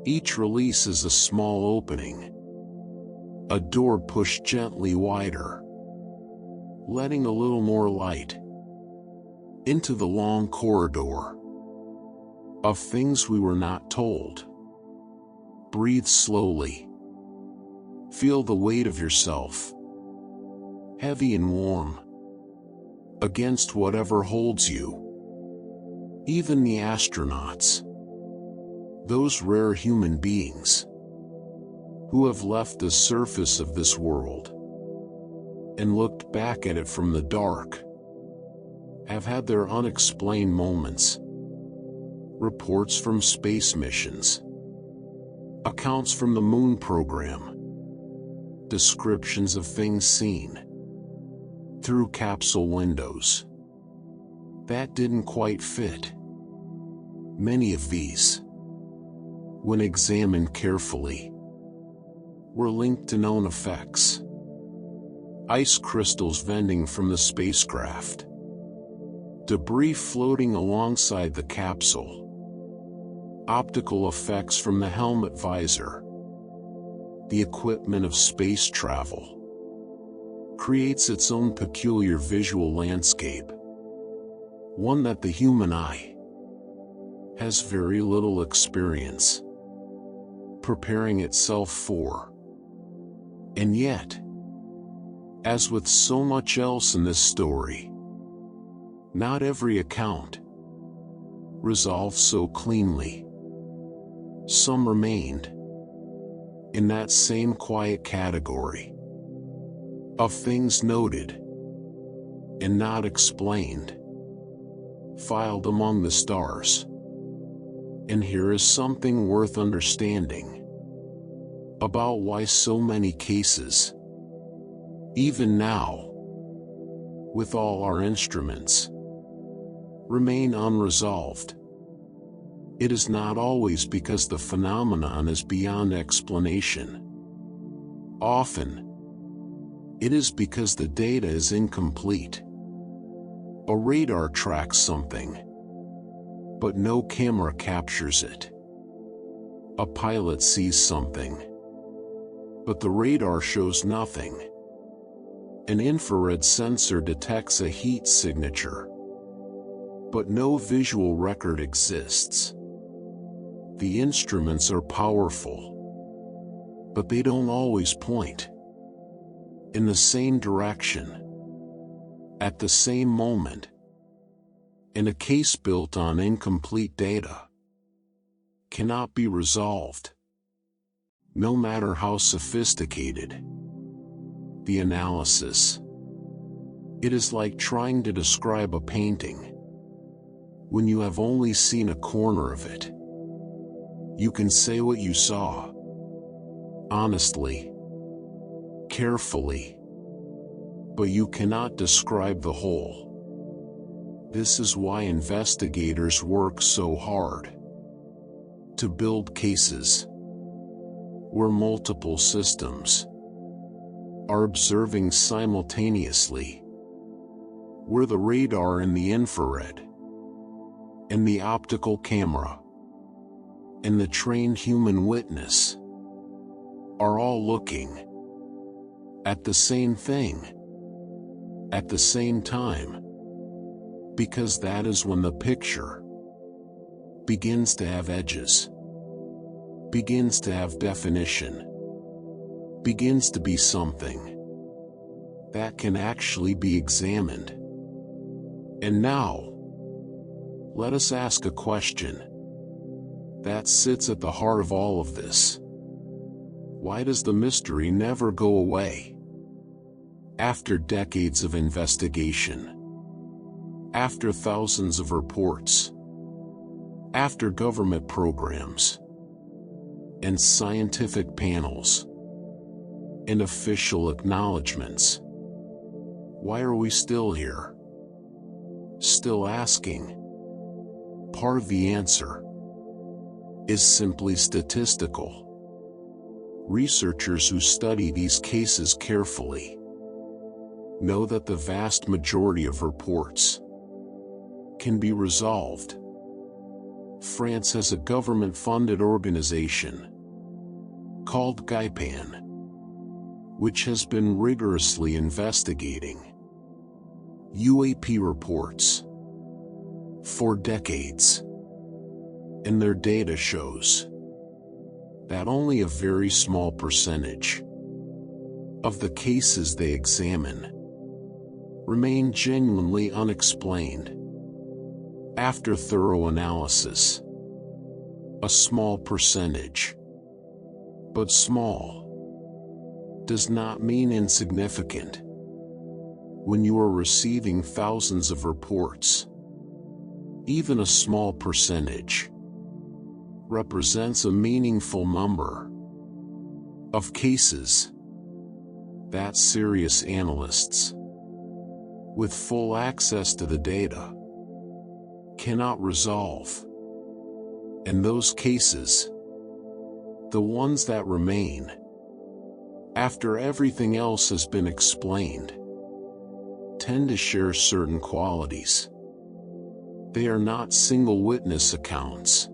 Each release is a small opening, a door pushed gently wider, letting a little more light into the long corridor of things we were not told. Breathe slowly. Feel the weight of yourself, heavy and warm, against whatever holds you. Even the astronauts, those rare human beings who have left the surface of this world and looked back at it from the dark, have had their unexplained moments. Reports from space missions, accounts from the moon program, descriptions of things seen through capsule windows that didn't quite fit. Many of these, when examined carefully, were linked to known effects. Ice crystals vending from the spacecraft, debris floating alongside the capsule, optical effects from the helmet visor. The equipment of space travel creates its own peculiar visual landscape, one that the human eye has very little experience preparing itself for. And yet, as with so much else in this story, not every account resolved so cleanly. Some remained in that same quiet category of things noted and not explained, filed among the stars. And here is something worth understanding about why so many cases, even now, with all our instruments, remain unresolved. It is not always because the phenomenon is beyond explanation. Often, it is because the data is incomplete. A radar tracks something, but no camera captures it. A pilot sees something, but the radar shows nothing. An infrared sensor detects a heat signature, but no visual record exists. The instruments are powerful, but they don't always point in the same direction, at the same moment. and a case built on incomplete data cannot be resolved, no matter how sophisticated the analysis. It is like trying to describe a painting when you have only seen a corner of it. You can say what you saw, honestly, carefully, but you cannot describe the whole. This is why investigators work so hard to build cases where multiple systems are observing simultaneously, where the radar and the infrared and the optical camera and the trained human witness are all looking at the same thing at the same time, because that is when the picture begins to have edges, begins to have definition, begins to be something that can actually be examined. And now, let us ask a question that sits at the heart of all of this. Why does the mystery never go away? After decades of investigation, after thousands of reports, after government programs and scientific panels and official acknowledgments, why are we still here? Still asking? Part of the answer is simply statistical. Researchers who study these cases carefully know that the vast majority of reports can be resolved. France has a government-funded organization called GAIPAN, which has been rigorously investigating UAP reports for decades, and their data shows that only a very small percentage of the cases they examine remain genuinely unexplained. After thorough analysis, a small percentage, but small, does not mean insignificant. When you are receiving thousands of reports, even a small percentage represents a meaningful number of cases that serious analysts with full access to the data cannot resolve. And those cases, the ones that remain after everything else has been explained, tend to share certain qualities. They are not single witness accounts.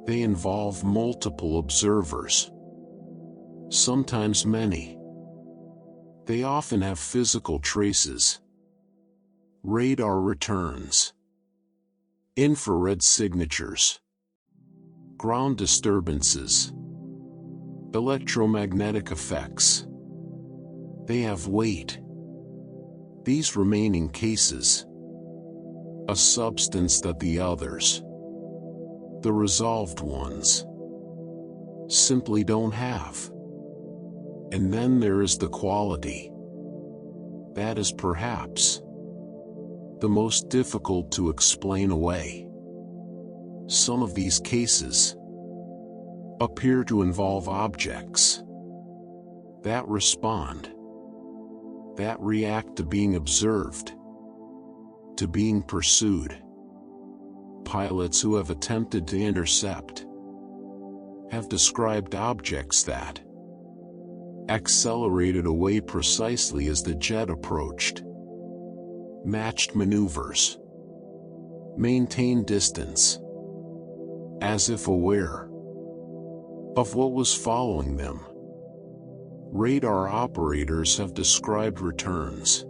They involve multiple observers, sometimes many. They often have physical traces, radar returns, infrared signatures, ground disturbances, electromagnetic effects. They have weight. These remaining cases, a substance that the others, the resolved ones, simply don't have. And then there is the quality. That is perhaps the most difficult to explain away. Some of these cases appear to involve objects that respond, that react to being observed, to being pursued. Pilots who have attempted to intercept have described objects that accelerated away precisely as the jet approached, matched maneuvers, maintained distance, as if aware of what was following them. Radar operators have described returns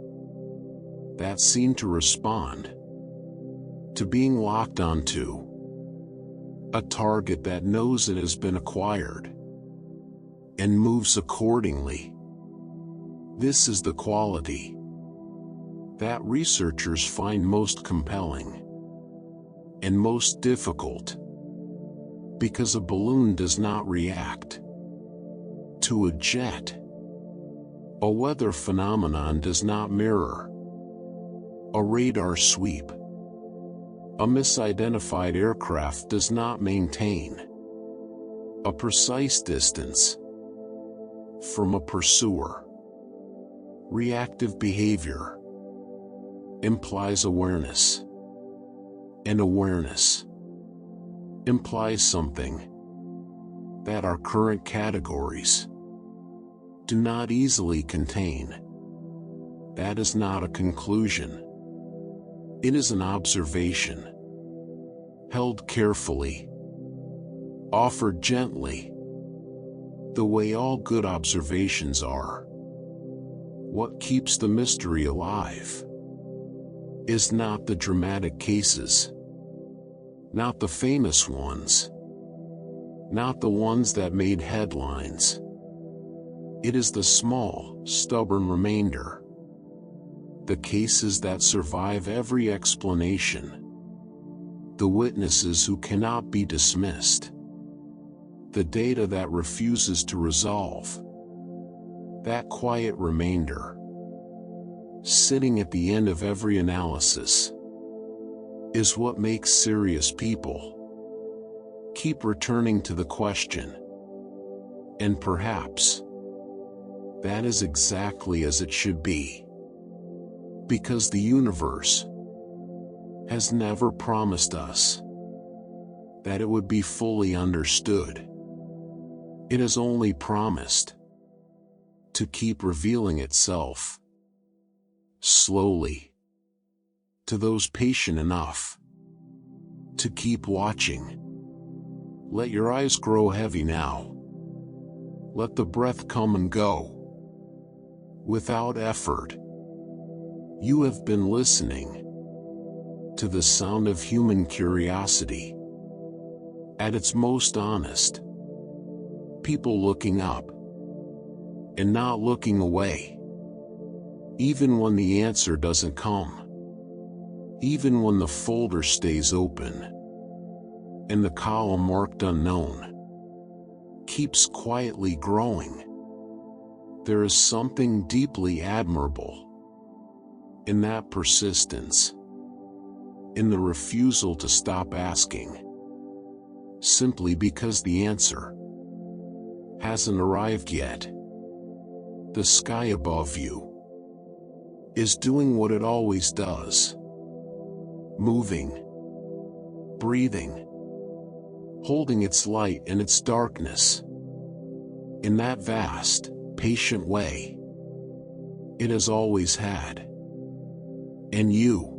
that seem to respond to being locked onto a target that knows it has been acquired and moves accordingly. This is the quality. that researchers find most compelling and most difficult, because a balloon does not react to a jet. A weather phenomenon does not mirror a radar sweep. A misidentified aircraft does not maintain a precise distance from a pursuer. Reactive behavior implies awareness, and awareness implies something that our current categories do not easily contain. That is not a conclusion. It is an observation, held carefully, offered gently, the way all good observations are. What keeps the mystery alive is not the dramatic cases, not the famous ones, not the ones that made headlines. It is the small, stubborn remainder, the cases that survive every explanation, the witnesses who cannot be dismissed, the data that refuses to resolve. That quiet remainder, sitting at the end of every analysis, is what makes serious people keep returning to the question. And perhaps that is exactly as it should be, because the universe has never promised us that it would be fully understood. It has only promised to keep revealing itself slowly to those patient enough to keep watching. Let your eyes grow heavy now. Let the breath come and go without effort. You have been listening to the sound of human curiosity at its most honest. People looking up and not looking away, even when the answer doesn't come, even when the folder stays open and the column marked unknown keeps quietly growing. There is something deeply admirable in that persistence, in the refusal to stop asking, simply because the answer hasn't arrived yet. The sky above you is doing what it always does, moving, breathing, holding its light and its darkness in that vast, patient way it has always had. And you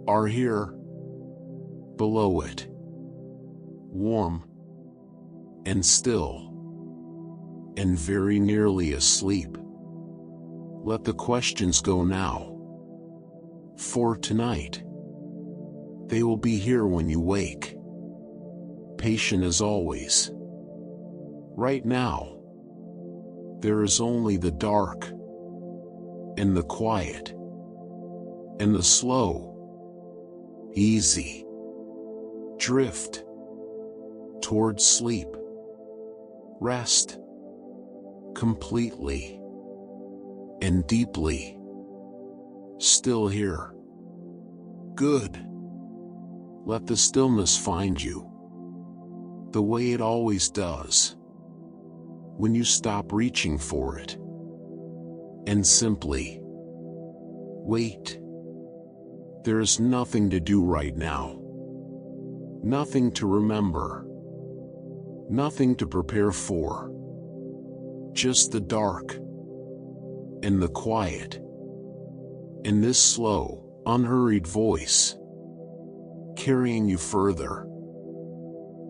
are here, below it, warm and still, and very nearly asleep. Let the questions go now, for tonight they will be here when you wake, patient as always. Right now, there is only the dark, and the quiet, and the slow, easy drift towards sleep, rest, completely and deeply still here. Good. Let the stillness find you, the way it always does, when you stop reaching for it and simply wait. There is nothing to do right now, nothing to remember, nothing to prepare for, just the dark and the quiet, and this slow, unhurried voice carrying you further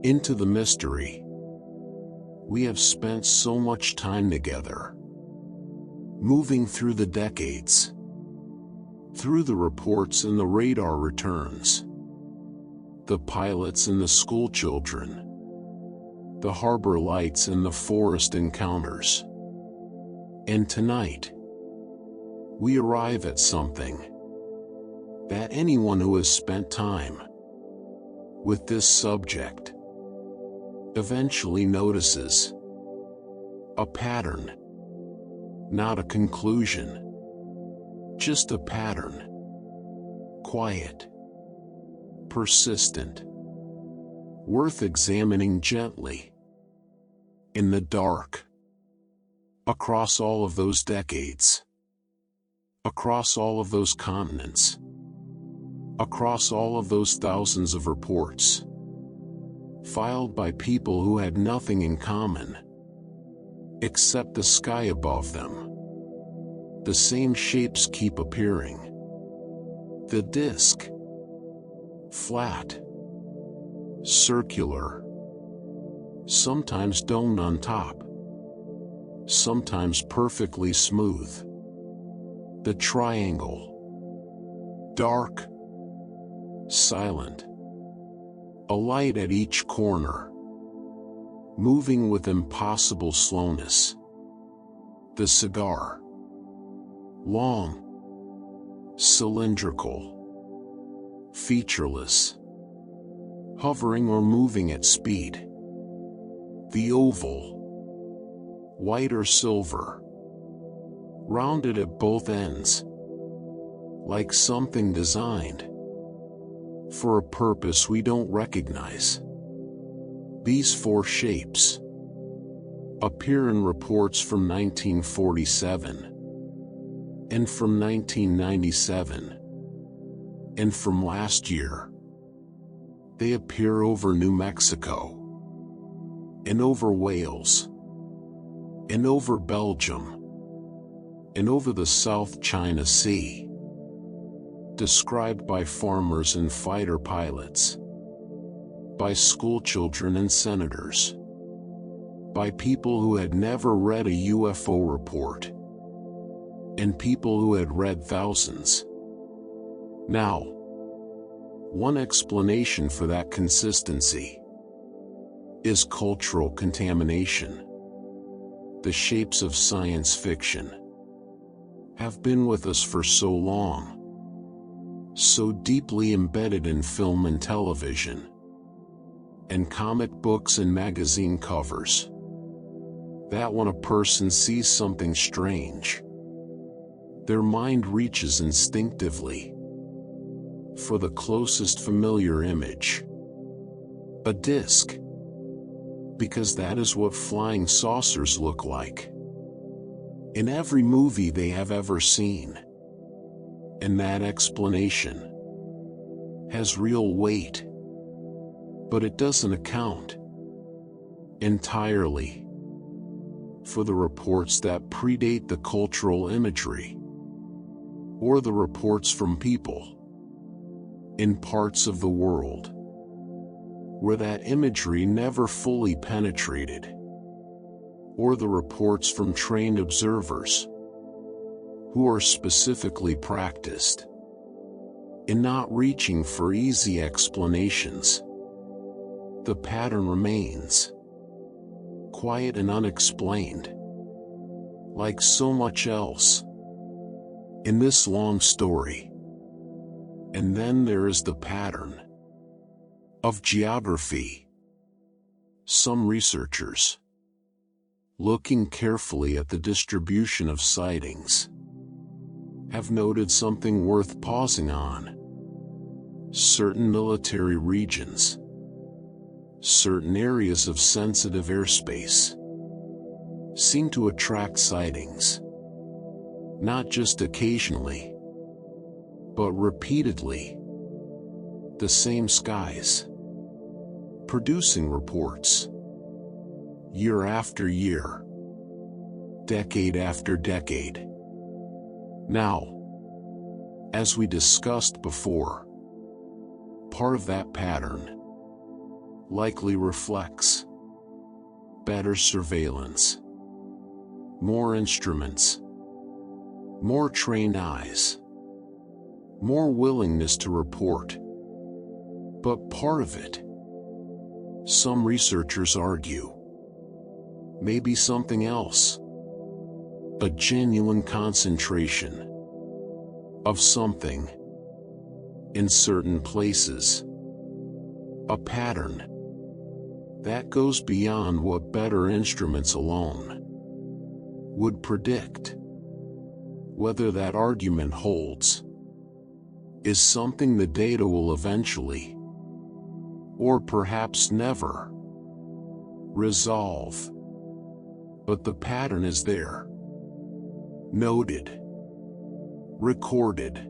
into the mystery. We have spent so much time together, moving through the decades, through the reports and the radar returns, the pilots and the school children, the harbor lights and the forest encounters. And tonight, we arrive at something that anyone who has spent time with this subject eventually notices: a pattern, not a conclusion, just a pattern. Quiet, persistent, worth examining gently. In the dark, across all of those decades, across all of those continents, across all of those thousands of reports, filed by people who had nothing in common except the sky above them, the same shapes keep appearing. The disk, flat, circular, sometimes domed on top, sometimes perfectly smooth. The triangle, dark, silent, a light at each corner, moving with impossible slowness. The cigar, long, cylindrical, featureless, hovering or moving at speed. The oval, white or silver, rounded at both ends, like something designed for a purpose we don't recognize. These four shapes appear in reports from 1947, and from 1997, and from last year. They appear over New Mexico, and over Wales, and over Belgium, and over the South China Sea, described by farmers and fighter pilots, by schoolchildren and senators, by people who had never read a UFO report, and people who had read thousands. Now, one explanation for that consistency is cultural contamination. The shapes of science fiction have been with us for so long, so deeply embedded in film and television, and comic books and magazine covers, that when a person sees something strange, their mind reaches instinctively for the closest familiar image: a disk, because that is what flying saucers look like in every movie they have ever seen. And that explanation has real weight, but it doesn't account entirely for the reports that predate the cultural imagery, or the reports from people in parts of the world where that imagery never fully penetrated, or the reports from trained observers who are specifically practiced in not reaching for easy explanations. The pattern remains quiet and unexplained, like so much else in this long story. And then there is the pattern of geography. Some researchers, looking carefully at the distribution of sightings, have noted something worth pausing on. Certain military regions, certain areas of sensitive airspace, seem to attract sightings, not just occasionally, but repeatedly. The same skies, producing reports, year after year, decade after decade. Now, as we discussed before, part of that pattern likely reflects better surveillance, more instruments, more trained eyes, more willingness to report. But part of it, some researchers argue, may be something else: a genuine concentration of something in certain places. A pattern that goes beyond what better instruments alone would predict. Whether that argument holds is something the data will eventually, or perhaps never, resolve. But the pattern is there. Noted. Recorded.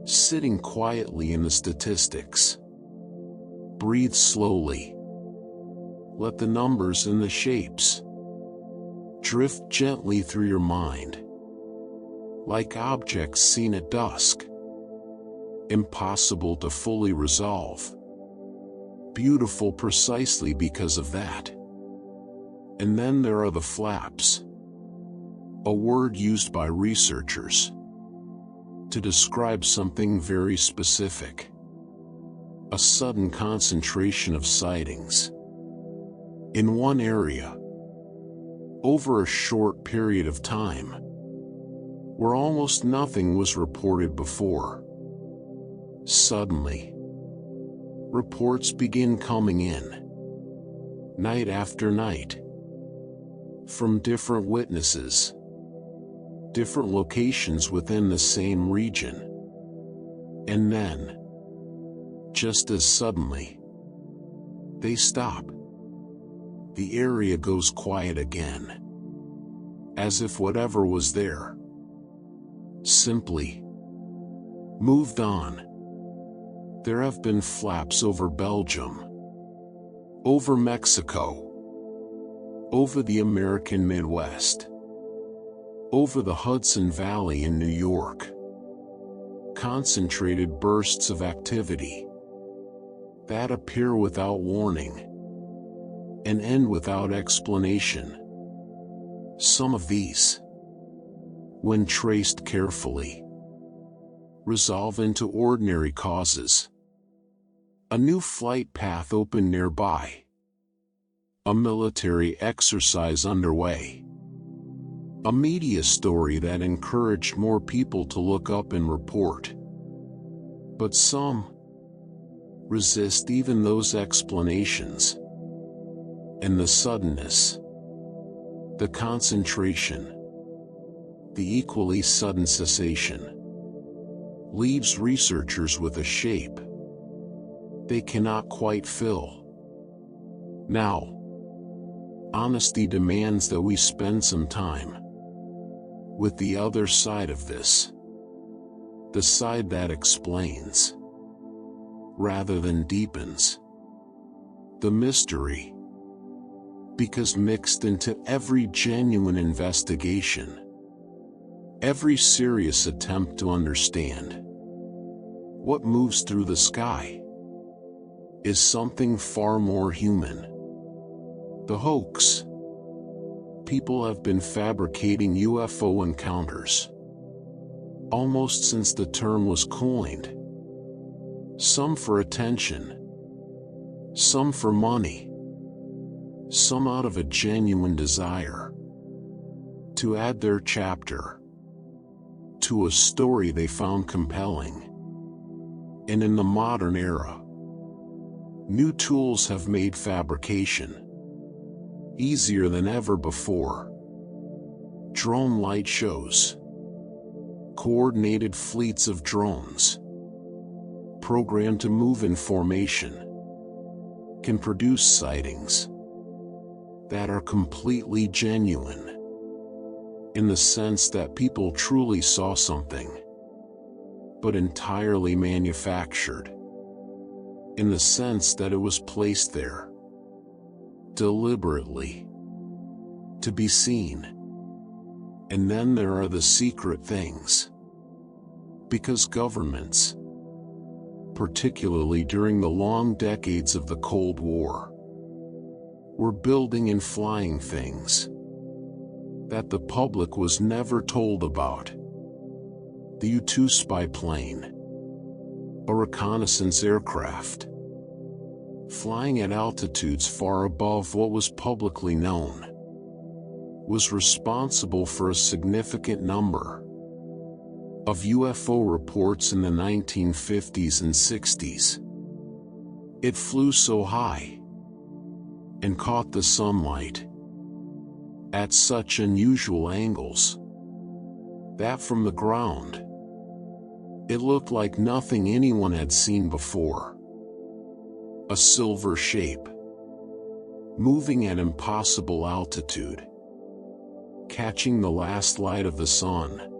Sitting quietly in the statistics. Breathe slowly. Let the numbers and the shapes drift gently through your mind, like objects seen at dusk. Impossible to fully resolve. Beautiful precisely because of that. And then there are the flaps, a word used by researchers to describe something very specific. A sudden concentration of sightings in one area over a short period of time, where almost nothing was reported before. Suddenly, reports begin coming in, night after night, from different witnesses, different locations within the same region. And then, just as suddenly, they stop. The area goes quiet again, as if whatever was there simply moved on. There have been flaps over Belgium, over Mexico, over the American Midwest, over the Hudson Valley in New York. Concentrated bursts of activity that appear without warning and end without explanation. Some of these, when traced carefully, resolve into ordinary causes. A new flight path opened nearby. A military exercise underway. A media story that encouraged more people to look up and report. But some resist even those explanations. And the suddenness, the concentration, the equally sudden cessation, leaves researchers with a shape they cannot quite fill. Now, honesty demands that we spend some time with the other side of this, the side that explains, rather than deepens, the mystery. Because mixed into every genuine investigation, every serious attempt to understand what moves through the sky, is something far more human. The hoax. People have been fabricating UFO encounters almost since the term was coined. Some for attention, some for money, some out of a genuine desire to add their chapter to a story they found compelling. And in the modern era, new tools have made fabrication easier than ever before. Drone light shows, coordinated fleets of drones, programmed to move in formation, can produce sightings that are completely genuine, in the sense that people truly saw something, but entirely manufactured, in the sense that it was placed there deliberately to be seen. And then there are the secret things, because governments, particularly during the long decades of the Cold War, were building and flying things that the public was never told about. The U-2 spy plane, a reconnaissance aircraft, flying at altitudes far above what was publicly known, was responsible for a significant number of UFO reports in the 1950s and 60s. It flew so high and caught the sunlight at such unusual angles that from the ground it looked like nothing anyone had seen before. A silver shape, moving at impossible altitude, catching the last light of the sun,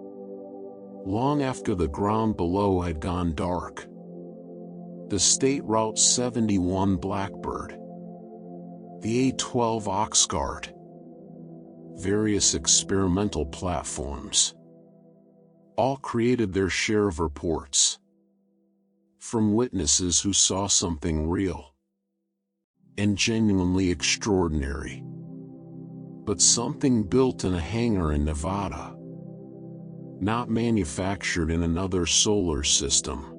long after the ground below had gone dark. The State Route 71 Blackbird, the A-12 Oxguard, various experimental platforms, all created their share of reports from witnesses who saw something real and genuinely extraordinary. But something built in a hangar in Nevada, not manufactured in another solar system.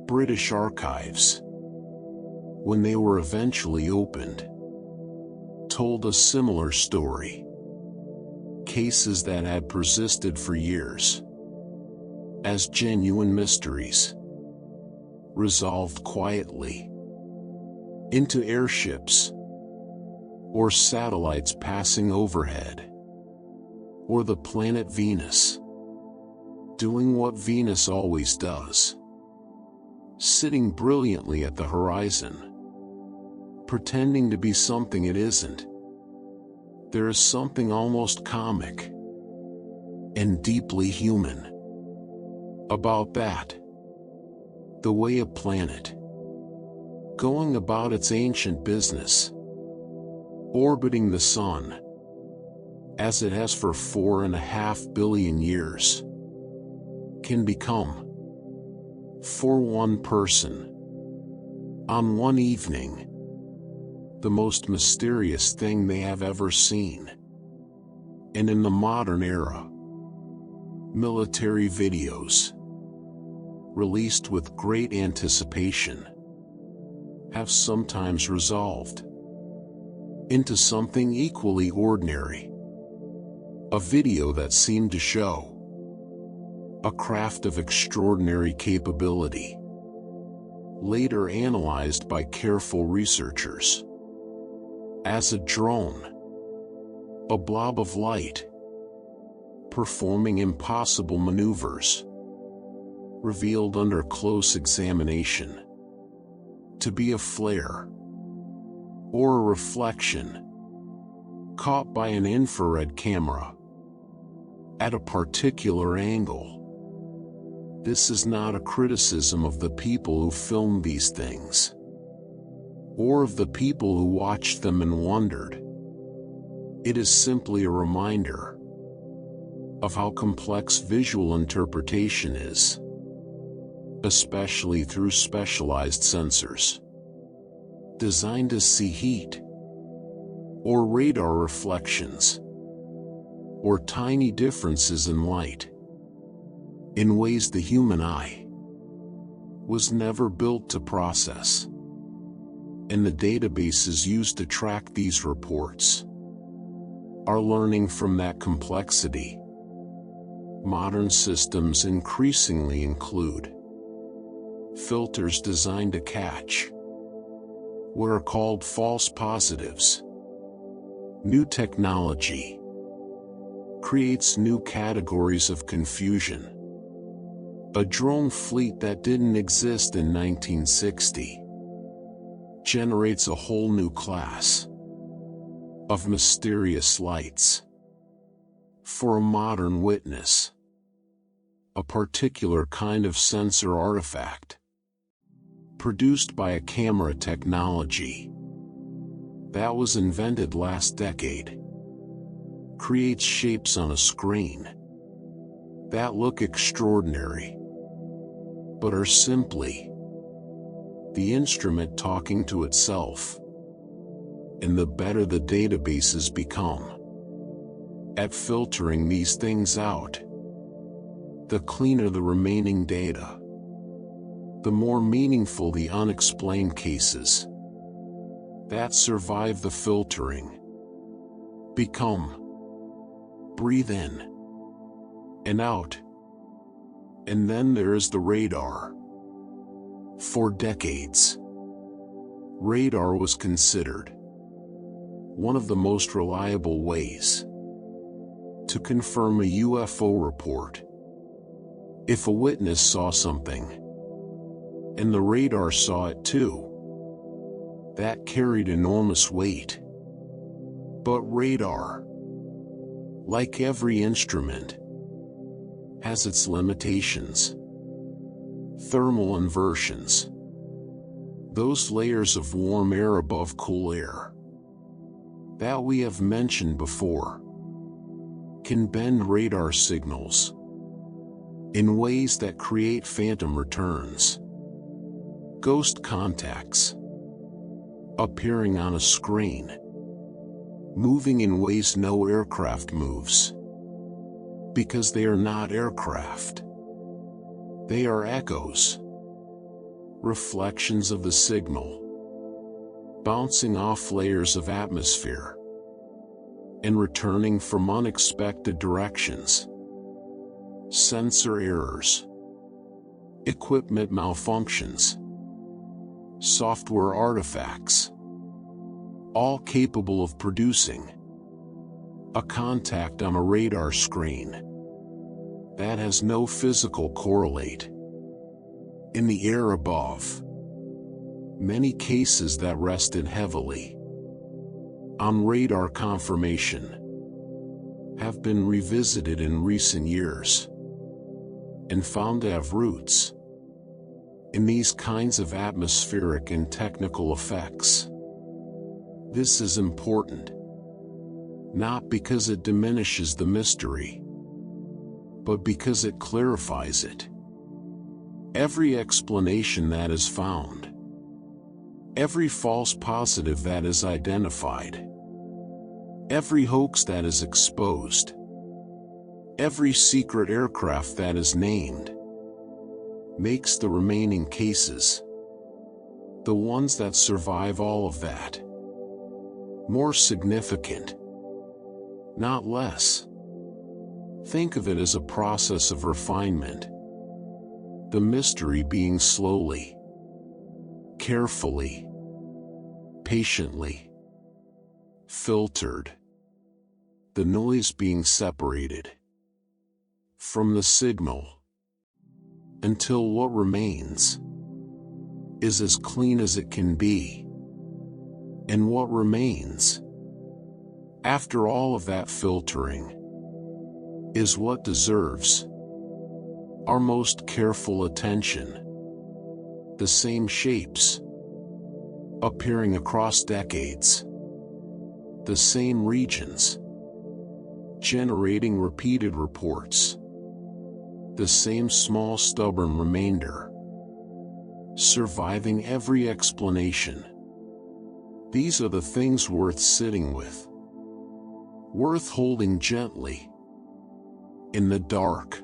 British archives, when they were eventually opened, told a similar story. Cases that had persisted for years as genuine mysteries, resolved quietly into airships or satellites passing overhead, or the planet Venus doing what Venus always does, sitting brilliantly at the horizon, pretending to be something it isn't. There is something almost comic and deeply human about that. The way a planet, going about its ancient business, orbiting the sun, as it has for 4.5 billion years, can become, for one person, on one evening, the most mysterious thing they have ever seen. And in the modern era, military videos, released with great anticipation, have sometimes resolved into something equally ordinary. A video that seemed to show a craft of extraordinary capability, later analyzed by careful researchers as a drone, a blob of light, performing impossible maneuvers, revealed under close examination to be a flare or a reflection caught by an infrared camera at a particular angle. This is not a criticism of the people who filmed these things, or of the people who watched them and wondered. It is simply a reminder of how complex visual interpretation is, especially through specialized sensors designed to see heat, or radar reflections, or tiny differences in light, in ways the human eye was never built to process. And the databases used to track these reports are learning from that complexity. Modern systems increasingly include filters designed to catch what are called false positives. New technology creates new categories of confusion. A drone fleet that didn't exist in 1960 generates a whole new class of mysterious lights. For a modern witness, a particular kind of sensor artifact, produced by a camera technology that was invented last decade, creates shapes on a screen that look extraordinary, but are simply the instrument talking to itself. And the better the databases become at filtering these things out, the cleaner the remaining data, the more meaningful the unexplained cases that survive the filtering become. Breathe in and out And then there is the radar. For decades, radar was considered one of the most reliable ways to confirm a UFO report. If a witness saw something, and the radar saw it too, that carried enormous weight. But radar, like every instrument, has its limitations. Thermal inversions, those layers of warm air above cool air that we have mentioned before, can bend radar signals in ways that create phantom returns, ghost contacts, appearing on a screen, moving in ways no aircraft moves, because they are not aircraft. They are echoes, reflections of the signal, bouncing off layers of atmosphere, and returning from unexpected directions. Sensor errors, equipment malfunctions, software artifacts, all capable of producing a contact on a radar screen that has no physical correlate in the air above. Many cases that rested heavily on radar confirmation have been revisited in recent years and found to have roots in these kinds of atmospheric and technical effects. This is important, not because it diminishes the mystery, but because it clarifies it. Every explanation that is found, every false positive that is identified, every hoax that is exposed, every secret aircraft that is named, makes the remaining cases, the ones that survive all of that, more significant, not less. Think of it as a process of refinement, the mystery being slowly, carefully, patiently filtered, the noise being separated from the signal, until what remains is as clean as it can be. And what remains, after all of that filtering, is what deserves our most careful attention. The same shapes, appearing across decades, the same regions, generating repeated reports, the same small stubborn remainder, surviving every explanation. These are the things worth sitting with, worth holding gently, in the dark,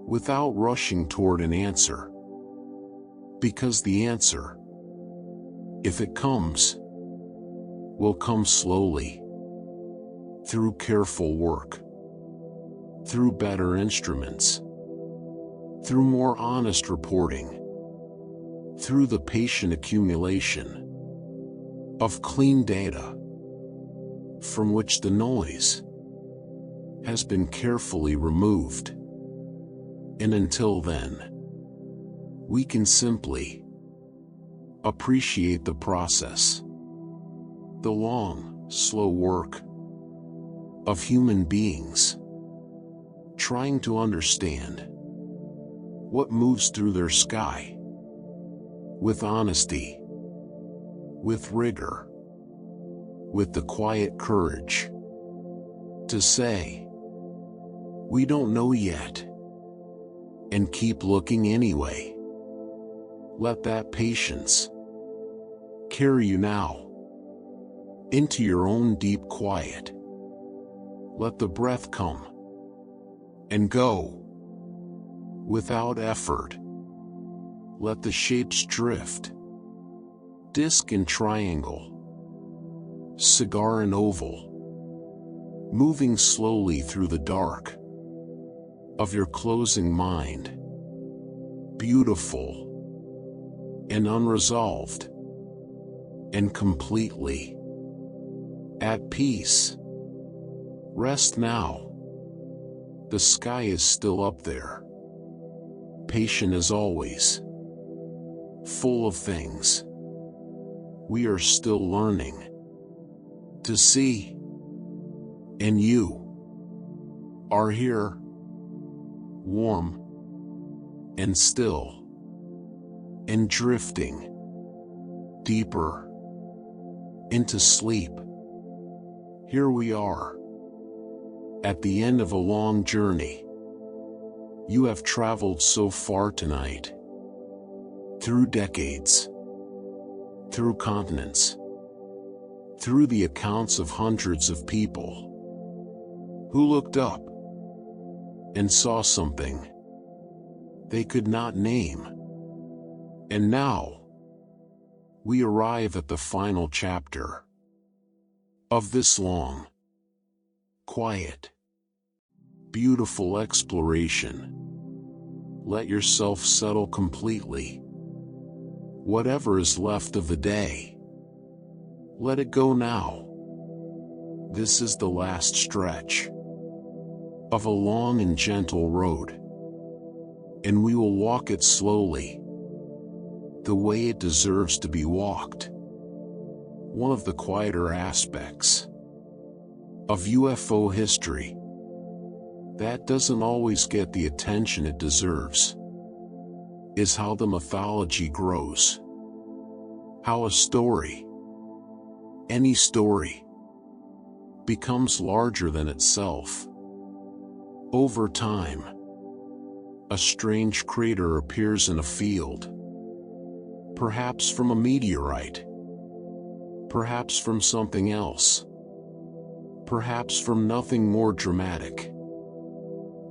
without rushing toward an answer. Because the answer, if it comes, will come slowly, through careful work, through better instruments, through more honest reporting, through the patient accumulation of clean data, from which the noise has been carefully removed. And until then, we can simply appreciate the process, the long, slow work of human beings trying to understand what moves through their sky, with honesty, with rigor, with the quiet courage to say, "We don't know yet," and keep looking anyway. Let that patience carry you now into your own deep quiet. Let the breath come and go without effort. Let the shapes drift, disc and triangle, cigar and oval, moving slowly through the dark of your closing mind, beautiful and unresolved and completely at peace. Rest now. The sky is still up there, patient as always, full of things we are still learning to see. And you are here, warm and still, and drifting deeper into sleep. Here we are, at the end of a long journey. You have traveled so far tonight, through decades, through continents, through the accounts of hundreds of people who looked up and saw something they could not name. And now, we arrive at the final chapter of this long, quiet, beautiful exploration. Let yourself settle completely. Whatever is left of the day, let it go now. This is the last stretch of a long and gentle road, and we will walk it slowly, the way it deserves to be walked. One of the quieter aspects of UFO history that doesn't always get the attention it deserves is how the mythology grows. How a story, any story, becomes larger than itself. Over time, a strange crater appears in a field, perhaps from a meteorite, perhaps from something else, perhaps from nothing more dramatic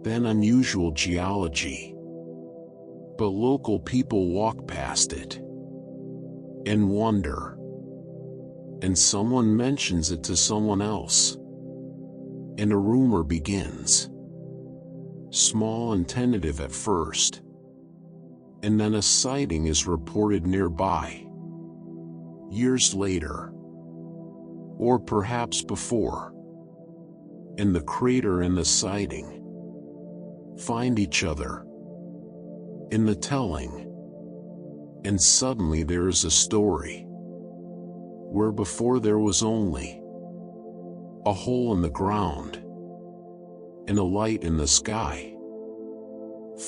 than unusual geology. But local people walk past it and wonder, and someone mentions it to someone else, and a rumor begins, small and tentative at first, and then a sighting is reported nearby. Years later, or perhaps before, and the crater and the sighting find each other in the telling, and suddenly there is a story where before there was only a hole in the ground and a light in the sky.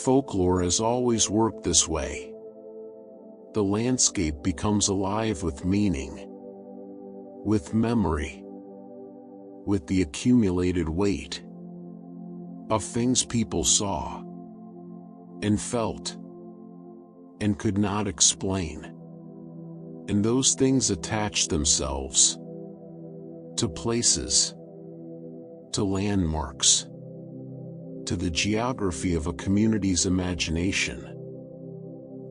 Folklore has always worked this way. The landscape becomes alive with meaning, with memory, with the accumulated weight of things people saw and felt and could not explain. And those things attach themselves to places, to landmarks, to the geography of a community's imagination.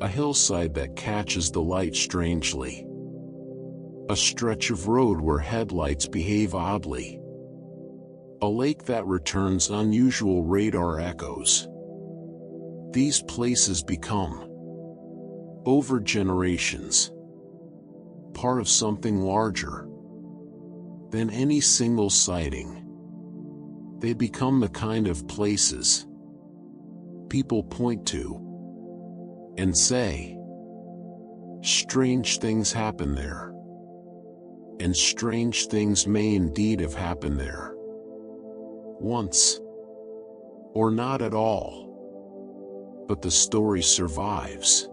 A hillside that catches the light strangely, a stretch of road where headlights behave oddly, a lake that returns unusual radar echoes. These places become, over generations, part of something larger than any single sighting. They become the kind of places people point to and say, strange things happen there. And strange things may indeed have happened there once, or not at all. But the story survives,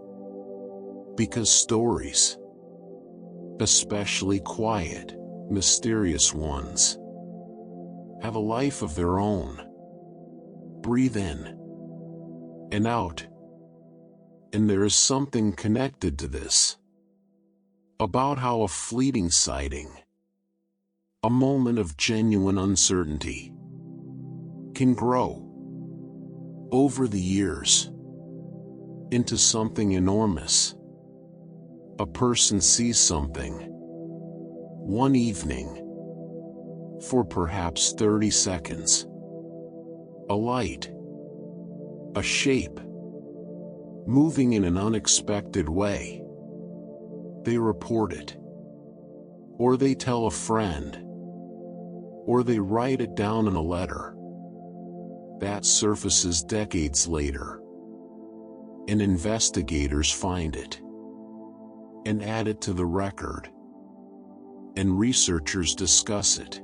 because stories, especially quiet, mysterious ones, have a life of their own. Breathe in and out, and there is something connected to this, about how a fleeting sighting, a moment of genuine uncertainty, can grow over the years into something enormous. A person sees something one evening for perhaps 30 seconds. A light, A shape, moving in an unexpected way. They report it, or they tell a friend, or they write it down in a letter that surfaces decades later, and investigators find it and add it to the record, and researchers discuss it,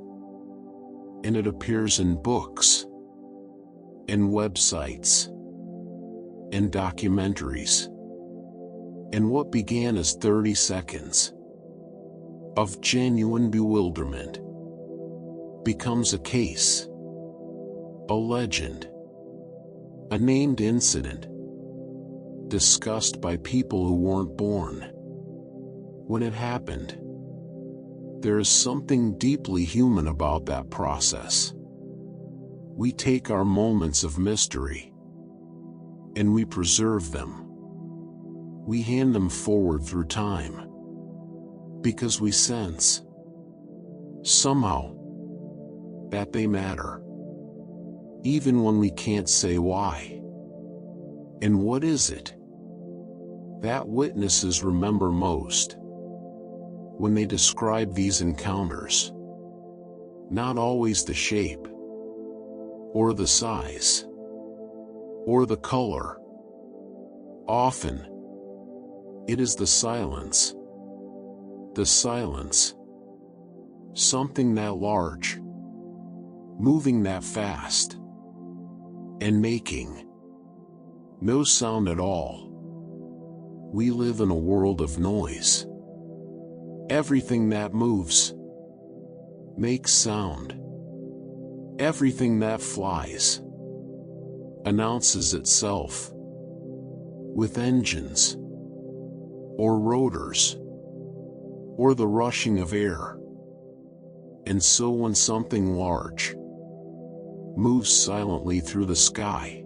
and it appears in books and websites and documentaries. And what began as 30 seconds of genuine bewilderment becomes a case, a legend, a named incident, discussed by people who weren't born when it happened. There is something deeply human about that process. We take our moments of mystery and we preserve them. We hand them forward through time because we sense, somehow, that they matter, even when we can't say why. And what is it that witnesses remember most when they describe these encounters? Not always the shape, or the size, or the color. Often, it is the silence. The silence. Something that large, moving that fast, and making no sound at all. We live in a world of noise. Everything that moves makes sound. Everything that flies announces itself with engines, or rotors, or the rushing of air. And so when something large moves silently through the sky,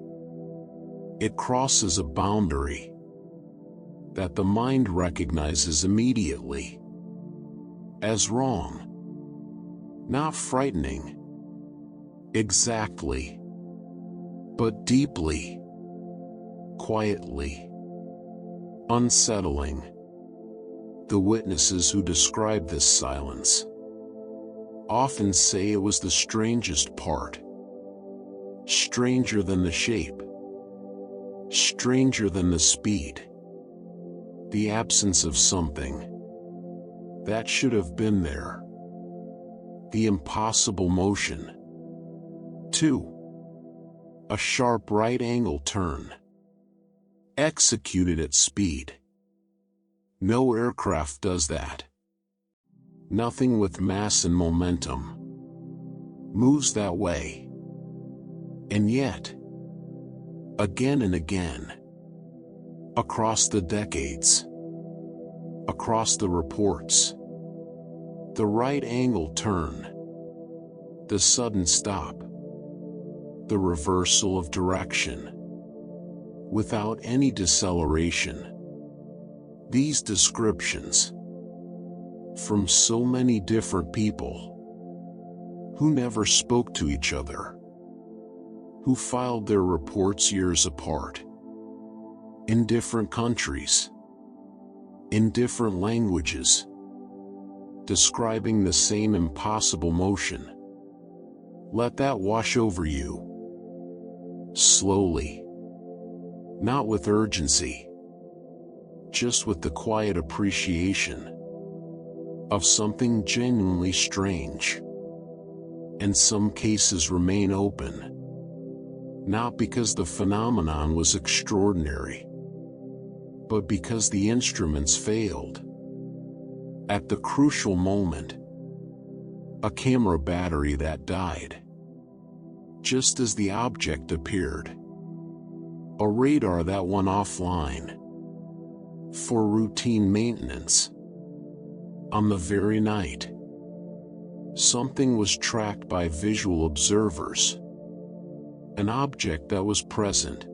it crosses a boundary that the mind recognizes immediately as wrong, not frightening exactly, but deeply, quietly unsettling. The witnesses who describe this silence often say it was the strangest part. Stranger than the shape. Stranger than the speed. The absence of something that should have been there. The impossible motion. 2. A sharp right-angle turn, executed at speed. No aircraft does that. Nothing with mass and momentum moves that way. And yet, again and again, across the decades, across the reports, the right-angle turn, the sudden stop, the reversal of direction, without any deceleration. These descriptions, from so many different people, who never spoke to each other, who filed their reports years apart, in different countries, in different languages, describing the same impossible motion. Let that wash over you. Slowly. Not with urgency. Just with the quiet appreciation of something genuinely strange. And some cases remain open. Not because the phenomenon was extraordinary, but because the instruments failed. At the crucial moment, a camera battery that died just as the object appeared, a radar that went offline for routine maintenance. On the very night, something was tracked by visual observers, an object that was present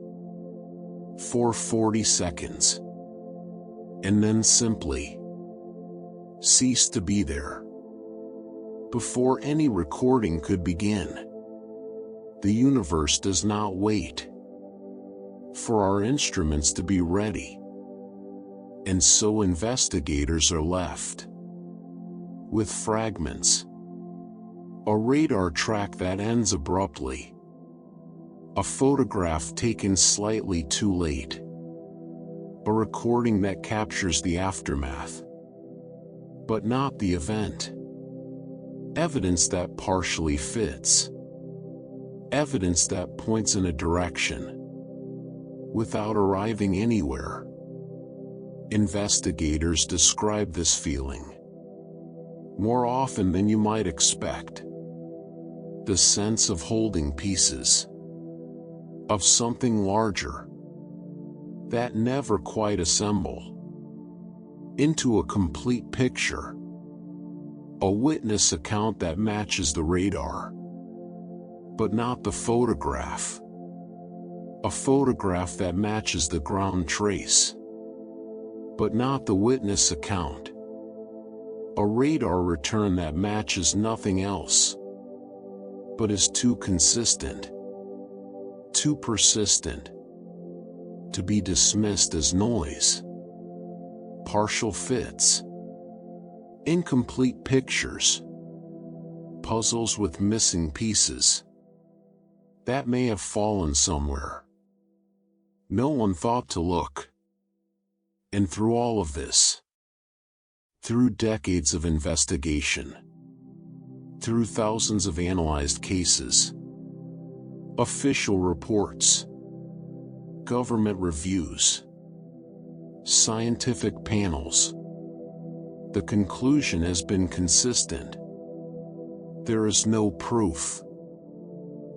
for 40 seconds, and then simply ceased to be there. Before any recording could begin. The universe does not wait. for our instruments to be ready. And so investigators are left with fragments. A radar track that ends abruptly. A photograph taken slightly too late. A recording that captures the aftermath, but not the event. Evidence that partially fits. Evidence that points in a direction, without arriving anywhere. Investigators describe this feeling more often than you might expect. The sense of holding pieces of something larger that never quite assemble into a complete picture. A witness account that matches the radar, but not the photograph. A photograph that matches the ground trace, but not the witness account. A radar return that matches nothing else, but is too consistent, too persistent, to be dismissed as noise. Partial fits. Incomplete pictures. Puzzles with missing pieces that may have fallen somewhere. No one thought to look. And through all of this, through decades of investigation, through thousands of analyzed cases, official reports, government reviews, scientific panels, the conclusion has been consistent. There is no proof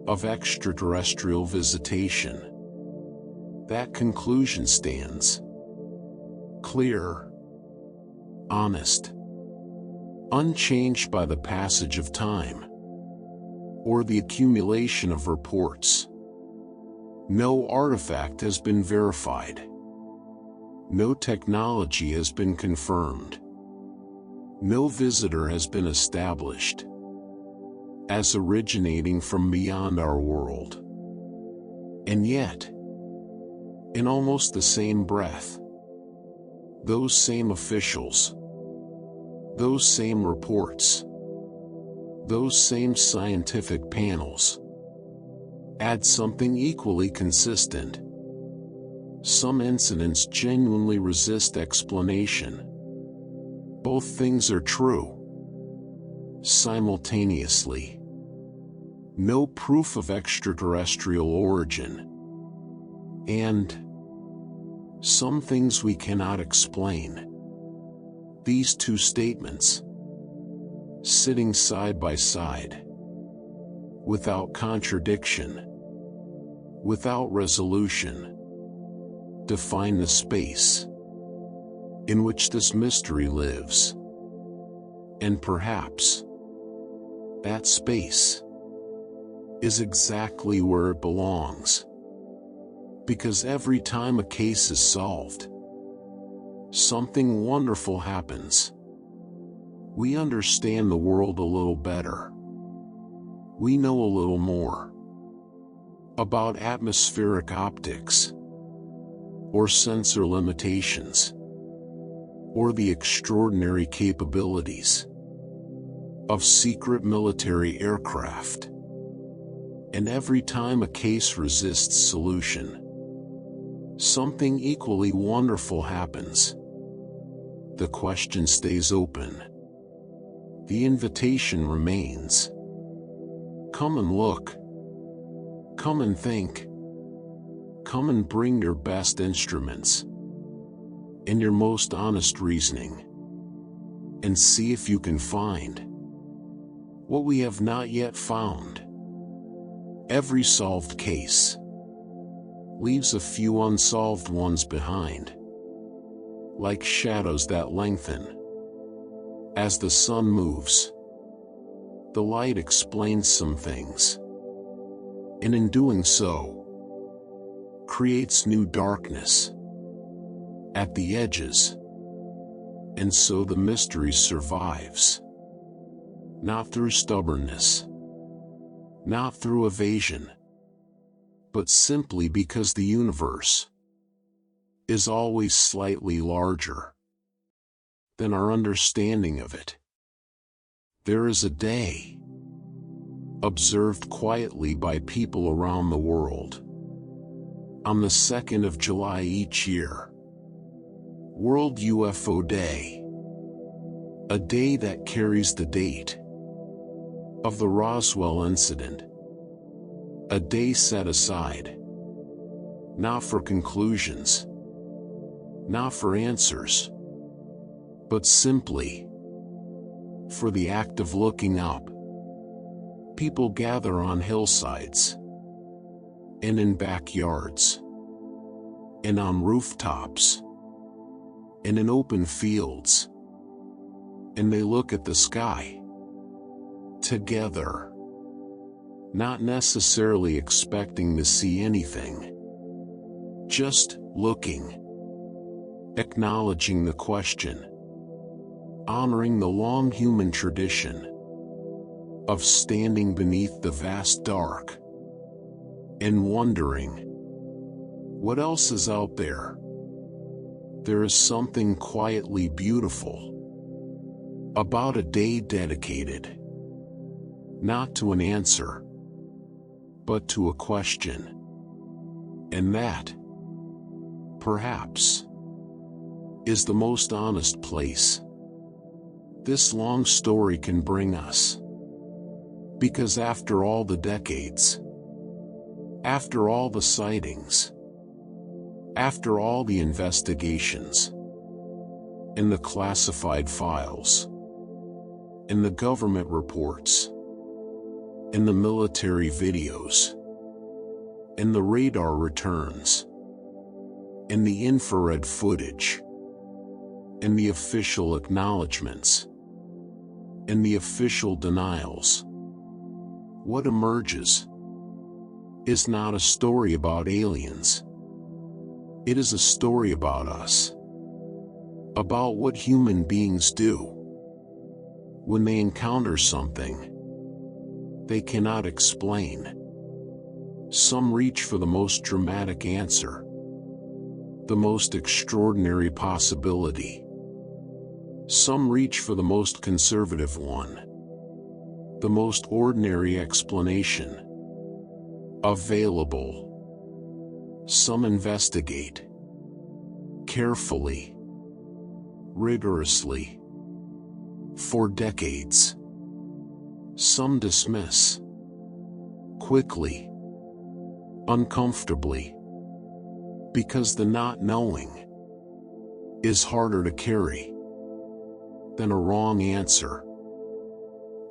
of extraterrestrial visitation. That conclusion stands clear, honest, unchanged by the passage of time or the accumulation of reports. No artifact has been verified. No technology has been confirmed. No visitor has been established as originating from beyond our world. And yet, in almost the same breath, those same officials, those same reports, those same scientific panels add something equally consistent. Some incidents genuinely resist explanation. Both things are true simultaneously. No proof of extraterrestrial origin. And some things we cannot explain. These two statements, sitting side by side, without contradiction, without resolution, define the space in which this mystery lives. And perhaps that space is exactly where it belongs. Because every time a case is solved, something wonderful happens. We understand the world a little better. We know a little more about atmospheric optics, or sensor limitations, or the extraordinary capabilities of secret military aircraft. And every time a case resists solution, something equally wonderful happens. The question stays open. The invitation remains. Come and look. Come and think. Come and bring your best instruments and your most honest reasoning, and see if you can find what we have not yet found. Every solved case leaves a few unsolved ones behind, like shadows that lengthen. As the sun moves, the light explains some things, and in doing so, creates new darkness at the edges. And so the mystery survives, not through stubbornness, not through evasion, but simply because the universe is always slightly larger than our understanding of it. There is a day, observed quietly by people around the world, on the 2nd of July each year, World UFO Day, a day that carries the date of the Roswell incident, a day set aside not for conclusions, not for answers, but simply for the act of looking up. People gather on hillsides, and in backyards, and on rooftops, and in open fields, and they look at the sky together, not necessarily expecting to see anything, just looking, acknowledging the question, honoring the long human tradition of standing beneath the vast dark and wondering, what else is out there? There is something quietly beautiful about a day dedicated not to an answer, but to a question. And that, perhaps, is the most honest place this long story can bring us. Because after all the decades, after all the sightings, after all the investigations, in the classified files, in the government reports, in the military videos, in the radar returns, in the infrared footage, in the official acknowledgments, in the official denials, what emerges is not a story about aliens. It is a story about us, about what human beings do when they encounter something they cannot explain. Some reach for the most dramatic answer, the most extraordinary possibility. Some reach for the most conservative one, the most ordinary explanation available. Some investigate carefully, rigorously, for decades. Some dismiss quickly, uncomfortably, because the not knowing is harder to carry than a wrong answer.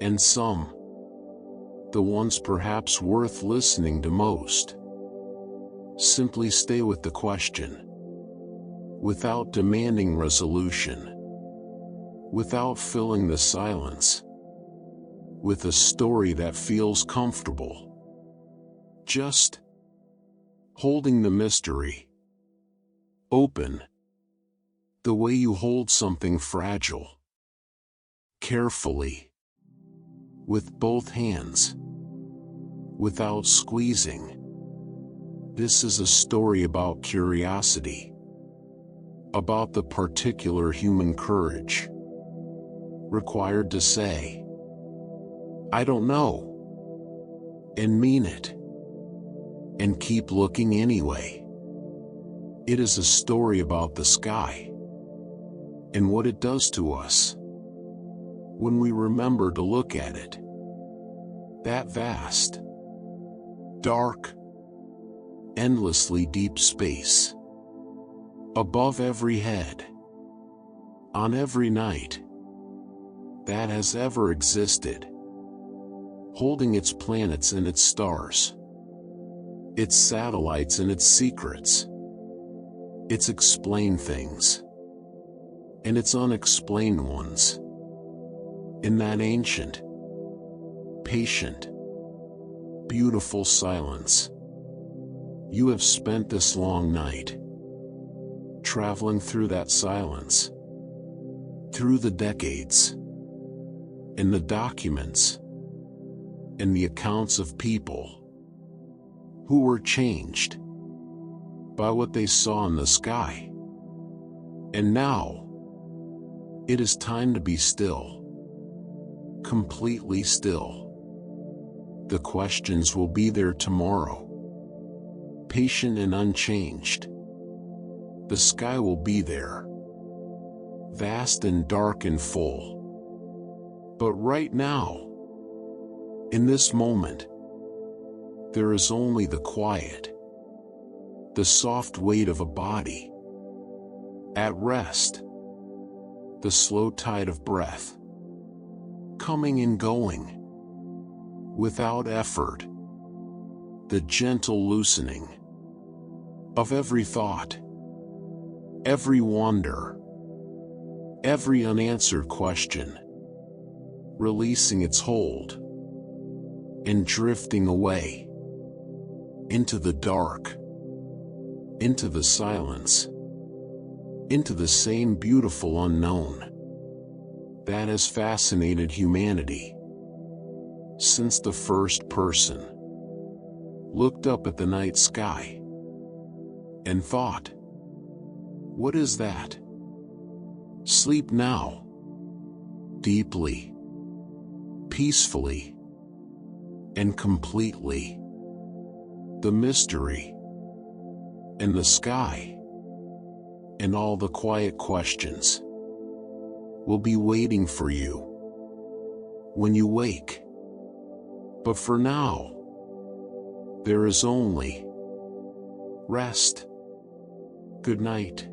And some, the ones perhaps worth listening to most, simply stay with the question, without demanding resolution, without filling the silence with a story that feels comfortable, just holding the mystery open, the way you hold something fragile, carefully, with both hands, without squeezing. This is a story about curiosity, about the particular human courage required to say, I don't know, and mean it, and keep looking anyway. It is a story about the sky and what it does to us when we remember to look at it. That vast, dark, endlessly deep space above every head, on every night that has ever existed, holding its planets and its stars, its satellites and its secrets, its explained things, and its unexplained ones. In that ancient, patient, beautiful silence, you have spent this long night, traveling through that silence, through the decades, in the documents, in the accounts of people who were changed by what they saw in the sky. And now, it is time to be still, completely still. The questions will be there tomorrow, patient and unchanged. The sky will be there, vast and dark and full. But right now, in this moment, there is only the quiet, the soft weight of a body at rest, the slow tide of breath, coming and going, without effort, the gentle loosening of every thought, every wonder, every unanswered question, releasing its hold and drifting away into the dark, into the silence, into the same beautiful unknown that has fascinated humanity since the first person looked up at the night sky and thought, "What is that?" Sleep now, deeply, peacefully, and completely. The mystery and the sky and all the quiet questions will be waiting for you when you wake. But for now, there is only rest. Good night.